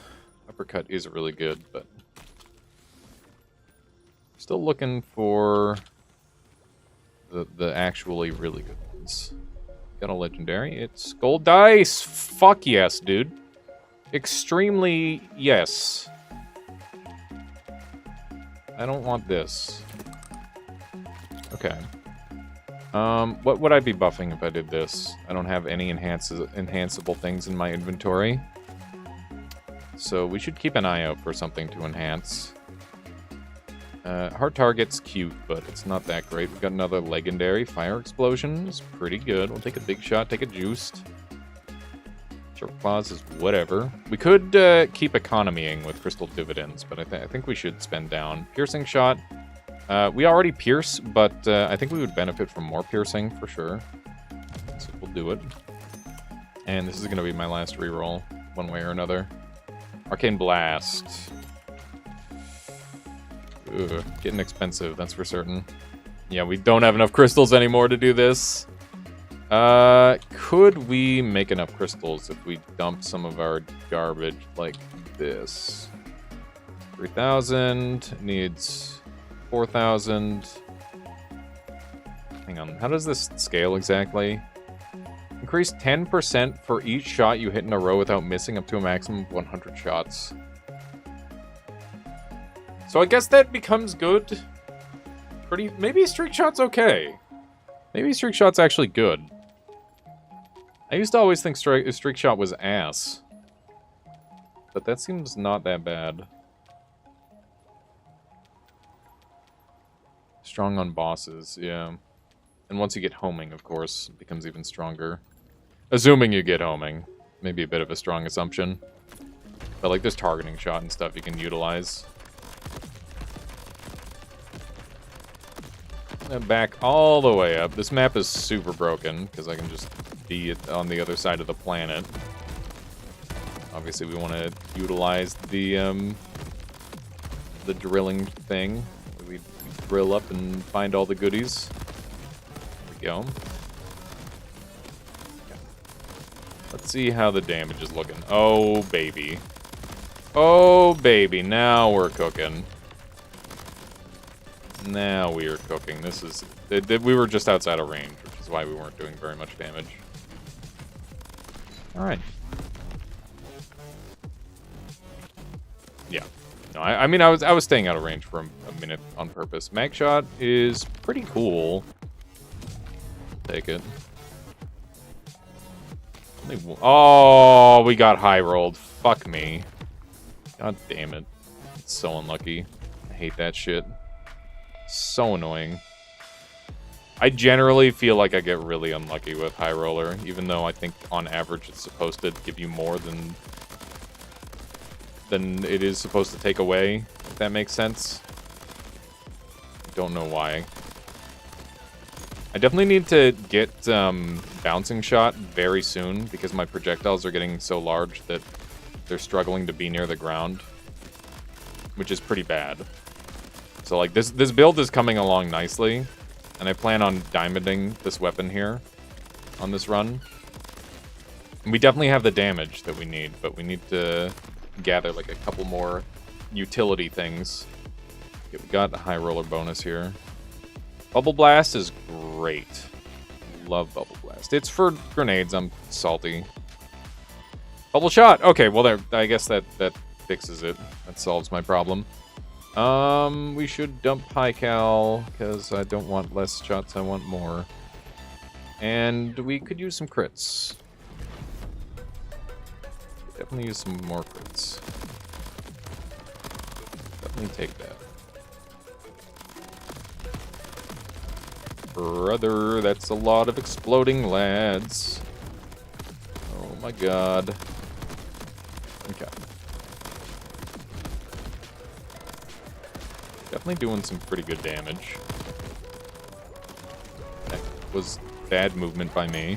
Uppercut is really good, but... Still looking for the actually really good ones. Got a legendary. It's gold dice! Fuck yes, dude. Extremely yes. I don't want this. Okay. What would I be buffing if I did this? I don't have any enhanceable things in my inventory. So we should keep an eye out for something to enhance. Hard target's cute, but it's not that great. We've got another legendary. Fire explosion is pretty good. We'll take a big shot, take a juiced. Sharp claws is whatever. We could keep economying with crystal dividends, but I think we should spend down. Piercing shot We already pierce, but I think we would benefit from more piercing for sure. So we'll do it. And this is going to be my last reroll, one way or another. Arcane Blast. Ugh, getting expensive, that's for certain. Yeah, we don't have enough crystals anymore to do this. Could we make enough crystals if we dump some of our garbage like this? 3,000 needs 4,000. Hang on, how does this scale exactly? Increase 10% for each shot you hit in a row without missing up to a maximum of 100 shots. So I guess that becomes good. Maybe Streak Shot's okay. Maybe Streak Shot's actually good. I used to always think Streak Shot was ass. But that seems not that bad. Strong on bosses, yeah. And once you get homing, of course, it becomes even stronger. Assuming you get homing. Maybe a bit of a strong assumption. But like there's targeting shot and stuff you can utilize. And back all the way up. This map is super broken, because I can just be on the other side of the planet. Obviously we want to utilize the drilling thing. We drill up and find all the goodies. There we go. Okay. Let's see how the damage is looking. Oh, baby. Oh, baby. Now we're cooking. Now we are cooking. This is... We were just outside of range, which is why we weren't doing very much damage. Alright. Yeah. No, I mean, I was staying out of range for a minute on purpose. Mag Shot is pretty cool. Take it. Oh, we got high rolled. Fuck me. God damn it. It's so unlucky. I hate that shit. So annoying. I generally feel like I get really unlucky with High Roller, even though I think on average it's supposed to give you more than it is supposed to take away, if that makes sense. Don't know why. I definitely need to get Bouncing Shot very soon, because my projectiles are getting so large that they're struggling to be near the ground, which is pretty bad. So like this build is coming along nicely, and I plan on diamonding this weapon here on this run. And we definitely have the damage that we need, but we need to gather like a couple more utility things. Okay, we got a high roller bonus here. Bubble Blast is great. Love Bubble Blast. It's for grenades. I'm salty. Bubble Shot. Okay, well there. I guess that fixes it. That solves my problem. We should dump High Cal, because I don't want less shots, I want more. And we could use some crits. Definitely use some more crits. Definitely take that. Brother, that's a lot of exploding lads. Oh my god. Okay. Definitely doing some pretty good damage. That was bad movement by me.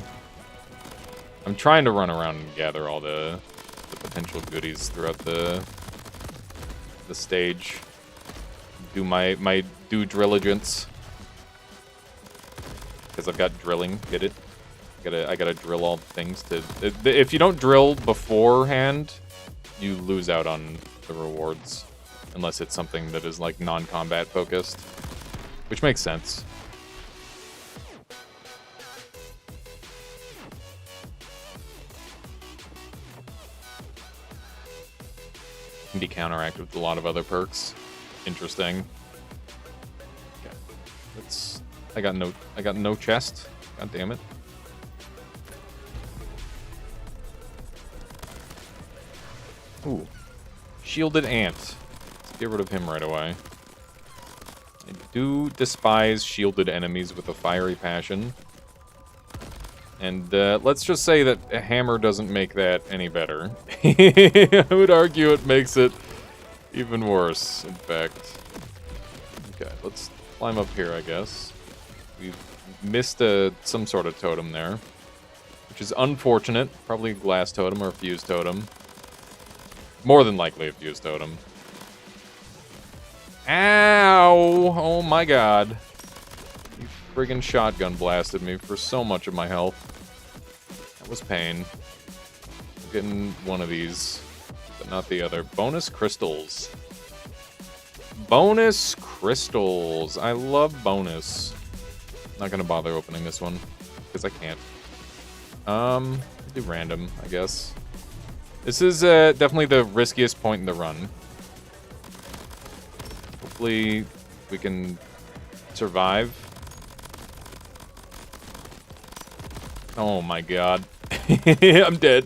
I'm trying to run around and gather all the potential goodies throughout the stage. Do my due diligence. Because I've got drilling, get it? I gotta drill all things to... If you don't drill beforehand, you lose out on the rewards. Unless it's something that is, like, non-combat focused. Which makes sense. Can be counteracted with a lot of other perks. Interesting. Okay. Let's... I got no chest. God damn it. Ooh. Shielded Ant. Get rid of him right away. I do despise shielded enemies with a fiery passion. And let's just say that a hammer doesn't make that any better. I would argue it makes it even worse, in fact. Okay, let's climb up here, I guess. We've missed some sort of totem there, which is unfortunate. Probably a glass totem or a fuse totem. More than likely a fuse totem. Ow! Oh my god. You friggin' shotgun blasted me for so much of my health. That was pain. I'm getting one of these, but not the other. Bonus crystals. Bonus crystals. I love bonus. Not gonna bother opening this one, because I can't. Do random, I guess. This is definitely the riskiest point in the run. Hopefully we can survive. Oh my god. I'm dead.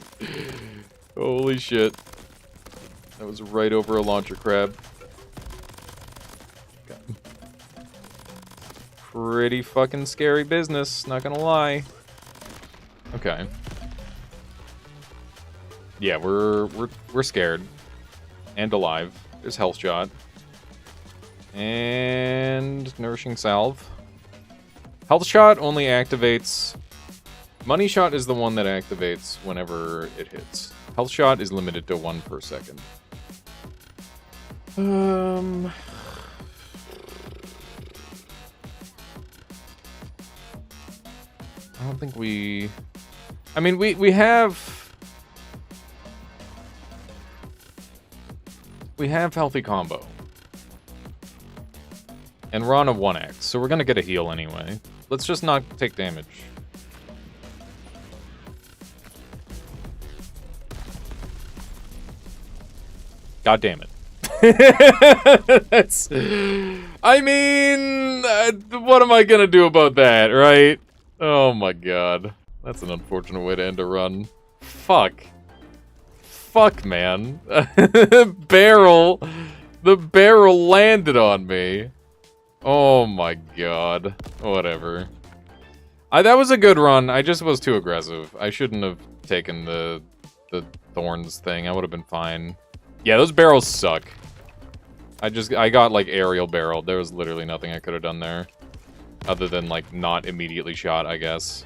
Holy shit. That was right over a launcher crab. Pretty fucking scary business, not gonna lie. Okay. Yeah, we're scared. And alive. There's health shot. And nourishing salve. Health shot only activates. Money shot is the one that activates whenever it hits. Health shot is limited to 1 per second. I don't think we... I mean, we have... We have healthy combo. And we're on a 1x, so we're gonna get a heal anyway. Let's just not take damage. God damn it. That's... I mean... what am I gonna do about that, right? Oh my god. That's an unfortunate way to end a run. Fuck. Fuck, man. Barrel. The barrel landed on me. Oh my god. Whatever. That was a good run. I just was too aggressive. I shouldn't have taken the thorns thing. I would have been fine. Yeah, those barrels suck. I got like aerial barreled. There was literally nothing I could have done there. Other than like not immediately shot, I guess.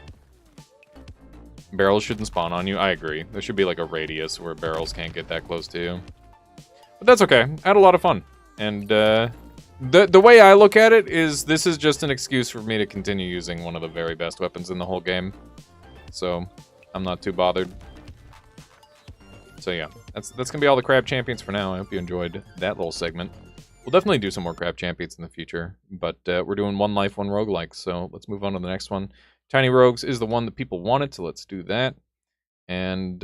Barrels shouldn't spawn on you. I agree. There should be like a radius where barrels can't get that close to you. But that's okay. I had a lot of fun. And the way I look at it is this is just an excuse for me to continue using one of the very best weapons in the whole game. So I'm not too bothered. So yeah, that's gonna be all the crab champions for now. I hope you enjoyed that little segment. We'll definitely do some more crab champions in the future, but we're doing one life, one roguelike, so let's move on to the next one. Tiny Rogues is the one that people wanted, so let's do that. And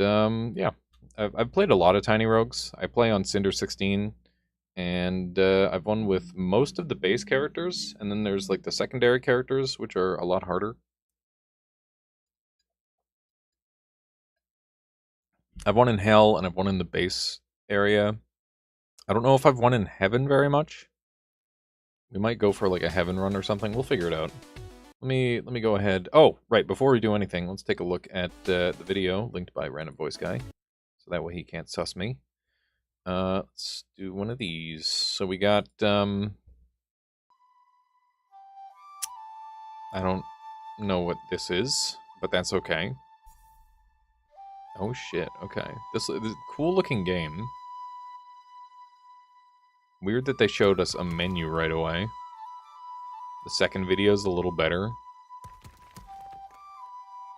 yeah, I've played a lot of Tiny Rogues. I play on Cinder 16, and I've won with most of the base characters, and then there's like the secondary characters, which are a lot harder. I've won in Hell, and I've won in the base area. I don't know if I've won in Heaven very much. We might go for like a Heaven run or something. We'll figure it out. Let me go ahead. Oh, right. Before we do anything, let's take a look at the video linked by Random Voice Guy, so that way he can't suss me. Let's do one of these. So we got I don't know what this is, but that's okay. Oh shit. Okay. This is a cool looking game. Weird that they showed us a menu right away. The second video is a little better.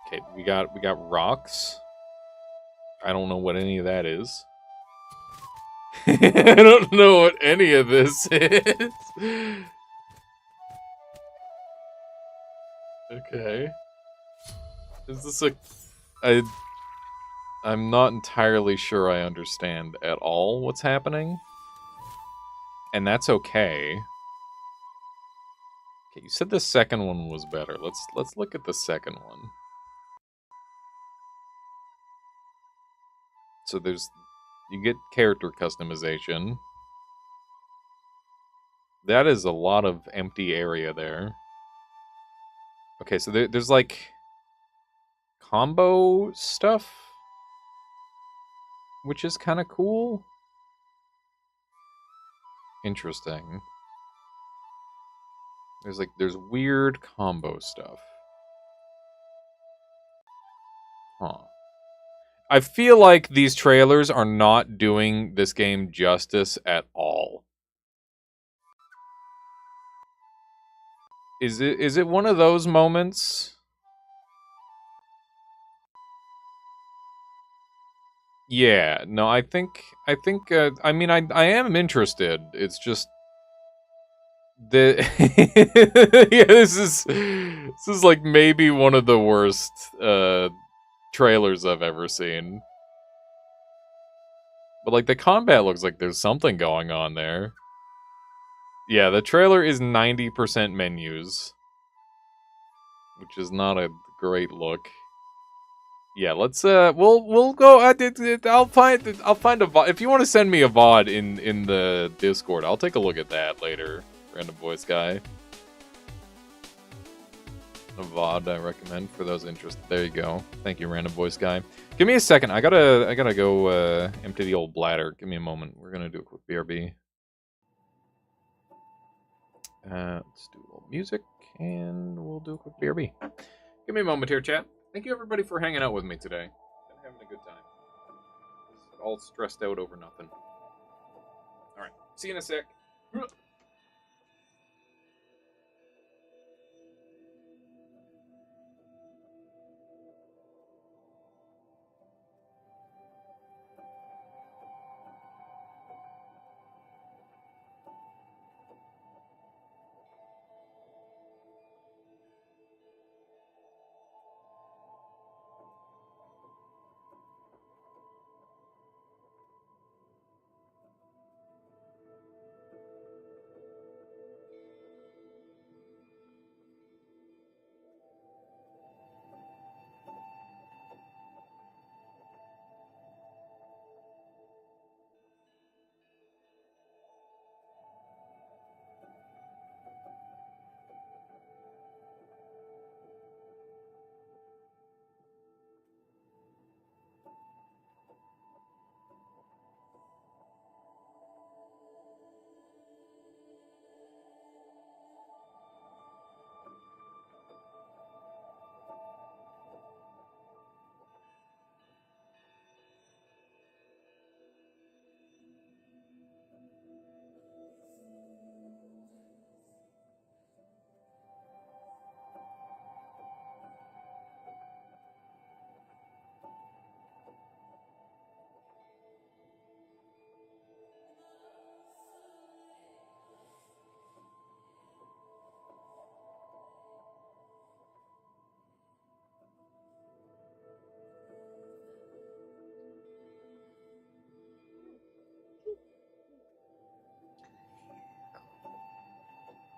Okay, we got rocks. I don't know what any of that is. I don't know what any of this is. Okay. Is this I'm not entirely sure I understand at all what's happening. And that's okay. Okay, you said the second one was better. Let's look at the second one. So you get character customization. That is a lot of empty area there. Okay, so there's like combo stuff, which is kind of cool. Interesting. There's weird combo stuff. Huh. I feel like these trailers are not doing this game justice at all. Is it one of those moments? Yeah, no, I think I mean I am interested. It's just the yeah, this is like maybe one of the worst trailers I've ever seen. But like the combat looks like there's something going on there. Yeah, the trailer is 90% menus, which is not a great look. Yeah, let's we'll go I'll find a VOD. If you want to send me a VOD in the Discord, I'll take a look at that later. Random voice guy. A VOD I recommend for those interested. There you go. Thank you, random voice guy. Give me a second. I gotta go empty the old bladder. Give me a moment. We're gonna do a quick BRB. Let's do a little music and we'll do a quick BRB. Give me a moment here, chat. Thank you everybody for hanging out with me today. Been having a good time. All stressed out over nothing. Alright, see you in a sec.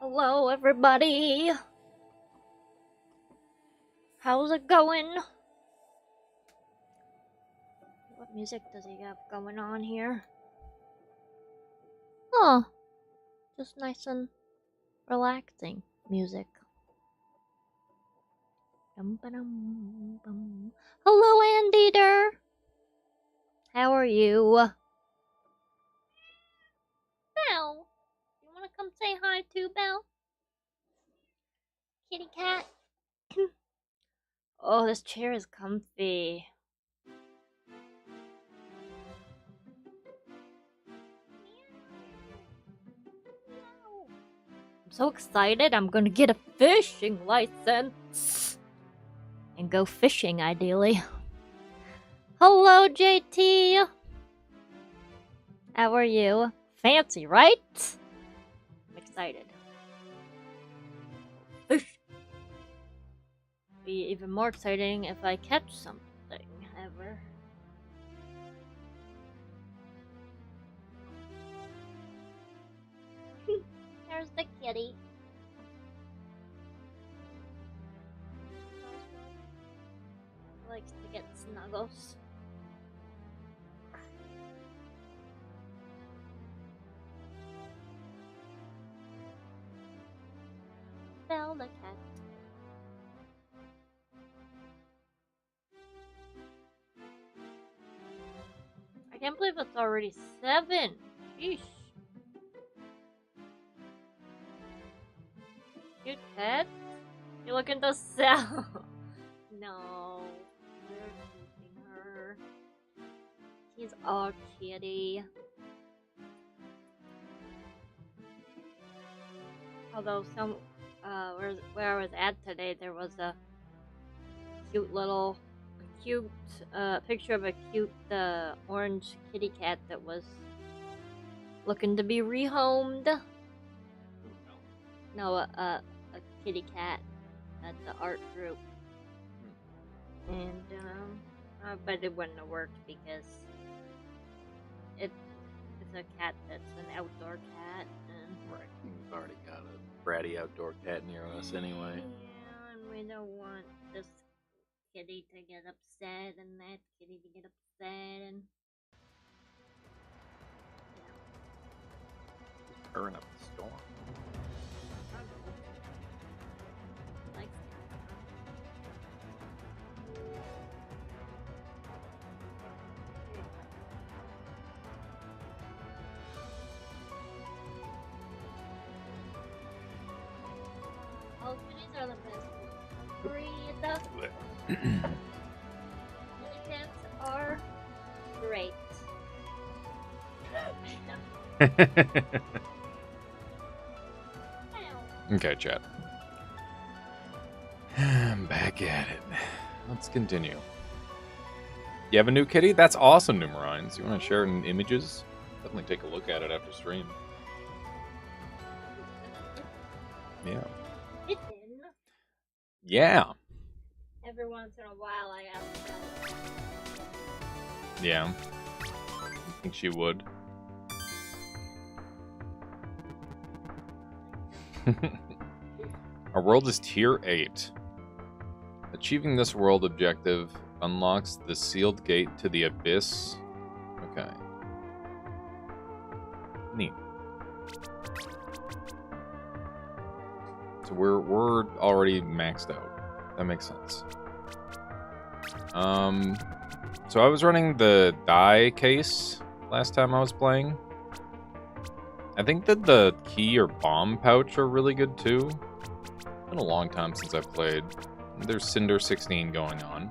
Hello, everybody. How's it going? What music does he have going on here? Oh, just nice and relaxing music. Dum-ba-dum-bum. Hello, Anteater. How are you? Belle, you wanna come say hi too, Belle? Kitty cat. Oh, this chair is comfy. I'm so excited. I'm gonna get a fishing license and go fishing, ideally. Hello, JT. How are you? Fancy, right? I'm excited. Fish. Be even more exciting if I catch something ever. There's the kitty. Likes to get snuggles. Belle the cat. I can't believe it's already 7. Sheesh. pet? You're looking to sell? No, we're keeping her. She's our kitty. Although where I was at today, there was a cute picture of a cute orange kitty cat that was looking to be rehomed. No, a kitty cat at the art group, and but it wouldn't have worked because it's a cat that's an outdoor cat, and Right. We've already got a bratty outdoor cat near us anyway. yeah, and we don't want this kitty to get upset and that kitty to get upset, and Purring up the storm. like all kitties are the best breed. Kitty cats are great. Okay, chat. I'm back at it. Let's continue. You have a new kitty? That's awesome, Numerines. You want to share it in images? Definitely take a look at it after stream. Yeah. Kitten. Yeah. Every once in a while, I ask them. Yeah. I think she would. Our world is tier 8. Achieving this world objective unlocks the sealed gate to the abyss. Okay. Neat. So we're already maxed out. That makes sense. So I was running the die case last time I was playing. I think that the key or bomb pouch are really good too. It's been a long time since I've played. There's Cinder 16 going on.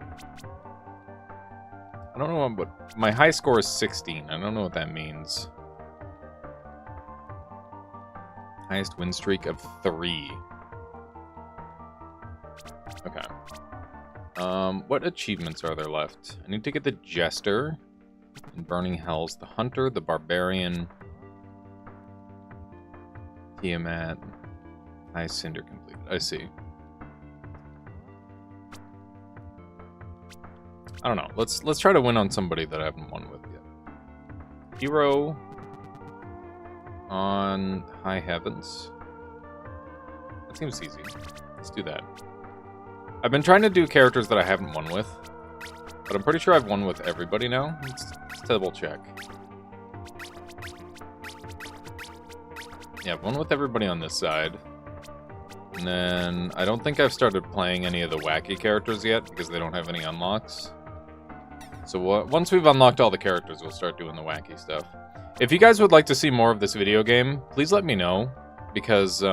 I don't know what my high score is 16. I don't know what that means. Highest win streak of 3. Okay. What achievements are there left? I need to get the Jester in Burning Hells, the Hunter, the Barbarian, Tiamat, High Cinder completed. I see. I don't know. Let's try to win on somebody that I haven't won with yet. Hero on High Heavens. That seems easy. Let's do that. I've been trying to do characters that I haven't won with, but I'm pretty sure I've won with everybody now. Let's double check. Yeah, I've won with everybody on this side. And then I don't think I've started playing any of the wacky characters yet because they don't have any unlocks. So once we've unlocked all the characters, we'll start doing the wacky stuff. If you guys would like to see more of this video game, please let me know, because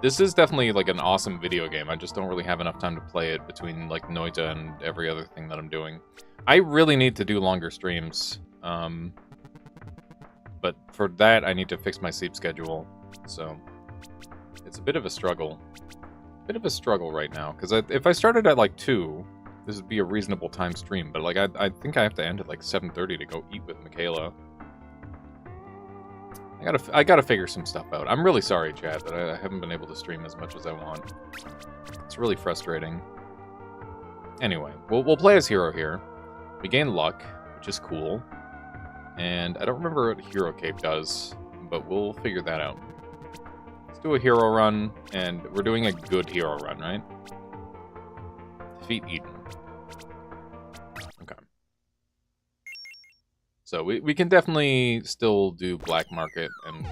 this is definitely like an awesome video game. I just don't really have enough time to play it between like Noita and every other thing that I'm doing. I really need to do longer streams, but for that I need to fix my sleep schedule. So it's a bit of a struggle. Right now, because if I started at like 2, this would be a reasonable time stream. But like I think I have to end at like 7:30 to go eat with Michaela. I gotta figure some stuff out. I'm really sorry, chat, that I haven't been able to stream as much as I want. It's really frustrating. Anyway, we'll play as Hero here. We gain luck, which is cool. And I don't remember what Hero Cape does, but we'll figure that out. Let's do a hero run, and we're doing a good hero run, right? Defeat Eden. Okay. So we can definitely still do Black Market and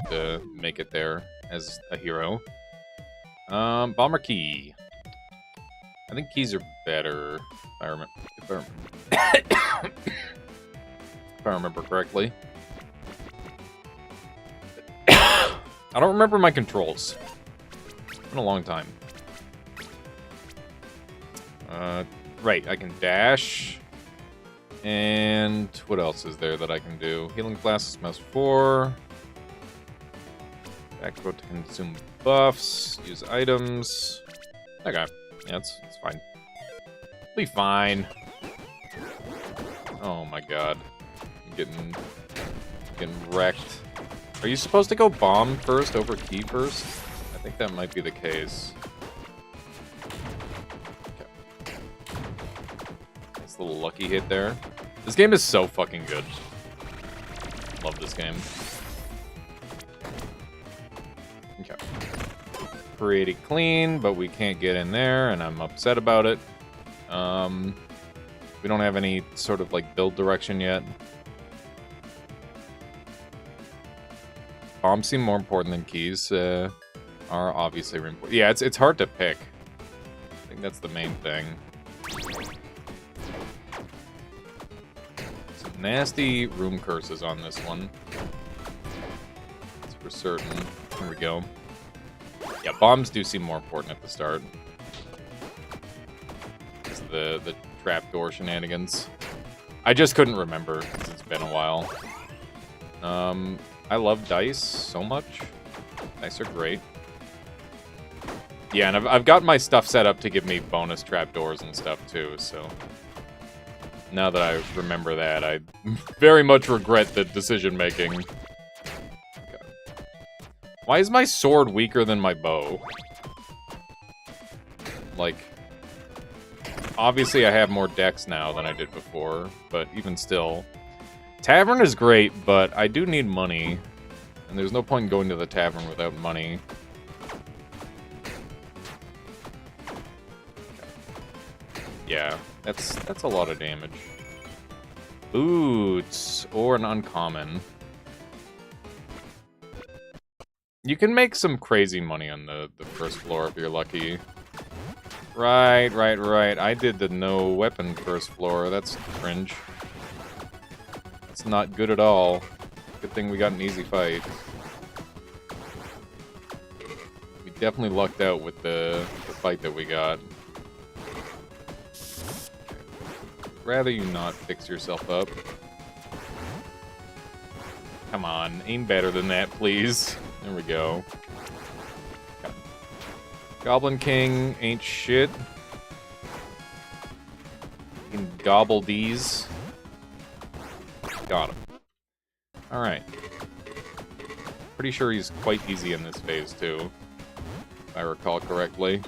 make it there as a hero. Bomber Key. I think keys are better, if I remember correctly. I don't remember my controls. Been a long time. Right, I can dash. And what else is there that I can do? Healing Flask, mouse 4. Backbow to consume buffs. Use items. Okay, yeah, it's fine. Be fine. Oh my god. I'm getting wrecked. Are you supposed to go bomb first over key first? I think that might be the case. Okay. Nice little lucky hit there. This game is so fucking good. Love this game. Okay. Pretty clean, but we can't get in there, and I'm upset about it. We don't have any sort of like build direction yet. Bombs seem more important than keys. Are obviously important. Yeah, it's hard to pick. I think that's the main thing. Some nasty room curses on this one. That's for certain. Here we go. Yeah, bombs do seem more important at the start. It's the trapdoor shenanigans. I just couldn't remember because it's been a while. I love dice so much. Dice are great. Yeah, and I've got my stuff set up to give me bonus trapdoors and stuff too, so... Now that I remember that, I very much regret the decision-making. Okay. Why is my sword weaker than my bow? Like... Obviously I have more dex now than I did before, but even still... Tavern is great, but I do need money. And there's no point in going to the tavern without money. Yeah, that's a lot of damage. Boots, or an uncommon. You can make some crazy money on the first floor if you're lucky. Right. I did the no weapon first floor. That's cringe. It's not good at all. Good thing we got an easy fight. We definitely lucked out with the fight that we got. Rather you not fix yourself up. Come on, aim better than that, please. There we go. Okay. Goblin King ain't shit. You can gobble these. Got him. Alright. Pretty sure he's quite easy in this phase, too. If I recall correctly.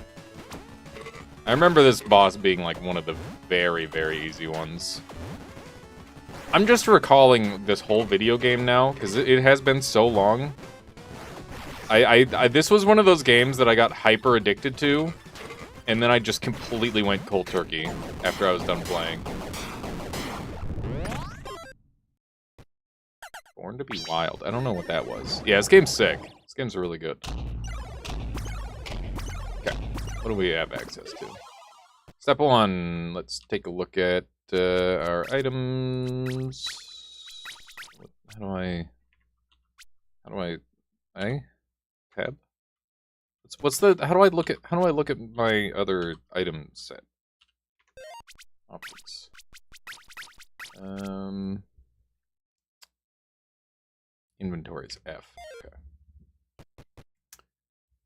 I remember this boss being, like, one of the very, very easy ones. I'm just recalling this whole video game now, because it has been so long. This was one of those games that I got hyper addicted to, and then I just completely went cold turkey after I was done playing. Born to be Wild. I don't know what that was. Yeah, this game's sick. This game's really good. Okay. What do we have access to? Step 1. Let's take a look at our items. How do I... Tab? How do I look at my other item set? Options. Inventory is F. Okay.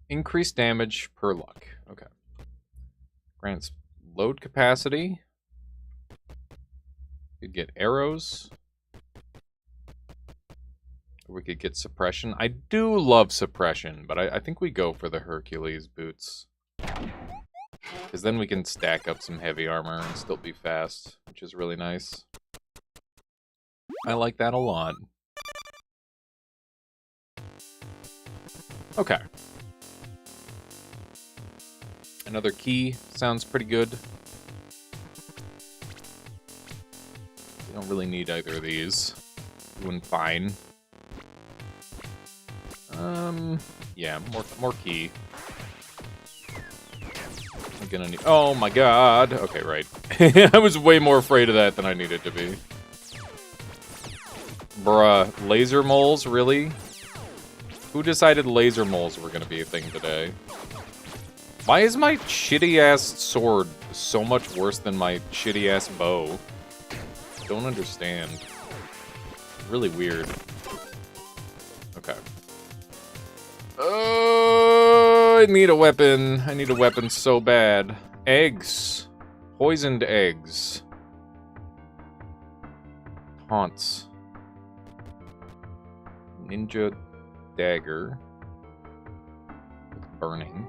Increased damage per luck. Okay. Grants load capacity. Could get arrows. Or we could get suppression. I do love suppression, but I think we go for the Hercules boots. Because then we can stack up some heavy armor and still be fast, which is really nice. I like that a lot. Okay. Another key sounds pretty good. We don't really need either of these. Doing fine. Yeah, more key. I'm gonna need. Oh my god. Okay, right. I was way more afraid of that than I needed to be. Bruh, laser moles, really? Who decided laser moles were gonna be a thing today? Why is my shitty-ass sword so much worse than my shitty-ass bow? Don't understand. Really weird. Okay. I need a weapon. I need a weapon so bad. Eggs. Poisoned eggs. Taunts. Ninja dagger. Burning.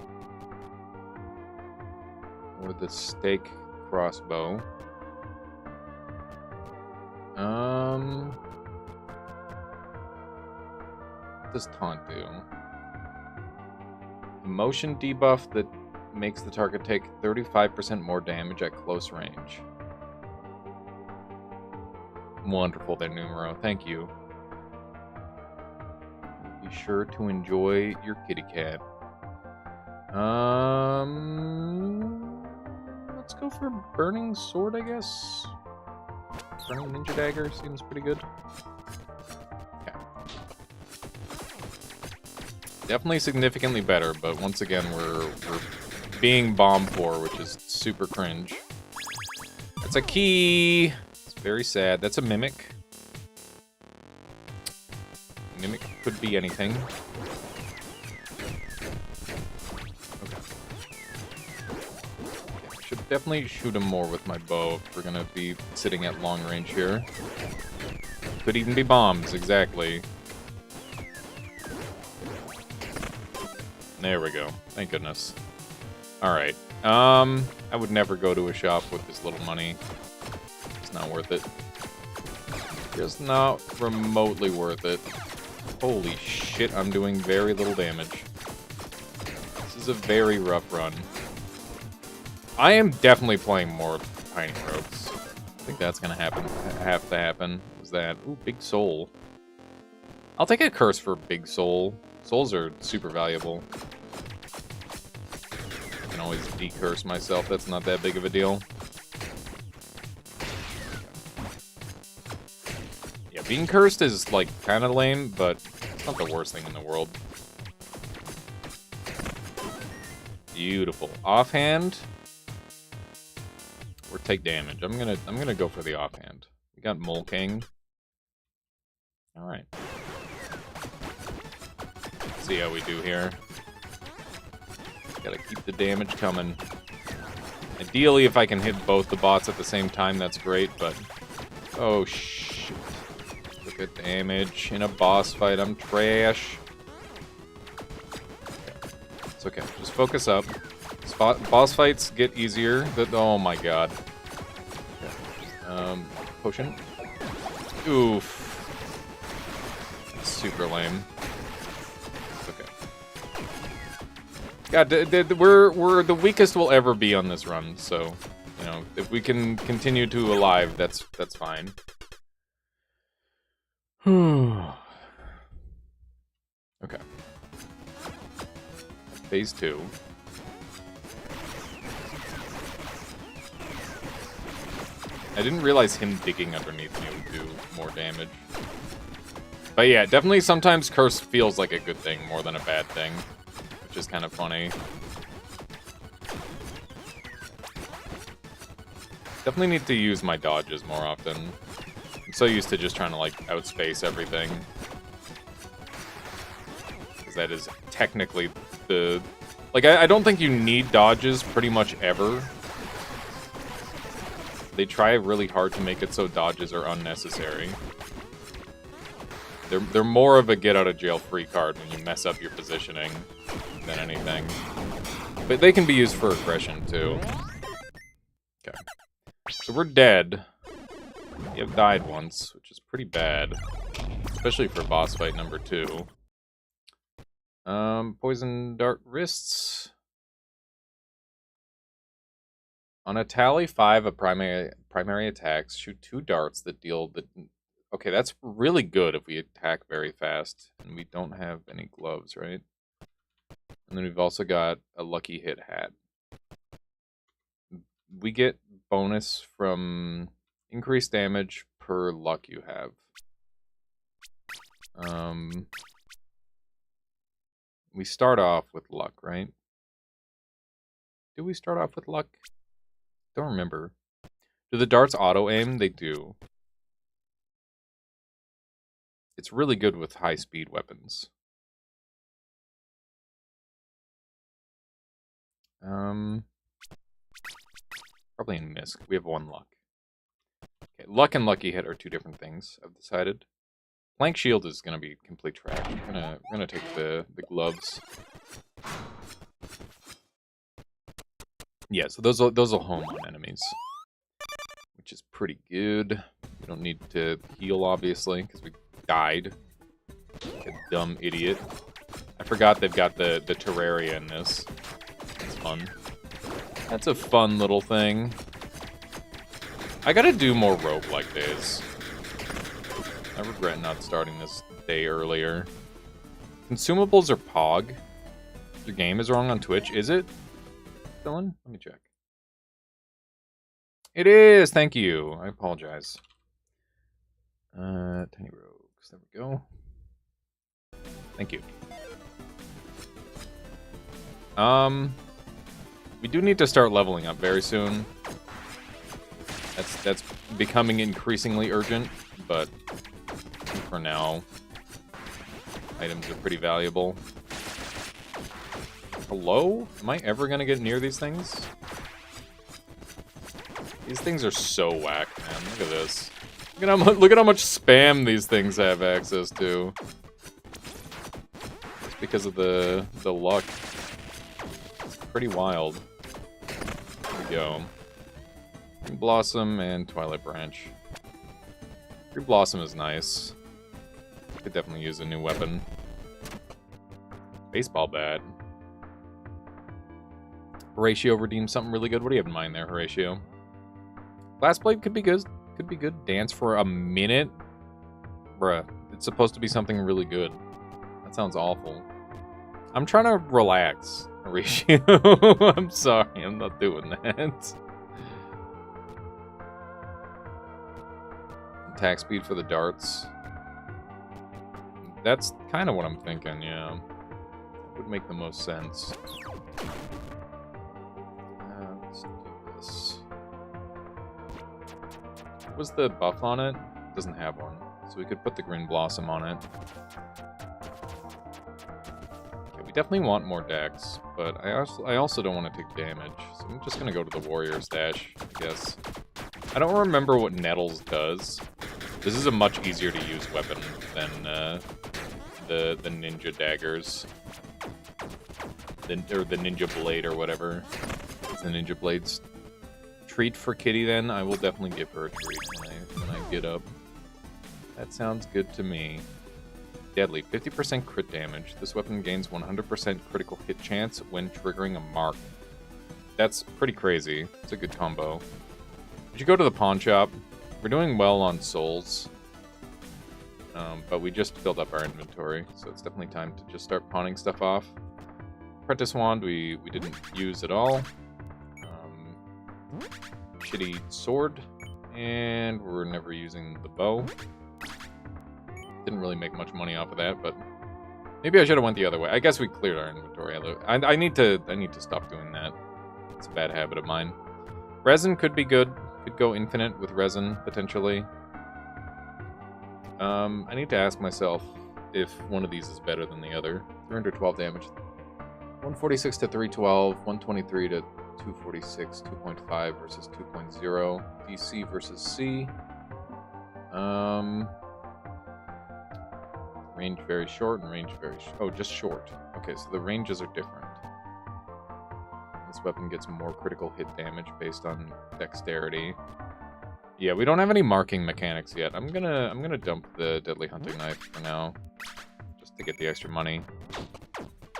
Or the stake crossbow. What does taunt do? A motion debuff that makes the target take 35% more damage at close range. Wonderful there, Numero. Thank you. Be sure to enjoy your kitty cat. Let's go for Burning Sword, I guess. Burning Ninja Dagger seems pretty good. Okay. Definitely significantly better, but once again, we're being bombed for, which is super cringe. That's a key! It's very sad. That's a Mimic. Mimic could be anything. Should definitely shoot him more with my bow if we're gonna be sitting at long range here. Could even be bombs, exactly. There we go. Thank goodness. Alright. I would never go to a shop with this little money. It's not worth it. Just not remotely worth it. Holy shit, I'm doing very little damage. This is a very rough run. I am definitely playing more Tiny Rogues. I think that's gonna happen. Have to happen. What was that? Ooh, Big Soul. I'll take a curse for Big Soul. Souls are super valuable. I can always decurse myself. That's not that big of a deal. Yeah, being cursed is like kind of lame, but it's not the worst thing in the world. Beautiful. Offhand. Or take damage. I'm gonna go for the offhand. We got Mole King. Alright. See how we do here. Gotta keep the damage coming. Ideally, if I can hit both the bots at the same time, that's great, but... Oh, shit. Look at damage in a boss fight. I'm trash. It's okay. Just focus up. Boss fights get easier. Oh my god. Okay. Potion. Oof. That's super lame. It's okay. God, we're the weakest we'll ever be on this run, so you know if we can continue to alive, that's fine. Okay. Phase 2. I didn't realize him digging underneath me would do more damage. But yeah, definitely sometimes Curse feels like a good thing more than a bad thing, which is kind of funny. Definitely need to use my dodges more often. I'm so used to just trying to, like, outspace everything. Because that is technically the... Like, I don't think you need dodges pretty much ever. They try really hard to make it so dodges are unnecessary. They're more of a get-out-of-jail-free card when you mess up your positioning than anything. But they can be used for aggression, too. Okay. So we're dead. We have died once, which is pretty bad. Especially for boss fight number 2. Poison dart wrists. On a tally 5 of primary attacks, shoot 2 darts that deal the... Okay, that's really good if we attack very fast. And we don't have any gloves, right? And then we've also got a lucky hit hat. We get bonus from increased damage per luck you have. We start off with luck, right? Do we start off with luck? Don't remember. Do the darts auto-aim? They do. It's really good with high-speed weapons. Probably in Misk. We have 1 luck. Okay, luck and lucky hit are 2 different things, I've decided. Blank shield is gonna be complete trash. We're gonna take the gloves. Yeah, so those will home on enemies, which is pretty good. We don't need to heal, obviously, because we died. Like a dumb idiot. I forgot they've got the Terraria in this. It's fun. That's a fun little thing. I gotta do more roguelike days. I regret not starting this day earlier. Consumables are POG. Your game is wrong on Twitch, is it? Dylan? Let me check. It is! Thank you. I apologize. Tiny Rogues. There we go. Thank you. We do need to start leveling up very soon. That's becoming increasingly urgent, but for now, items are pretty valuable. Hello? Am I ever gonna get near these things? These things are so whack, man. Look at this. Look at how much spam these things have access to. It's because of the luck. It's pretty wild. There we go. Green Blossom and Twilight Branch. Green Blossom is nice. Could definitely use a new weapon. Baseball bat. Horatio redeemed something really good. What do you have in mind there, Horatio? Glass Blade could be good. Could be good. Dance for a minute? Bruh, it's supposed to be something really good. That sounds awful. I'm trying to relax, Horatio. I'm sorry, I'm not doing that. Attack speed for the darts. That's kind of what I'm thinking, yeah. Would make the most sense. Let's do this. What was the buff on it? Doesn't have one. So we could put the Green Blossom on it. Okay, we definitely want more dex, but I also don't want to take damage. So I'm just going to go to the Warrior Stash, I guess. I don't remember what Nettles does. This is a much easier to use weapon than the Ninja Daggers. Or the Ninja Blade or whatever. It's the Ninja Blade's treat for Kitty then. I will definitely give her a treat when I get up. That sounds good to me. Deadly. 50% crit damage. This weapon gains 100% critical hit chance when triggering a mark. That's pretty crazy. It's a good combo. We should go to the pawn shop. We're doing well on souls. But we just filled up our inventory, so it's definitely time to just start pawning stuff off. Apprentice Wand we didn't use at all. Shitty sword. And we're never using the bow. Didn't really make much money off of that, but maybe I should have went the other way. I guess we cleared our inventory. I need to stop doing that. It's a bad habit of mine. Resin could be good. Could go infinite with resin, potentially. I need to ask myself if one of these is better than the other. 312 damage. 146 to 312, 123 to 246, 2.5 versus 2.0. DC versus C. Range very short and range very oh, just short. Okay, so the ranges are different. This weapon gets more critical hit damage based on dexterity. Yeah, we don't have any marking mechanics yet. I'm gonna dump the Deadly Hunting Knife for now, just to get the extra money.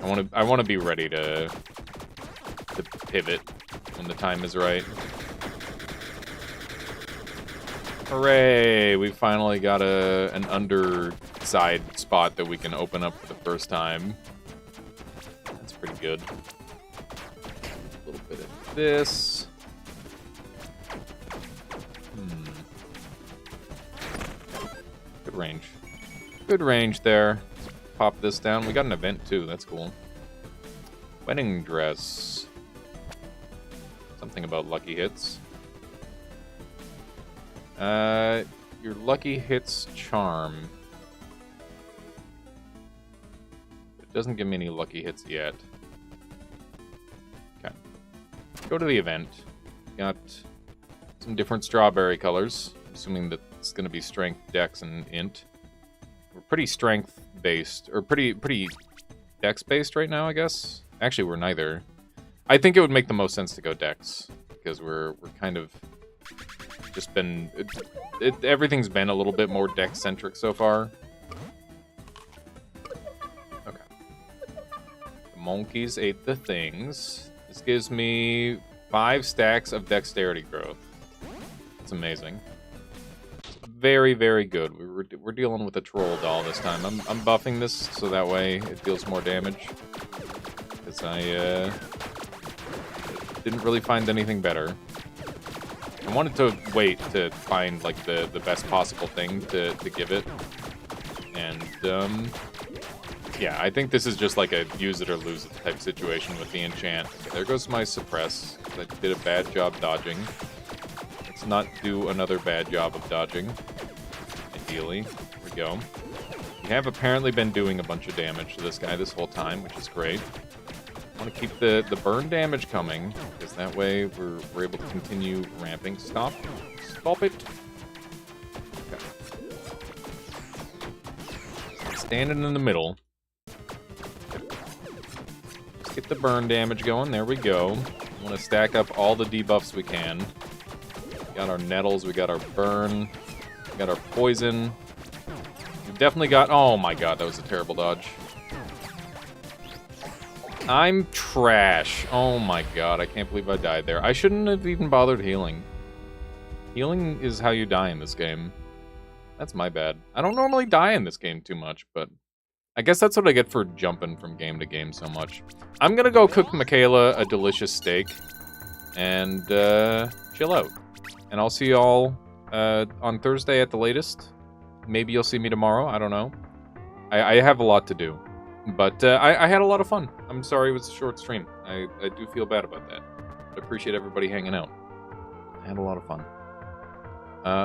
I wanna be ready to pivot when the time is right. Hooray! We finally got an underside spot that we can open up for the first time. That's pretty good. A little bit of this. Good range. Good range there. Let's pop this down. We got an event too. That's cool. Wedding dress. something about lucky hits. Your lucky hits charm. It doesn't give me any lucky hits yet. Okay. Go to the event. Got some different strawberry colors. Assuming that it's going to be strength, dex, and int. We're pretty strength based, or pretty dex based right now, I guess. Actually, we're neither. I think it would make the most sense to go dex because we're kind of just been everything's been a little bit more dex centric so far. Okay. The monkeys ate the things. This gives me 5 stacks of dexterity growth. It's amazing. Very, very good. We're dealing with a troll doll this time. I'm buffing this so that way it deals more damage. Because I didn't really find anything better. I wanted to wait to find like the best possible thing to give it. And yeah, I think this is just like a use it or lose it type situation with the enchant. Okay, there goes my suppress. I did a bad job dodging. Let's not do another bad job of dodging. Ideally. There we go. We have apparently been doing a bunch of damage to this guy this whole time, which is great. I want to keep the burn damage coming, because that way we're able to continue ramping. Stop. Stop it. Okay. Standing in the middle. Let's get the burn damage going. There we go. We want to stack up all the debuffs we can. We got our nettles, we got our burn, we got our poison. We've definitely got... Oh my god, that was a terrible dodge. I'm trash. Oh my god, I can't believe I died there. I shouldn't have even bothered healing. Healing is how you die in this game. That's my bad. I don't normally die in this game too much, but I guess that's what I get for jumping from game to game so much. I'm gonna go cook Michaela a delicious steak and chill out. And I'll see y'all on Thursday at the latest. Maybe you'll see me tomorrow. I don't know. I have a lot to do. But I had a lot of fun. I'm sorry it was a short stream. I do feel bad about that. But I appreciate everybody hanging out. I had a lot of fun.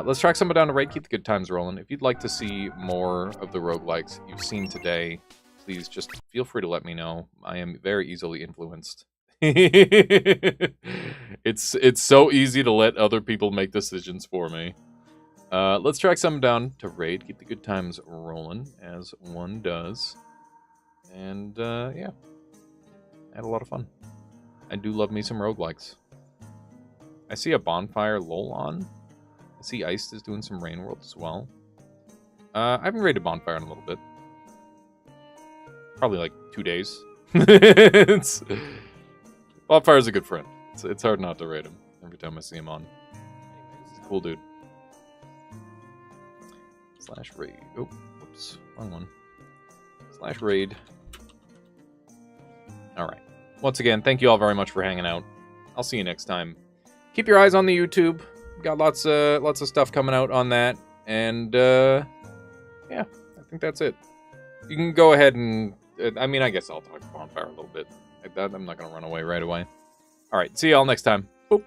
Let's track someone down to raid. Keep the good times rolling. If you'd like to see more of the roguelikes you've seen today, please just feel free to let me know. I am very easily influenced. It's so easy to let other people make decisions for me. Let's track someone down to raid. Keep the good times rolling, as one does. And, yeah. I had a lot of fun. I do love me some roguelikes. I see a bonfire lol on. I see Iced is doing some Rain World as well. I haven't raided bonfire in a little bit. Probably like 2 days. Bonfire's a good friend. It's hard not to raid him every time I see him on. He's a cool dude. Slash raid. Oh, whoops. Wrong one. Slash raid. Alright. Once again, thank you all very much for hanging out. I'll see you next time. Keep your eyes on the YouTube. Got lots of stuff coming out on that. And, yeah, I think that's it. You can go ahead and... I mean, I guess I'll talk bonfire a little bit. Like that, I'm not going to run away right away. Alright, see y'all next time. Boop.